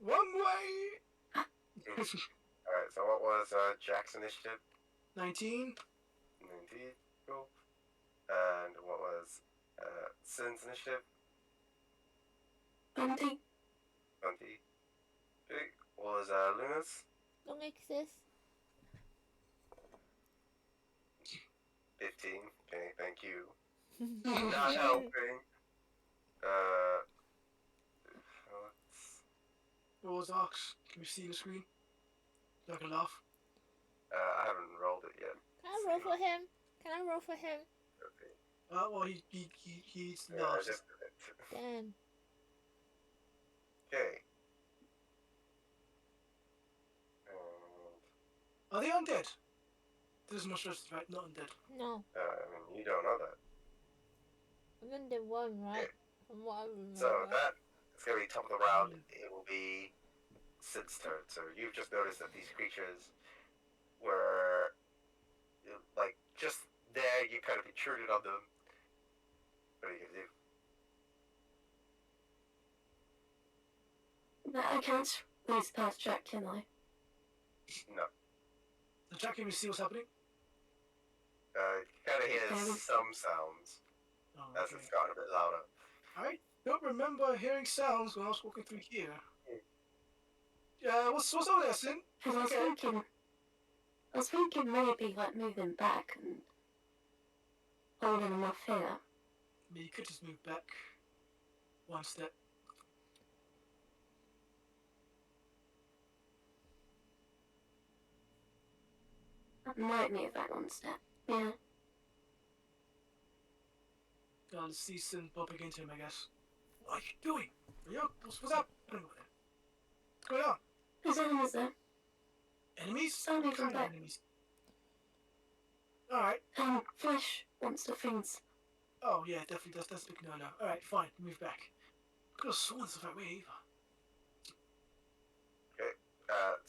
One way! Alright, so what was Jack's initiative? 19. 19, cool. And what was Sin's initiative? 20. 20. Okay. What was Luna's? Don't exist. 15. Okay, thank you. Not helping. What was Ox? Can we see the screen? So I can laugh. I haven't rolled it yet. Can I roll for him? Can I roll for him? Okay. Well, he's Yeah, I last. just did it. Damn. Okay. Are they undead? This is my stress, right? Not undead. No. I mean, you don't know that. I mean they won, right? From what I remember. So that is going to be top of the round. It will be Sid's turn. So you've just noticed that these creatures were like just there. You kind of intruded on them. What are you going to do? But I can't raise past Jack, can I? No. So Jack, can we see what's happening? You kind of hear some sounds Oh, as okay. it's gotten a bit louder. I don't remember hearing sounds when I was walking through here. Yeah, what's over there, Sin? As I was Okay. thinking, I was thinking maybe like moving back and holding them off here. I mean, you could just move back one step. I might move back one step. Yeah. I'll see Sin bumping into him, I guess. What are you doing? Are you, what's up? What's going on? There's enemies there. Enemies? Some What moving kind of back. enemies? Alright. Flesh monster things. Oh, yeah, definitely. That's big no-no. Alright, fine. Move back. Could have sworn it's the right way either. Okay.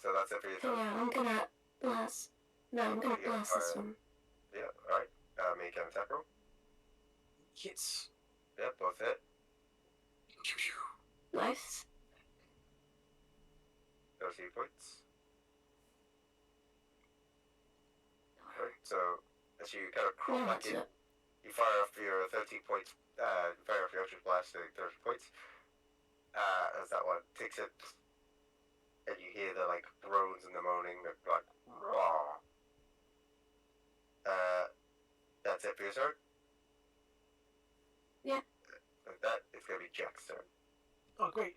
So that's it for your So turn. yeah, I'm gonna blast. No, I'm gonna Yeah, blast this one. Yeah. All right. Make an attack roll. Hits. Yeah, both hit. Nice. Those 8 points. Alright, so as you kind of crawl Yeah, back that's in, it. you fire off your 13 points, fire off your Eldritch Blast doing 30 points. As that one takes it, and you hear the like groans and the moaning, the like, raw. That's it for your turn? Yeah. Like that, it's gonna be Jack's turn. Oh, great.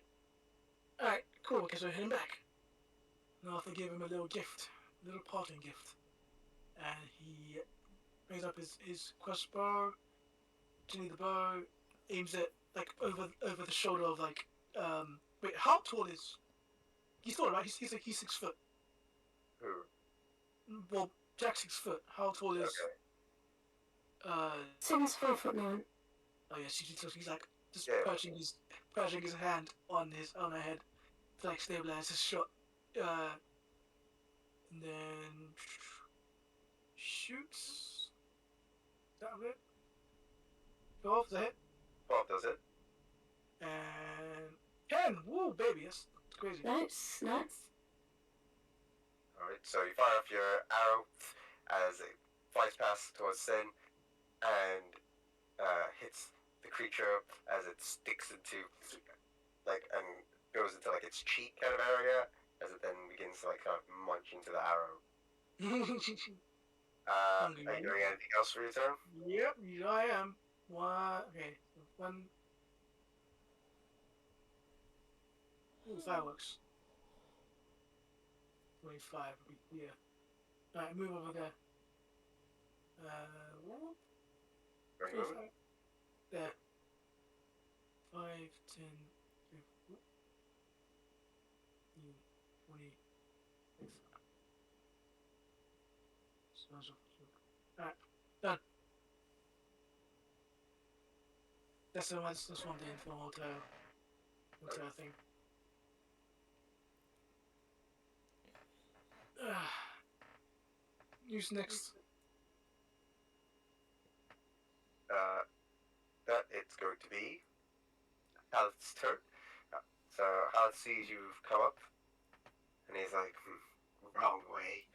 Alright, cool. Okay, so we're heading back. And Arthur gave him a little gift. A little parting gift. And he brings up his crossbow, gently the bow, aims it like over the shoulder of like wait, how tall is he's tall, right? He's 6 foot. Who? Well, Jack's 6 foot. How tall is Sin's 4'9". oh yeah, he's like just Yeah. perching his hand on her head to like stabilize his shot. And then shoots. Is that it? 12 is a hit. 12 does it. And 10! Woo, baby, that's crazy. Nice. Alright, so you fire off your arrow as it flies past towards Sin and hits the creature as it sticks into like and goes into like its cheek kind of area as it then begins to like kind of munch into the arrow. Are you doing anything else for your turn? Yep, I am. Okay, so one. Ooh, fireworks. 25, yeah. Alright, move over there. Very good. There. 5, 10, 20. Alright, done. That's one thing for hotel thing. Who's next? That it's going to be Hal's turn. So Hal sees you've come up, and he's like, wrong way.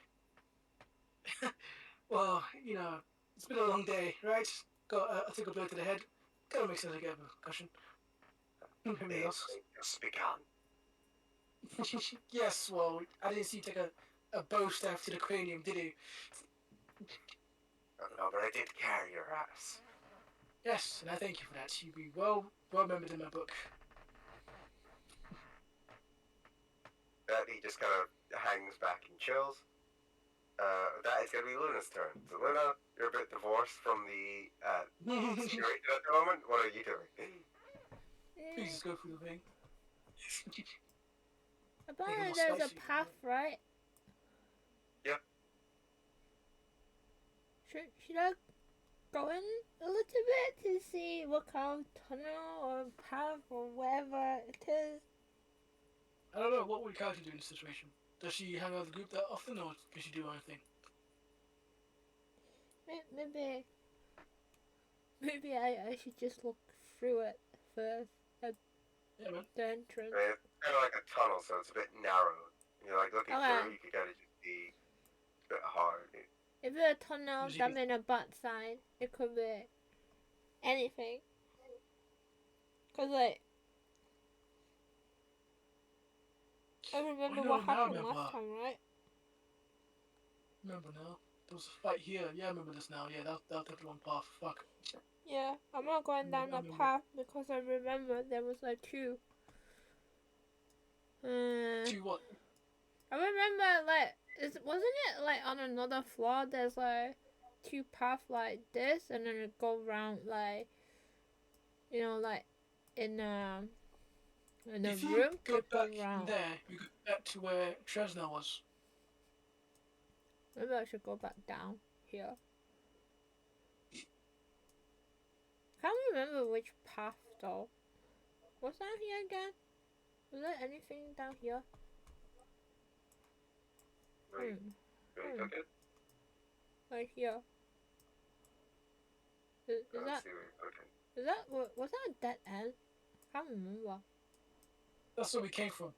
Well, you know, it's been a long day, right? I took a blow to the head. Gotta make sense to get a concussion. Anything else? Just begun. Yes, well, I didn't see you take a bow staff to the cranium, did you? No, but I did carry your ass. Yes, and I thank you for that. You'll be well remembered in my book. That he just kind of hangs back and chills. That is going to be Luna's turn. So Luna, you're a bit divorced from the situation at the moment. What are you doing? Please just go through the thing. Apparently more there's a spicy. path, right? Yep. Should I go in a little bit to see what kind of tunnel or path or whatever it is? I don't know, what would Kati do in this situation? Does she hang out with the group that often, or can she do anything? Maybe I should just look through it first at Yeah, man. the entrance. I mean, it's kind of like a tunnel, so it's a bit narrow. You're like looking Okay. through, you could kind of just be a bit hard. If it's a tunnel, Maybe- that means a bad sign. It could be anything. Cause like, I remember Oh, no, what now I happened remember. last time, right? Remember now. There was a fight here. Yeah, I remember this now. Yeah, that took the wrong path. Fuck. Yeah, I'm not going down I the remember. path because I remember there was like two. To what? I remember like wasn't it like on another floor? There's like two paths like this, and then it go round like like in in a If you room go to go back round. there, you go back to where Tresna was. Maybe I should go back down here. Can't remember which path though. What's down here again? Was there anything down here? Wait, Hmm. took it? Right here. Is Let's that see where you took it. was that a dead end? Can't remember. That's where we came from.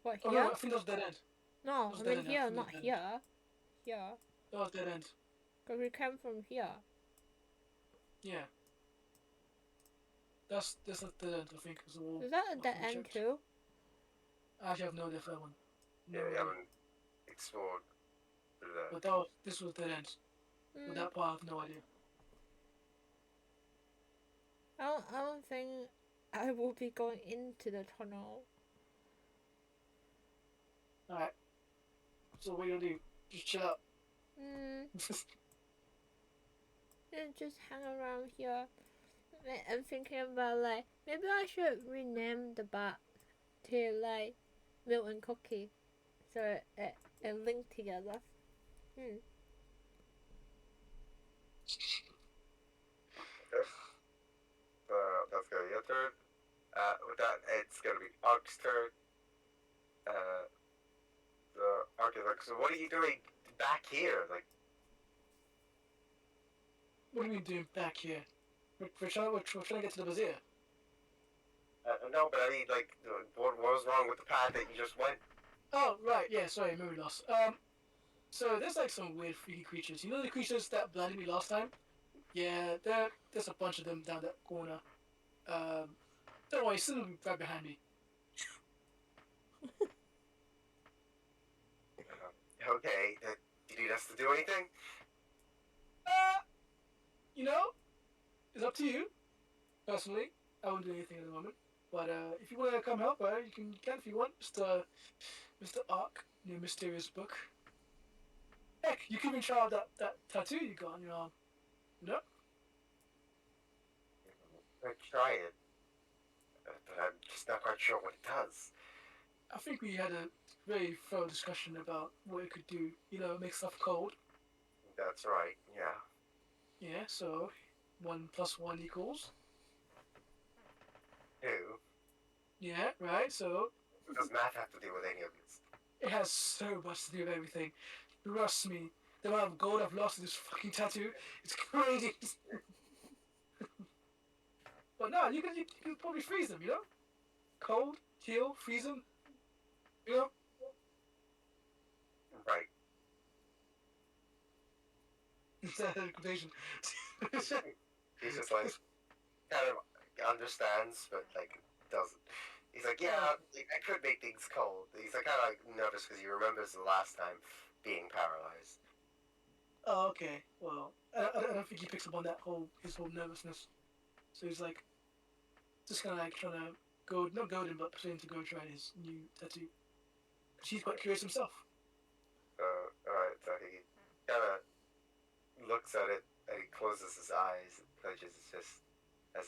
What Oh here? no, I think that was dead end. No, was I dead mean end, I here, think not that's dead here. Here. That was dead end. Cause we came from here. Yeah. That's a dead end, I think. Is the wall. Is that a I've dead already end checked. too? I actually have no idea for that one. No Yeah, we idea. haven't explored through that. But this was dead end. With Mm, that part, I have no idea. I don't think I will be going into the tunnel. Alright. So what are you gonna do? Just chill out. And just hang around here. I'm thinking about like maybe I should rename the bat to like Milk and Cookie, so it link together. That's gonna be your turn. With that, it's gonna be Ark's turn. The Ark is like, so what are you doing back here? Like, What are we doing back here? We're trying to get to the bazaar. no, but I mean, like, what was wrong with the path that you just went? Oh, right, yeah, sorry, memory loss. So there's like some weird freaky creatures. You know the creatures that blinded me last time? Yeah, there's a bunch of them down that corner. Don't worry, soon will be right behind me. Okay, did you need us to do anything? You know, it's up to you. Personally, I won't do anything at the moment. But if you want to come help, you can if you want, Mr. Ark, your mysterious book. Heck, you can even try out that tattoo you got on your arm. No? I'd try it, but I'm just not quite sure what it does. I think we had a very thorough discussion about what it could do. You know, make stuff cold. That's right, yeah. Yeah, so 1 + 1 equals. 2. Yeah, right. So What does math have to do with any of this? it has so much to do with everything. Trust me, the amount of gold I've lost in this fucking tattoo, it's crazy. But no, you can probably freeze them, you know? Cold, heal, freeze them. You know? Right. Is that a quotation? He's just like, kind of understands, but like, doesn't. He's like, yeah, like, I could make things cold. He's like, kind of like nervous because he remembers the last time being paralyzed. Oh, okay. Well, I don't think he picks up on his whole nervousness. So he's like, just kind of like trying to not goad him, but persuade him to go try his new tattoo. He's quite curious himself. Alright, so he kind of looks at it and he closes his eyes and clenches his fist as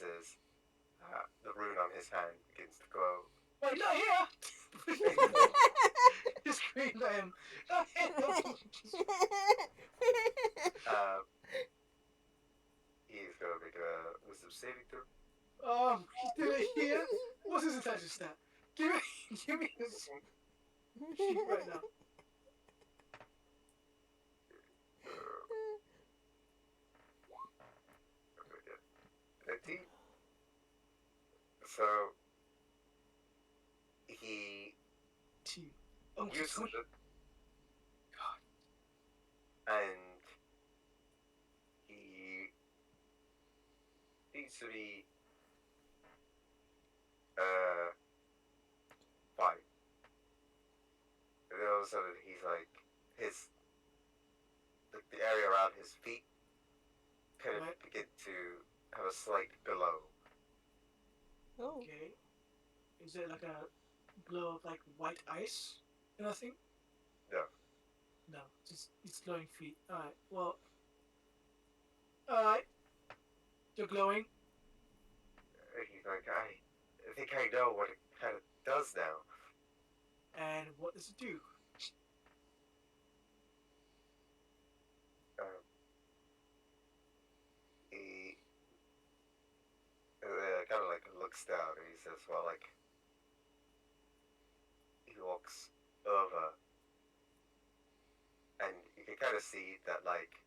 the rune on his hand begins to glow. Wait, not here! Just screamed at him. Not here! He's gonna make a wisdom saving throw. Oh, he did it here? What's his intelligence stat? Give me this sheet right now. So he uses it, and he needs to be fine. And then all of a sudden he's like, his about his feet kind of Right. begin to have a slight glow. Oh. Okay. Is it like a glow of like white ice? Nothing? No. No. Just it's glowing feet. Alright. Well. Alright. You're glowing. He's like, I think I know what it kind of does now. And what does it do? He kind of like looks down and he says, well, like, he walks over and you can kind of see that, like,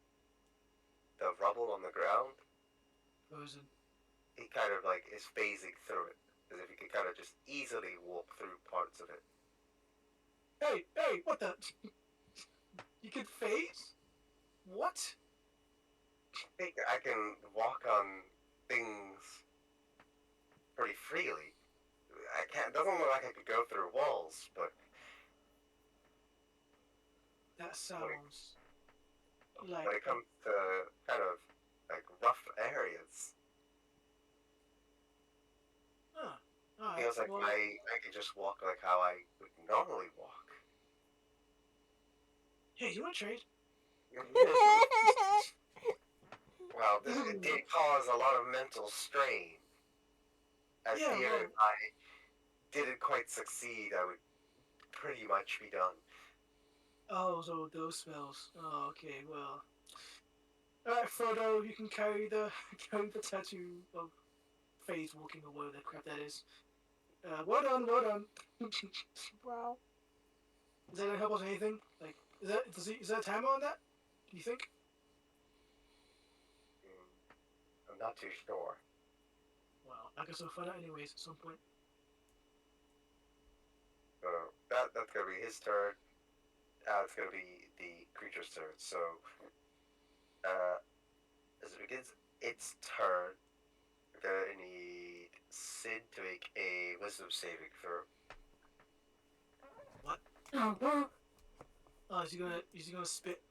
the rubble on the ground, Frozen. he kind of like is phasing through it, as if he could kind of just easily walk through parts of it. Hey, what the? You can phase? What? I can walk on things pretty freely. I can't. Doesn't look like I could go through walls, but That sounds like. when it comes to kind of like rough areas, Huh. Alright. feels like Well, I could just walk like how I would normally walk. hey, you want to trade? Well, it did cause a lot of mental strain. I Yeah, fear well- if I didn't quite succeed, I would pretty much be done. Oh, so those spells. Oh, okay. Well. Alright, Frodo, you can carry the tattoo of phase walking or whatever the crap that is. Well done, well done. Wow. Is that gonna help us with anything? Like, is there a timer on that? Do you think? I'm not too sure. Well, I guess we'll find out anyways at some point. So that's gonna be his turn. It's gonna be the creature's turn. So as it begins its turn, we're gonna need Sid to make a wisdom saving throw. Oh, what? Oh, is he gonna spit?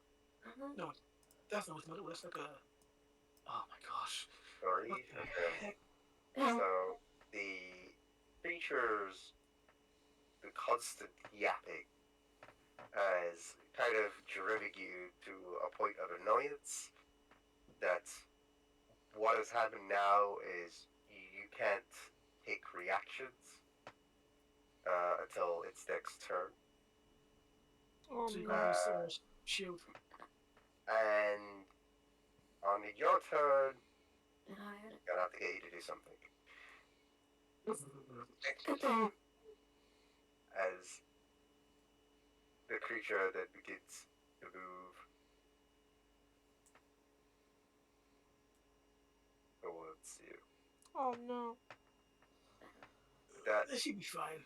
Uh-huh. That's not what's metal. That's like a. Oh my gosh. Sorry. What the Okay. heck? Oh, So the creature's the constant yapping has kind of driven you to a point of annoyance that what has happened now is you can't take reactions until its next turn. Oh So you no. got this shield. And on your turn, I heard it. I'm gonna have to get you to do something. Good thing. As the creature that begins to move towards you. Oh no. That That should be fine.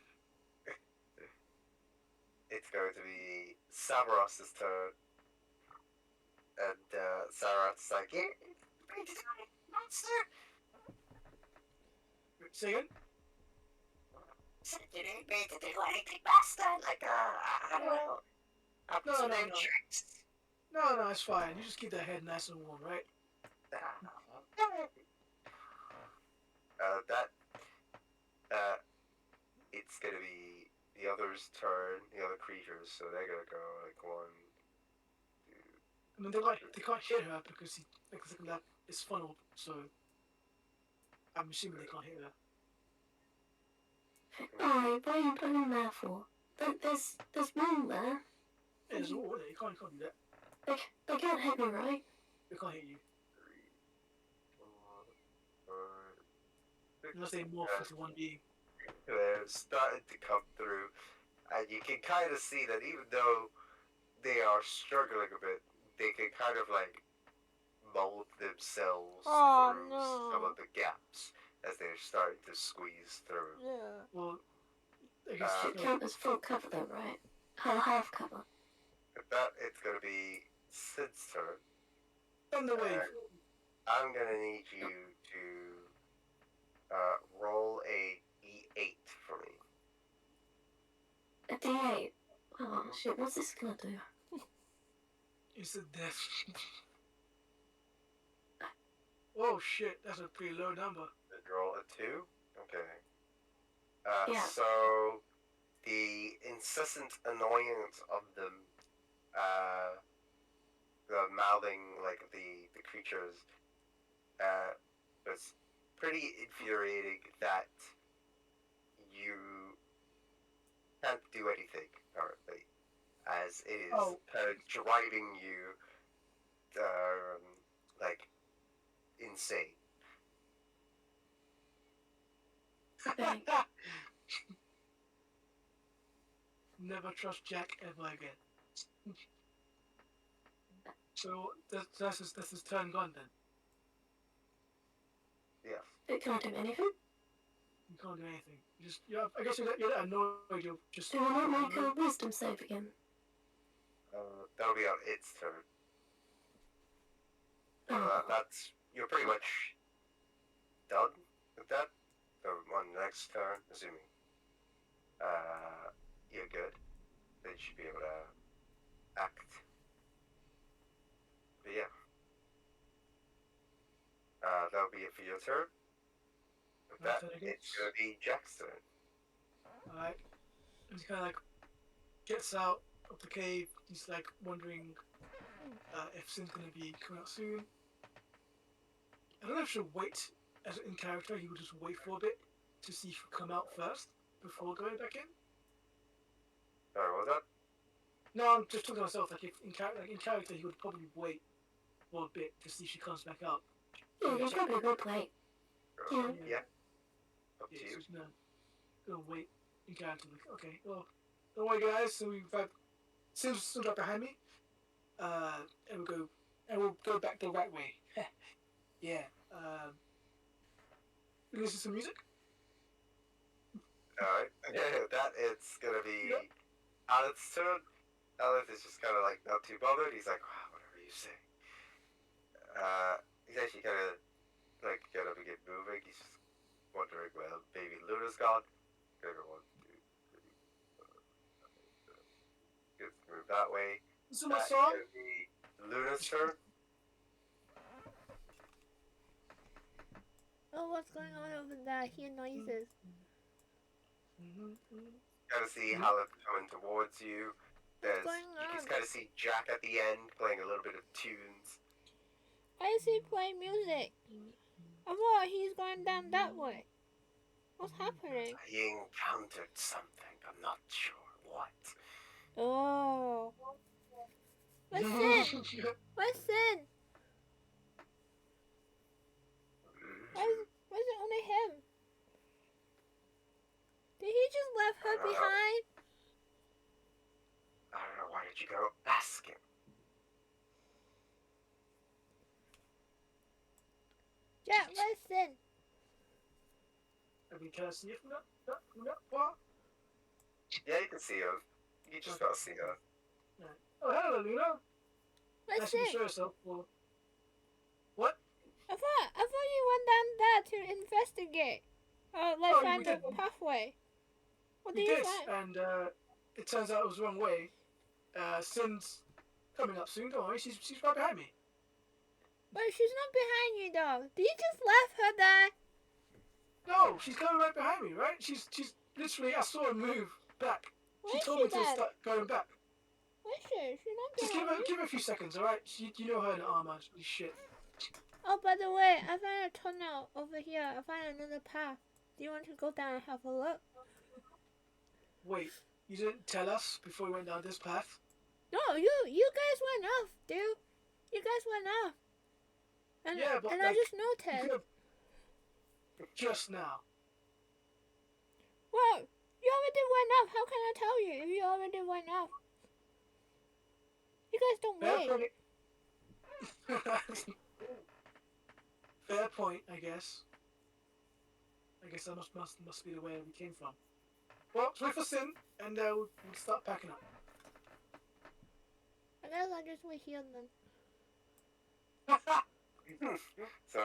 it's going to be Savaros's turn. And Savaros's like, You bring to die, monster! Say again? Said you didn't mean to do anything, master. Like, I don't know. No, Some no, new no. tricks. No, it's fine. You just keep that head nice and warm, right? It's gonna be the other's turn, the other creatures, so they're gonna go like 1, 2. I mean, they can't hit her because that is funneled. So I'm assuming they can't hit her. Why? What are you putting him there for? There's room there. Yeah, there's no way. You can't do that. They can't hit me, right? They can't hit you 3, 4, 5, unless they morph into one being. They're starting to come through, and you can kind of see that even though they are struggling a bit, they can kind of like mold themselves Oh, through no. some of the gaps as they're starting to squeeze through. Yeah. Well, I guess Should count as full cover though, right? Half cover. With that, it's gonna be Sid's turn. on the wave. I'm gonna need you to roll a d8 for me. A D8. Oh shit, what's this gonna do? Instant death. Oh shit, that's a pretty low number. Did you roll a 2? Okay. Yeah. So the incessant annoyance of them, the mouthing like the creatures, was pretty infuriating that you can't do anything currently, as it is Oh. kind of driving you, like insane. Thank- Never trust Jack ever again. So that's his turn gone then. Yes. It can't do anything. You can't do anything. You just I guess you're that annoyed. You're just. Do I not make a wisdom save again? That'll be on its turn. Oh. That's you're pretty much done with that. So on the next turn, assuming you're good, then you should be able to act. But yeah, that'll be it for your turn. With My that, turn again? it's gonna be Jack's turn. Alright. And he kind of like gets out of the cave. He's like wondering if Sin's gonna be coming out soon. I don't know if she'll wait as in character. He would just wait for a bit to see if she'll come out first before going back in. Sorry, what was that? No, I'm just talking to myself. Like if in character, he would probably wait for a bit to see if she comes back out. Yeah, you probably would wait. Yeah. Yeah. Up to Yeah, so you. he's gonna wait in character. Like, okay, well, don't worry, guys. So we've had Sim's stood up behind me, and we'll go back the right way. Yeah. Listen to some music. Alright. That it's gonna be Alepht's turn. Aleph is just kind of like not too bothered. He's like, wow, whatever you say. He's actually kind of like gonna begin moving. He's just wondering, well, maybe Luna's gone. Gonna go 1, 2, 3. Good move that way. This is my That is song. gonna be Luna's turn. Oh, what's going on over there? I hear noises. Kind of see Aleph coming towards you. What's You going can on? kind of see Jack at the end playing a little bit of tunes. I see play music. I thought he's going down that way. What's happening? He encountered something. I'm not sure what. Oh. What's Sin? What's Sin? Why is it only him? Did he just leave her behind? I don't know. Why did you go ask him? Jack, where's Sin? I mean, can I see it from that far? Yeah, you can see him. You just gotta see her. Oh, hello, Luna. Where's Nice to Sin? show yourself. Well, what? I thought you went down there to investigate. Like Oh, find we the did. pathway. What We did you did, find? and it turns out it was the wrong way. Sin's coming up soon. Don't worry, she's right behind me. But she's not behind you though. Did you just leave her there? No, she's coming right behind me, right? She's literally. I saw her move back. Where She is told she me to then? start going back. Where is she? She's not Just behind you. give her a few seconds, all right? You know her in armor. Holy shit. Oh, by the way, I found a tunnel over here. I found another path. Do you want to go down and have a look? Wait, you didn't tell us before we went down this path? No, you guys went off, dude. You guys went off. And, Yeah, but, I like, just You noticed. could have just now. Well, you already went off. How can I tell you if you already went off? You guys don't wait. Fair point. Fair point, I guess. I guess that must be the way we came from. Well, let's wait for Sin, and we'll start packing up. I guess I'll just wait here then. So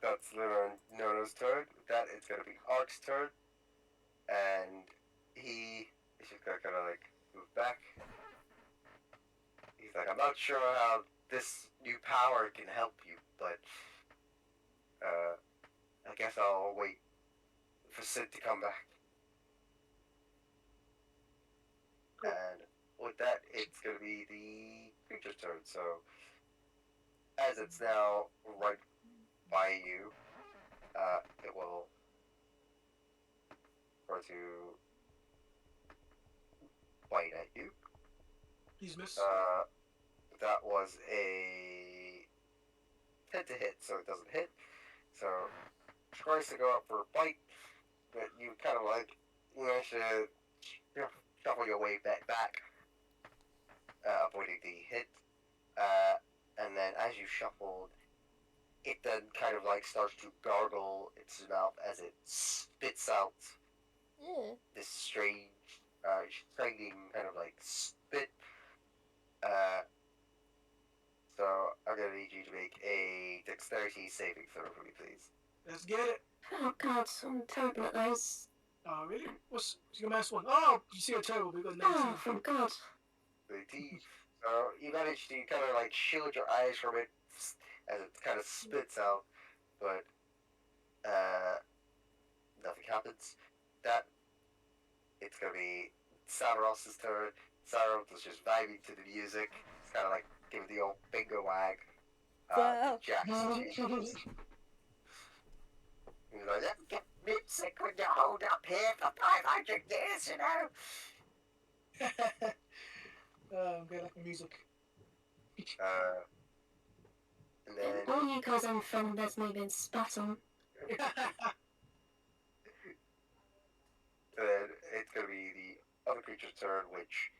that's Luna and Nono's turn. With that, it's gonna be Ark's turn, and he's just gonna kind of like move back. He's like, I'm not sure how this new power can help you, but I guess I'll wait for Sid to come back. And with that, it's going to be the creature's turn. So, as it's now right by you, it will try to bite at you. Please miss. That was a 10 to hit, so it doesn't hit. So, tries to go up for a bite, but you kind of like, you manage to shuffle your way back, avoiding the hit. And then as you shuffled, it then kind of like starts to gargle its mouth as it spits out Ew. this strange, strangling kind of like spit. So I'm gonna need you to make a dexterity saving throw for me, please. Let's get it. Oh god, I'm terrible at those. Oh, really? What's your mass one? Oh, you see a terrible. We got 19. Oh, thank god. 18. So you manage to kind of like shield your eyes from it as it kind of spits out, but nothing happens. That it's gonna be Savaros's turn. Saros is just vibing to the music. It's kind of like giving the old finger wag. Yeah. Jackson. He's like, Let's get music when you hold up here for 500 years, you know. I'm gonna like the music. and then All you guys are in front of there's me being spat on. then it's gonna be the other creature's turn, which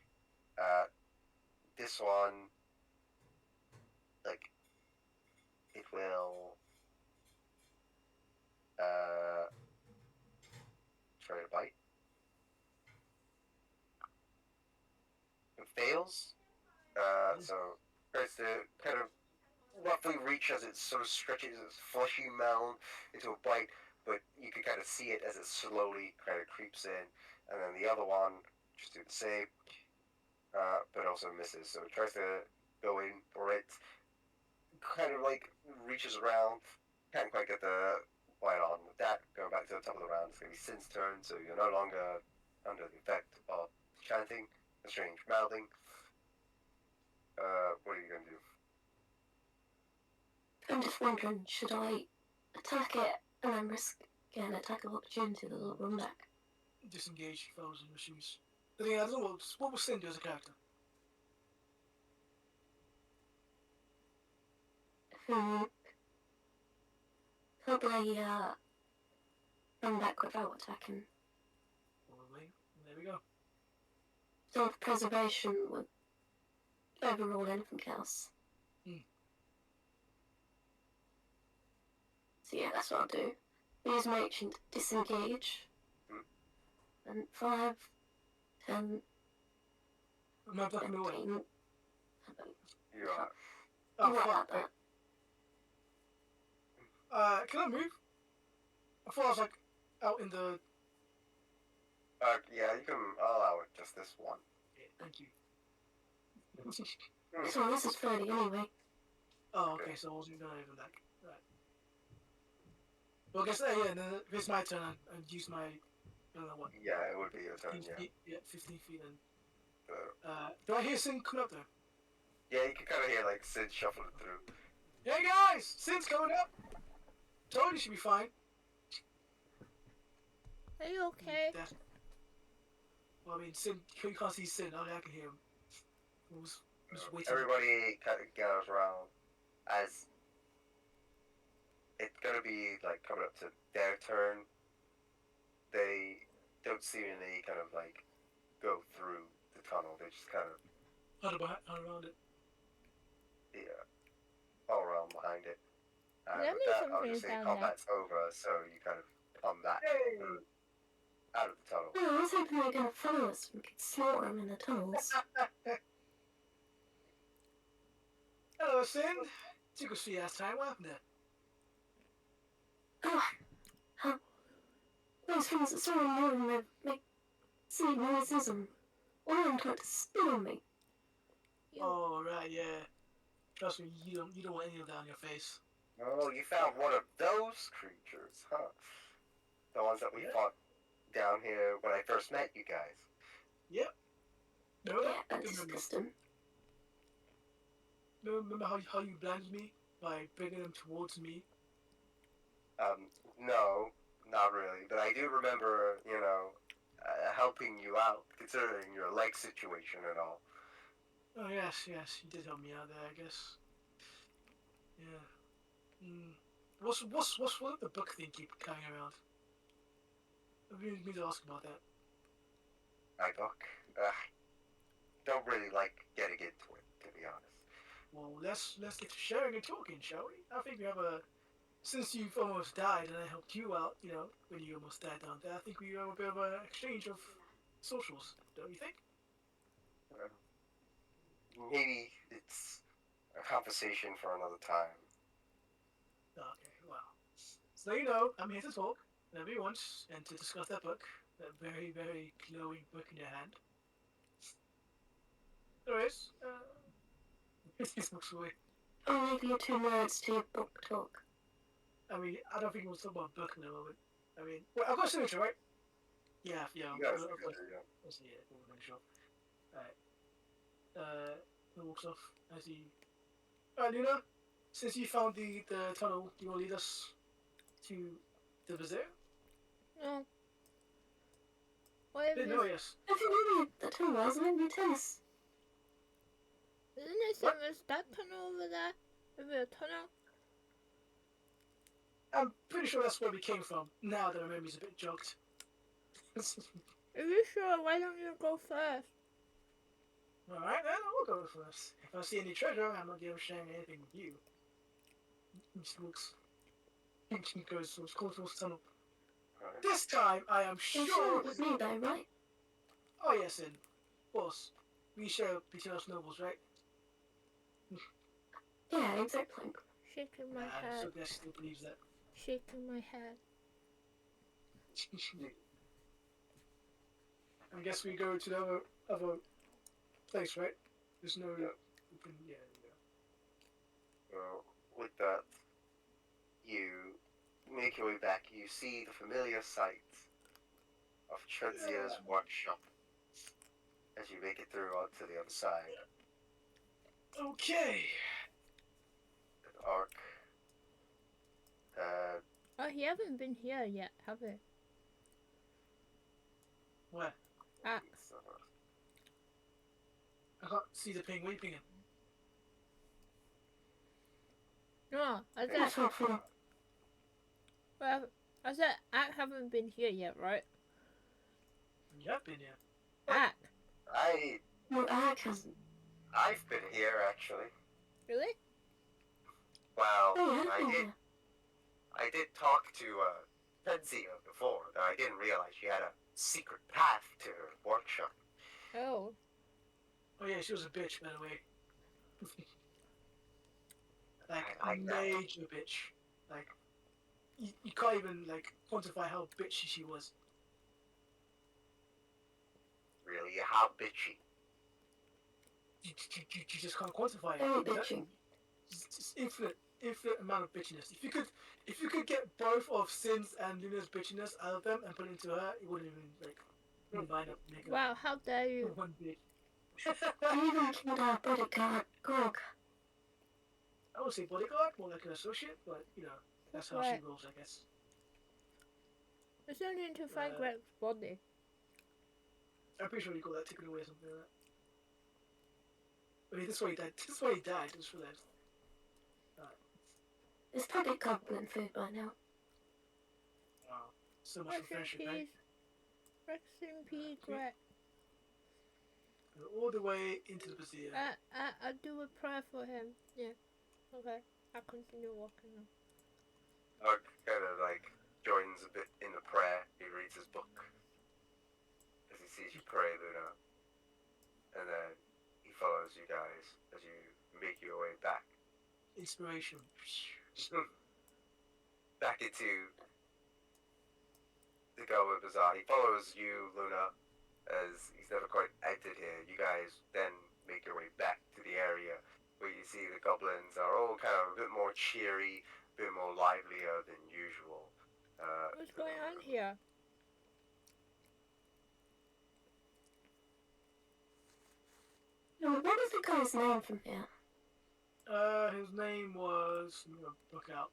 this one, like, it will try to bite. It fails. So tries to kind of roughly reach as it sort of stretches its fleshy mound into a bite, but you can kind of see it as it slowly kind of creeps in. And then the other one just do the same, but also misses. So it tries to go in for it, kind of like reaches around, can't quite get the bite on. With that, going back to the top of the round, it's going to be Sin's turn, so you're no longer under the effect of chanting, the strange mouthing. What are you going to do? I'm just wondering, should I attack it and then risk getting an attack of opportunity that will run back? Disengage if I was in your shoes. But yeah, I don't know what will Sin do as a character. Probably run back without attacking. Probably. There we go. Self-preservation would overrule anything else. So yeah, that's what I'll do. Use my action to disengage. And 5, 10, I'm not ducking away. 15. You are. Oh, What fuck. about Can I move? I thought I was like out in the. Yeah, you can allow it just this one. Yeah, thank you. So this is 30 anyway. Oh, okay, so I wasn't gonna even back. Right. Well, I guess, yeah, and then if it's my turn, I'd use my. I don't know what. Yeah, it would be your turn, 15 yeah. feet, yeah, 15 feet and. Do I hear Sin coming up there? Yeah, you can kind of hear like Sid shuffling through. Hey guys! Sin's coming up! Totally should be fine. Are you okay? Well, I mean, Sin, you can't see Sin, only I can hear him. Who's waiting? Everybody kind of gathers around as it's gonna be like coming up to their turn. They don't seemingly kind of like go through the tunnel. They just kind of Hunt around it. all around behind it. Let With me that, I'll something just say down combat's over, so you kind of come back Hey! out of the tunnel. Oh, I was hoping they were going to follow us and we could slaughter them in the tunnels. Hello, Sin. Took a sweet ass time. What happened there? Oh, huh? Those things that saw me moving, they make silly noises and one of them tried to spit on me. You- Oh, right, yeah. Trust me, you don't want any of that on your face. Oh, you found one of those creatures, huh? The ones that we Yeah. fought down here when I first met you guys. Yep. No, Yeah, that. that's disgusting. No, remember how you blinded me by bringing them towards me? No, not really. But I do remember, helping you out, considering your leg situation and all. Oh yes, yes, you did help me out there, I guess. Yeah. What's what the book thing keep carrying around? I really need to ask about that. My book. Don't really like getting into it, to be honest. Well, let's get to sharing and talking, shall we? I think we have a since you've almost died and I helped you out, when you almost died down there. I think we have a bit of an exchange of socials, don't you think? Uh, Maybe it's a conversation for another time. Okay, well, so you know, I'm here to talk whenever you want and to discuss that book, that very very glowing book in your hand. Anyways, he walks away. I'll leave you 2 minutes to your book talk. I mean, I don't think we'll talk about book in a moment. I mean, well, I've got a signature, right? Yeah, You guys I've are got. good, yeah. Let's see it. We'll make sure. Alright. He walks off as he. Alright, Luna. Since you found the tunnel, do you want to lead us to the bazaar? No. What if No, it's, yes. If you knew the tunnel was, maybe tell us. isn't it same as that tunnel over there? Maybe a tunnel? I'm pretty sure that's where we came from. Now that my memory's a bit jogged. If you're sure, why don't you go first? Alright, then I'll go first. If I see any treasure, I'm not going to share anything with you. He just looks. He goes towards the tunnel. Alright. This time, I am You're sure. sure it was me though, right? Oh yes, and boss, we share between us nobles, right? Yeah, exactly. Shaking my I head. so guess he still believes that. Shaking my head. I guess we go to the other place, right? There's no. Yeah. Yeah. Well, with that, you make your way back. You see the familiar sight of Tredzia's workshop as you make it through onto the other side. Okay. An arc. Oh, he haven't been here yet, have we? Where? Ah. I can't see the ping. What are you pinging? No, I said, That's helpful. well, I said, I haven't been here yet, right? You have been here. Ack. Well, Alec hasn't. I've been here actually. Really? Well, Oh, yeah, I I've been did. here. I did talk to Tredzia before, though I didn't realize she had a secret path to her workshop. Oh. Oh yeah, she was a bitch, by the way. Like I know. major bitch. Like you can't even like quantify how bitchy she was. Really, how bitchy? You just can't quantify it. Very That- bitchy. It's infinite amount of bitchiness. If you could get both of Sin's and Luna's bitchiness out of them and put it into her, it wouldn't even like combine up make Wow, how dare you? one bitch. You even killed our bodyguard, Grog. I would say bodyguard, more like an associate, but that's how Right. she rolls, I guess. It's only to find Greg's body. I'm pretty sure you call that taken away or something like that. I mean, this is why he died. This is why he died. Just for that. It's probably goblin food by now. Wow. So much for Rest in friendship, right? peace. Rest in peace, Greg. Go all the way into the bazaar. I do a prayer for him. Yeah. Okay. I'll continue walking now. Ark kind of like joins a bit in the prayer. He reads his book as he sees you pray, Luna, and then he follows you guys as you make your way back. Inspiration. Back into the Goblin Bazaar. He follows you, Luna, as he's never quite entered here. You guys then make your way back to the area where you see the goblins are all kind of a bit more cheery. bit more livelier than usual. What's going on here? What was the guy's name from here? His name was. I'm gonna look out.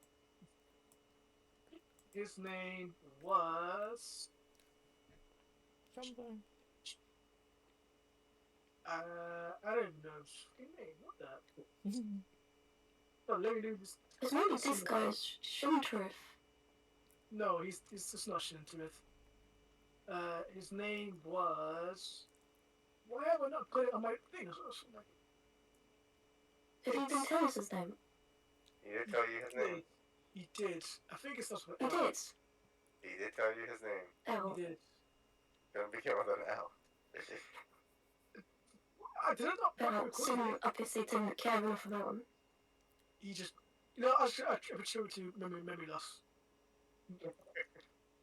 His name was. Something. I don't know his fucking name. What the? Oh, let me do this. It's maybe this guy's Shuntrith. No, he's just not Shintrith. His name was. Why have I not put it on my thing? Did he even tell us his name? He did tell you his name. He did. I think it's not. He did. He did tell you his name. Oh. He did. Gonna begin with an L. I did not. But Sin obviously didn't care enough about him. He just. You know, I attribute to memory loss.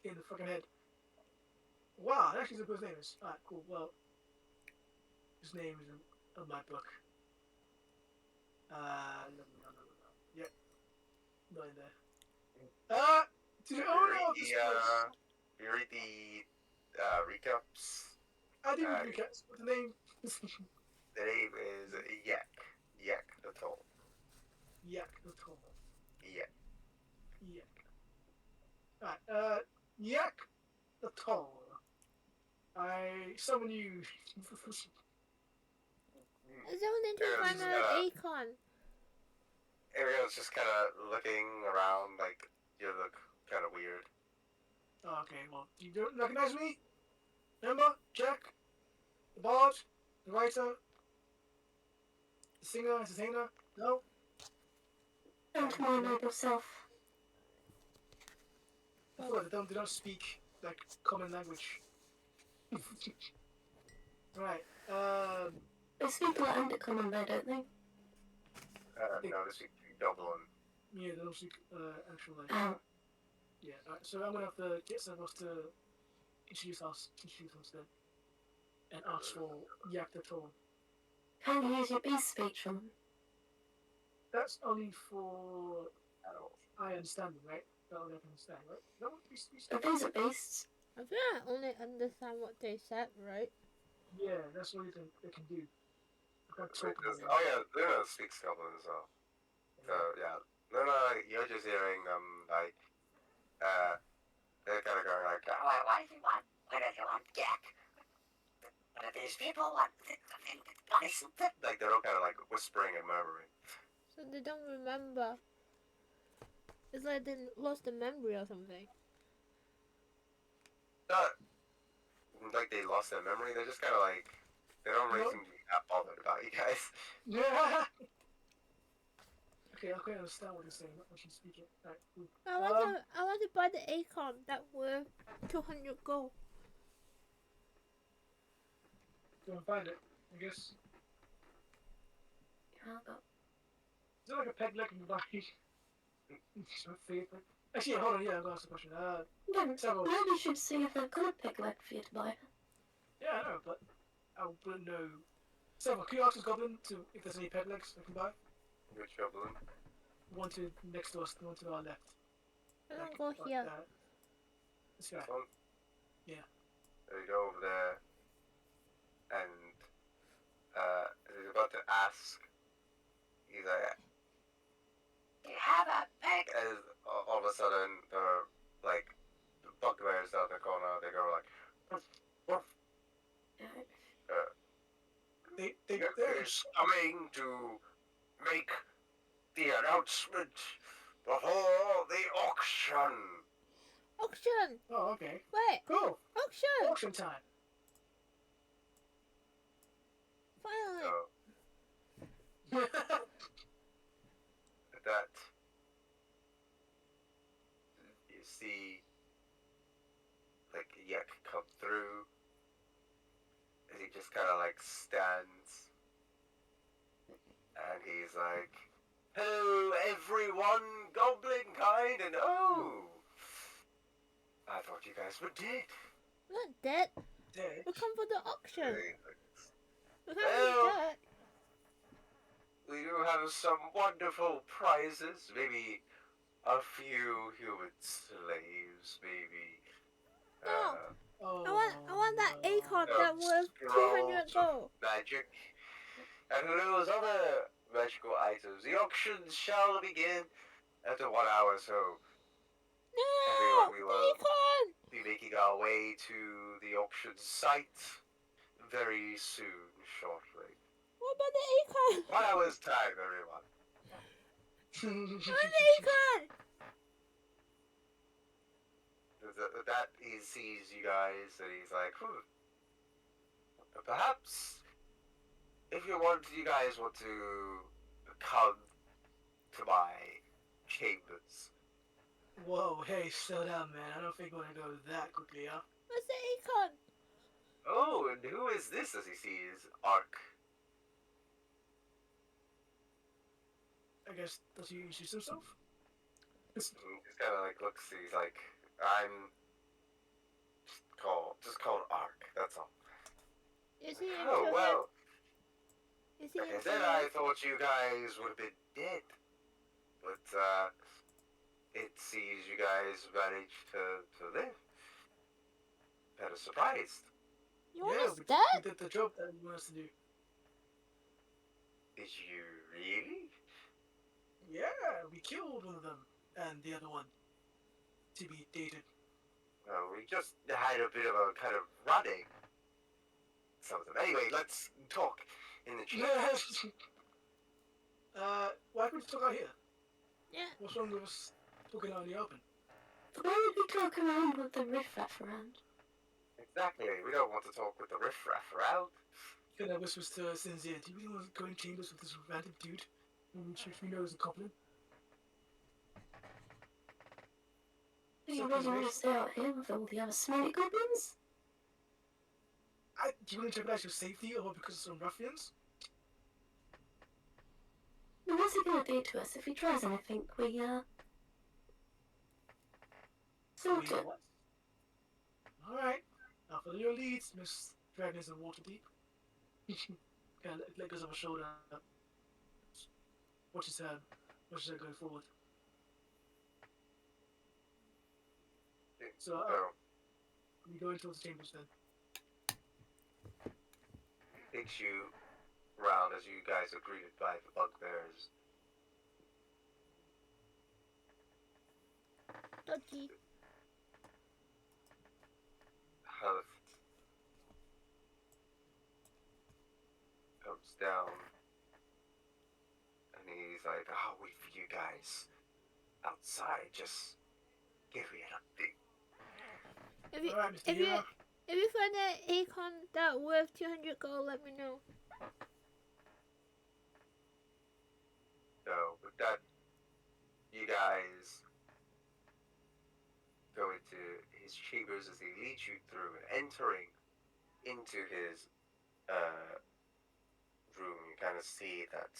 In the fucking head. Wow, that actually is a good name. Alright, cool. Well, his name is in my book. No. Yeah. Not in there. Did you own You read the recaps? I didn't read recaps. What's the name? The name is Yak. Yak the Tall. Yak the Tall. Yak. Yak. Alright, Yak the Tall. I summon you. Is everything to find an Akon? Ariel's just kind of looking around like you look kind of weird. Okay, well, you don't recognize me? Remember? Jack? The bard? The writer? The singer? Entertainer? No? Don't mind yourself. I thought they don't speak, like, common language. Right, They speak like Undercommon though, don't they? No, this week Dublin. yeah, they don't speak, actual language. Oh. Yeah, alright, so I'm gonna have to get someone else to introduce us then. And ask for Yak the Tall. Can you use your beast speech on them? That's only for adults. I understand them, right? That only I can understand, right? No, But these are beasts. I think I only understand what they said, right? yeah, that's all they can do. I can't talk about it. Oh yeah, Luna speaks Dublin as well. So yeah, Luna, you're just hearing like they're kind of going like, Why do you want? Why do you want Jack? What are these people? What? like they're all kind of like whispering and murmuring. So they don't remember. It's like they lost the memory or something. Not like they lost their memory. They're just kind of like they don't really seem to be that bothered about you guys. Yeah. Okay, I understand what you're saying. What she's speaking. Right, cool. I want to buy the Akon that worth 200 gold. Go and find it, I guess. Yeah, but Is there like a peg leg in the body? Actually, hold on. Yeah, I'm gonna ask a question. Several. maybe you should see if they've got a pig leg for you to buy. Yeah, I know, but I wouldn't know. Several. Can you ask this goblin if there's any peg legs I can buy? Which Dublin? One to next to us, the one to our left. I don't go here. This guy. One? Yeah. So you go over there, and he's about to ask. He's like, Do you have a pig? as all of a sudden, like the bugbears out in the corner. They go like, "Woof, woof." They're Is coming to make the announcement before the auction. Auction! Oh, okay. Wait! Cool. Auction! Auction time. Finally! So that you see, like Yak come through, and he just kind of like stands, and he's like, "Hello, everyone, goblin kind, and oh, I thought you guys were dead." Not dead. Dead. We come for the auction. We can't Well- be dead. We do have some wonderful prizes. Maybe a few human slaves, maybe. No. Oh, I want that no. acorn Some that worth scrolls 200 of gold. magic, and who knows other magical items. The auction shall begin after 1 hour, so everyone, No! we The will acorn! be making our way to the auction site very soon, shortly. What about the acorn? 1 hour's time, everyone. I want the acorn! He sees you guys and he's like, perhaps if you guys want to come to my chambers. Whoa, hey, slow down, man. I don't think we're gonna go that quickly, huh? What's the acorn? Oh, and who is this? As he sees Ark. I guess, does he introduce himself? He's kind of like looks. He's like, I'm just called Ark. That's all. Is he Oh interested? well. Is he Like I said, I interested? thought you guys would have been dead, but it seems you guys managed to live. Kind of surprised. You want us we dead? did the job that we wanted to do. Did you really? Yeah, we killed one of them, and the other one to be dated. Well, we just had a bit of a kind of running. Something. Anyway, let's talk in the chat. Why could we talk out here? Yeah. What's wrong with us talking out in the open? Why would we talk around with the riffraff around? Exactly. We don't want to talk with the riffraff around. Kind of whispers to Sin's ear, do you really want to go in chambers with this random dude? Which we know is a goblin? Do you really want to stay out here with all the other smelly goblins? Do you want to jeopardize your safety or because of some ruffians? Now what's he gonna do to us if he tries anything? Sort it. Alright. Now follow your leads, Miss Dragons and Waterdeep. Let goes over shoulder. Watch his hand. Watch his hand going forward. So, we go into the chambers then. Takes you round as you guys are greeted by the bugbears. Dodgy. Host comes down and he's like, I'll wait for you guys outside. Just give me an update. If you, Alright, Mr. if you, Hero. if you find that acorn that worth 200 gold, let me know. So with that, you guys go into his chambers as he leads you through, and entering into his room, you kind of see that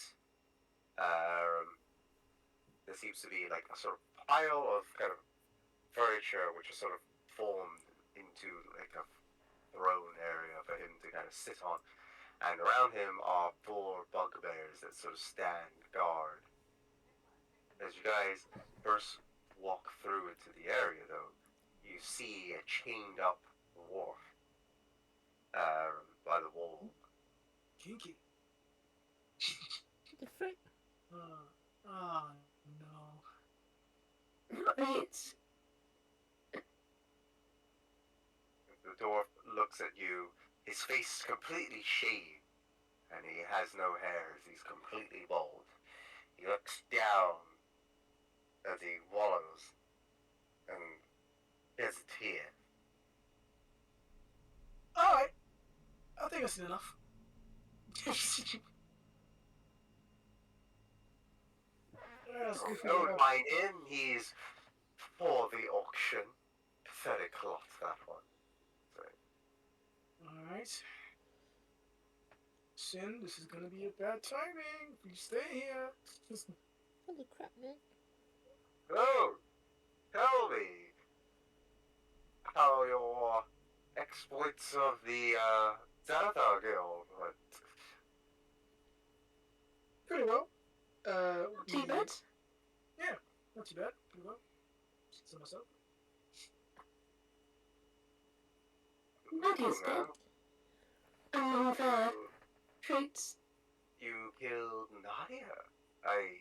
there seems to be like a sort of pile of kind of furniture which is sort of formed into like a throne area for him to kind of sit on, and around him are 4 bugbears that sort of stand guard. As you guys first walk through into the area, though, you see a chained up dwarf by the wall. Kinky. The frick? Oh no. Right. The dwarf looks at you, his face completely shaved, and he has no hairs, he's completely bald. He looks down as he wallows, and there's a tear. Alright. I think I've seen enough. Don't mind him, he's for the auction. Pathetic lot, that one. Alright. Sin, this is gonna be a bad timing. If you stay here. Holy crap, man. Oh, tell me how your exploits of the Xanathar Guild went. Pretty well. Too bad. Not too bad. Pretty well. So myself. Nadia's dead. Among the troops. You killed Nadia? I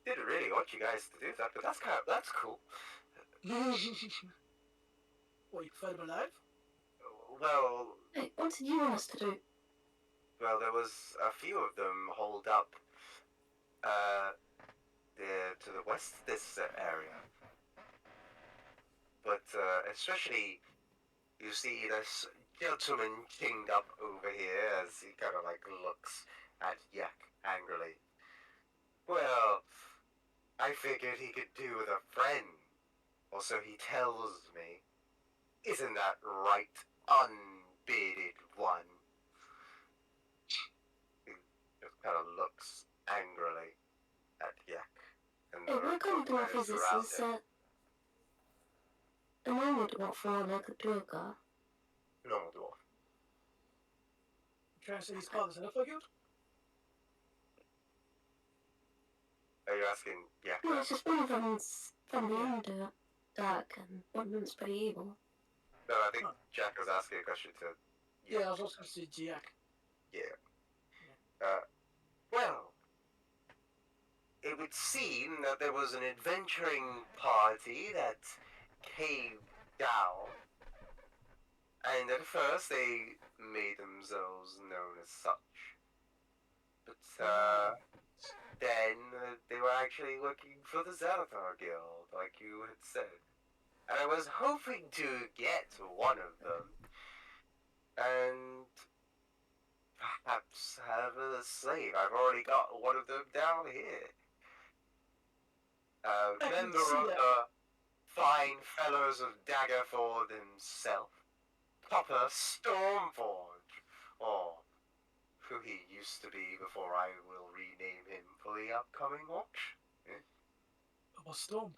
didn't really want you guys to do that, but that's cool. What, you prefer them alive? Well, Hey, what did you want us to do? well, there was a few of them holed up, to the west of this area. But, especially, you see this gentleman chained up over here as he kind of, like, looks at Yak angrily. Well, I figured he could do with a friend, or so he tells me. Isn't that right, unbearded one? He just kind of looks angrily at Yak. And Hey, what kind of dwarf is this? around Is him. a normal dwarf or like a Durga? Normal dwarf. You trying to say he's part of the Xenophile Guild? Are you asking Yak No, that? it's just one of them's from the Underdark and one of them's pretty evil. No, I think Jack was asking a question to Yeah, I was also going to say Jack. Yeah. Well, it would seem that there was an adventuring party that came down, and at first they made themselves known as such. But, then they were actually looking for the Xanathar Guild, like you had said. And I was hoping to get one of them, and perhaps have a slave. I've already got one of them down here. A I can member see of that. the fine fellows of Daggerford himself, Papa Stormforge, or who he used to be before I will rename him for the upcoming auction. About Storm.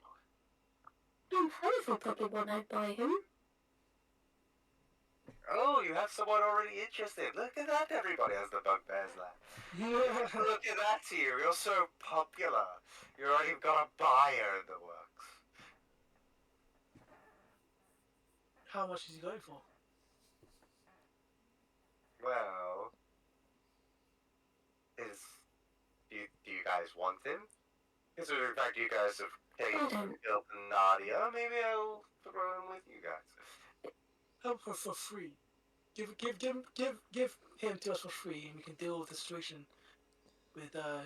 I'm hopeful probably one I'd buy him. Oh, you have someone already interested. Look at that, everybody has the bugbear's laugh. Yeah. Look at that to you, you're so popular. You already got a buyer in the works. How much is he going for? Well, do you guys want him? Considering the fact you guys have taken Nadia, maybe I'll throw him with you guys. Help her for free. Give him to us for free, and we can deal with the situation with the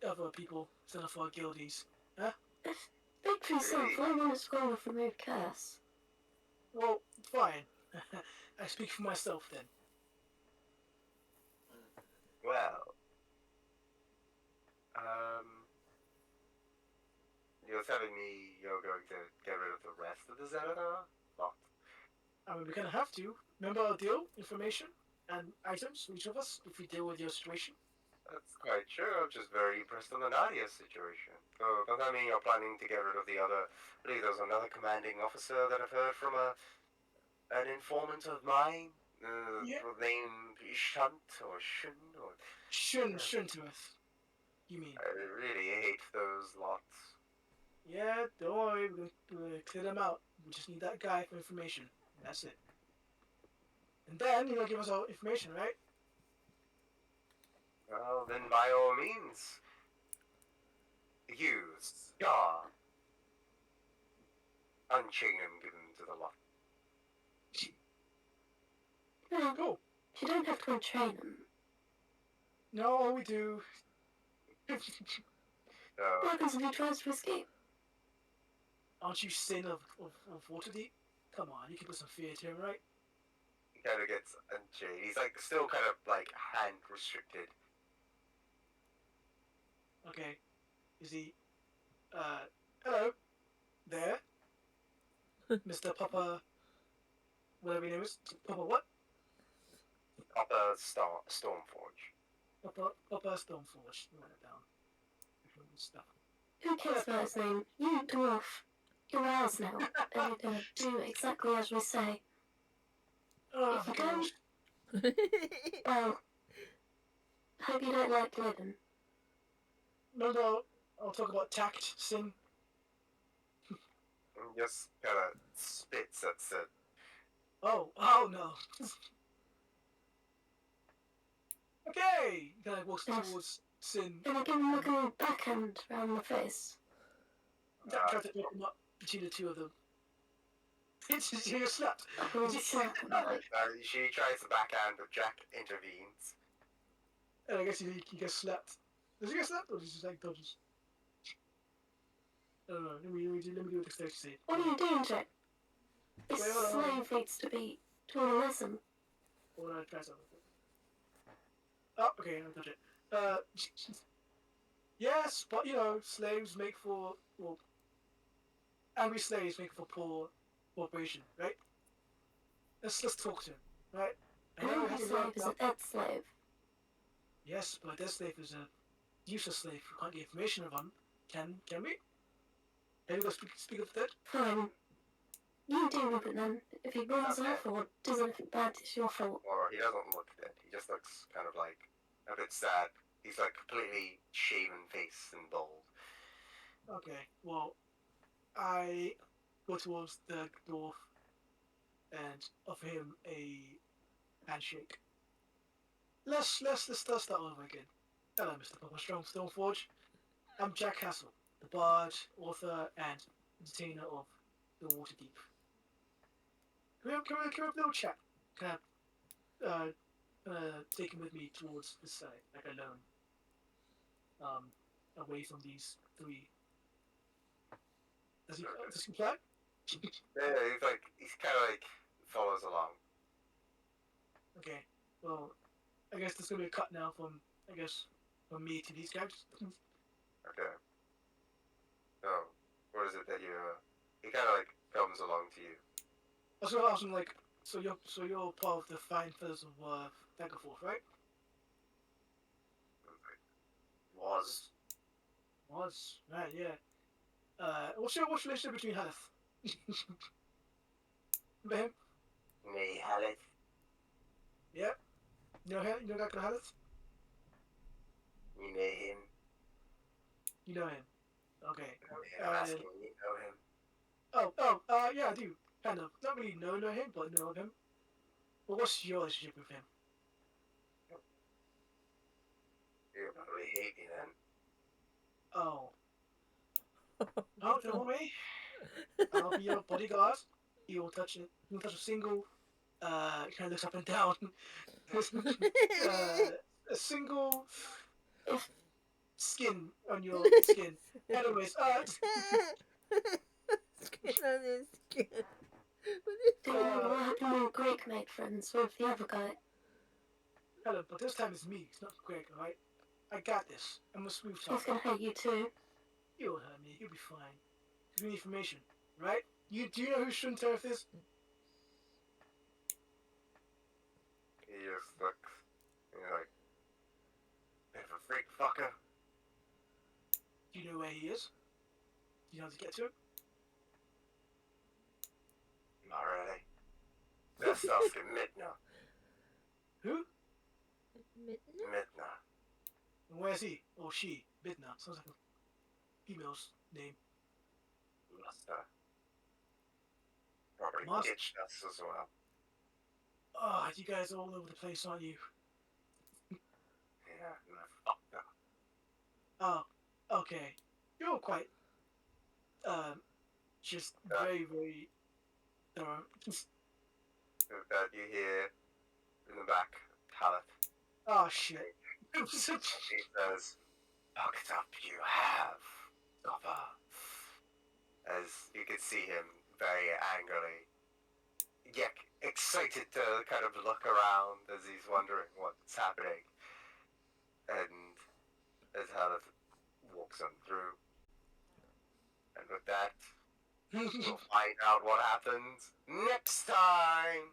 other people, Xenophile Guildies. Victory self, I want to score with remove curse. Well, fine. I speak for myself then. Well, you're telling me you're going to get rid of the rest of the Xanathar? Not. I mean, we're gonna have to. Remember our deal? Information and items for each of us if we deal with your situation. That's quite true. I'm just very impressed on the Nadia situation. Oh, does that mean you're planning to get rid of the other? I believe there's another commanding officer that I've heard from an informant of mine. Yeah. Named Shunt or Shun or. Shuntueth. You mean? I really hate those lots. Yeah, don't worry. We're gonna clear them out. We just need that guy for information. That's it. And then you're gonna give us our information, right? Well, then by all means, use Scar. Unchain him, give him to the lot. No, Cool. you don't have to untrain him. No, we do. What happens if he tries to escape? Aren't you sin of Waterdeep? Come on, you can put some fear to him, right? He kind of gets unchained. He's like still kind of like hand restricted. Okay. Is he? Hello. There. Mr. Papa. Whatever your name is. Papa what? Papa Stormforge. Papa Stoneforge. Write it down. Stuff. Who cares about his name? You, dwarf. You're ours now, and you're gonna do exactly as we say. Oh, If you don't, well, hope you don't like living. No, I'll talk about tact, sin. And just kind of spits at Sid. Oh no. Okay! He kind of walks Yes. towards Sin. Can I give him like a little backhand round the face? Try to pick him up between the two of them. You're slapped. Or slap him like. She tries to backhand, but Jack intervenes. And I guess he gets slapped. Does he get slapped or does he just like dodges? I don't know. Let me do a dexterity save. What are you doing, Jack? This Wait, hold on. slave needs to be taught a lesson. Or would I try something? Oh, okay, I'll touch it. Yes, but you know, slaves make for, well, angry slaves make for poor corporation, right? Let's talk to him, right? I An know angry he slave worked is a out. dead slave. Yes, but a dead slave is a useless slave. We can't get information of him. Can we? Can we go speak of the dead? Fine. You deal with it then. If he runs off or does anything bad, it's your fault. Or he doesn't look dead. He just looks kind of like a bit sad. He's like completely shaven face and bald. Okay, well, I go towards the dwarf and offer him a handshake. Let's start over again. Hello, Mr. Papa Strong Stoneforge. I'm Jack Castle, the bard, author, and entertainer of The Waterdeep. Can we have a little chat? Can I take him with me towards this side, like alone, away from these three? Does he comply? Yeah, he's kind of like follows along. Okay, well, I guess there's gonna be a cut now from from me to these guys. Okay. So, what is it that you? He kind of like comes along to you. I was gonna ask him like, so you're part of the Fine Feathers of Daggerforth, right? Was. Was right, yeah. What's your relationship between Haleth? Remember him? Me, Haleth. Yeah. You know him? You know that guy Haleth? You know him. You know him. Okay. I'm asking you know him. Yeah, I do. Kind of. Not really know him, but know of him. But what's your relationship with him? You probably hate me then. Oh. No, don't worry. I'll be your bodyguard. You won't touch it. You won't touch a single. Kind of looks up and down. A single skin on your skin. Anyways, Skin on his skin. Do you remember what happened when Greg made friends with the other guy? Helen, but this time it's me. It's not Greg, alright? I got this. I'm a smooth He's talker. gonna hurt you too. You won't hurt me. You'll be fine. Give me information, right? Do you know who Shun Terith is? He just looks. He's like, bit of a freak fucker. Do you know where he is? Do you know how to get to him? Not really. That's asking Midna. Who? Midnight? Midna. And where's he? Or she? Midna. Sounds like a female's name. Master. Probably Master? ditched us as well. Oh, you guys are all over the place, aren't you? Yeah, and I fucked up. Oh, okay. You're all quite, just very, very thorough. That you hear in the back, Haleth. Oh, shit. He says, "Fucked up you have, Copper." As you can see him very angrily, yet excited to kind of look around as he's wondering what's happening. And as Haleth walks on through. And with that, we'll find out what happens next time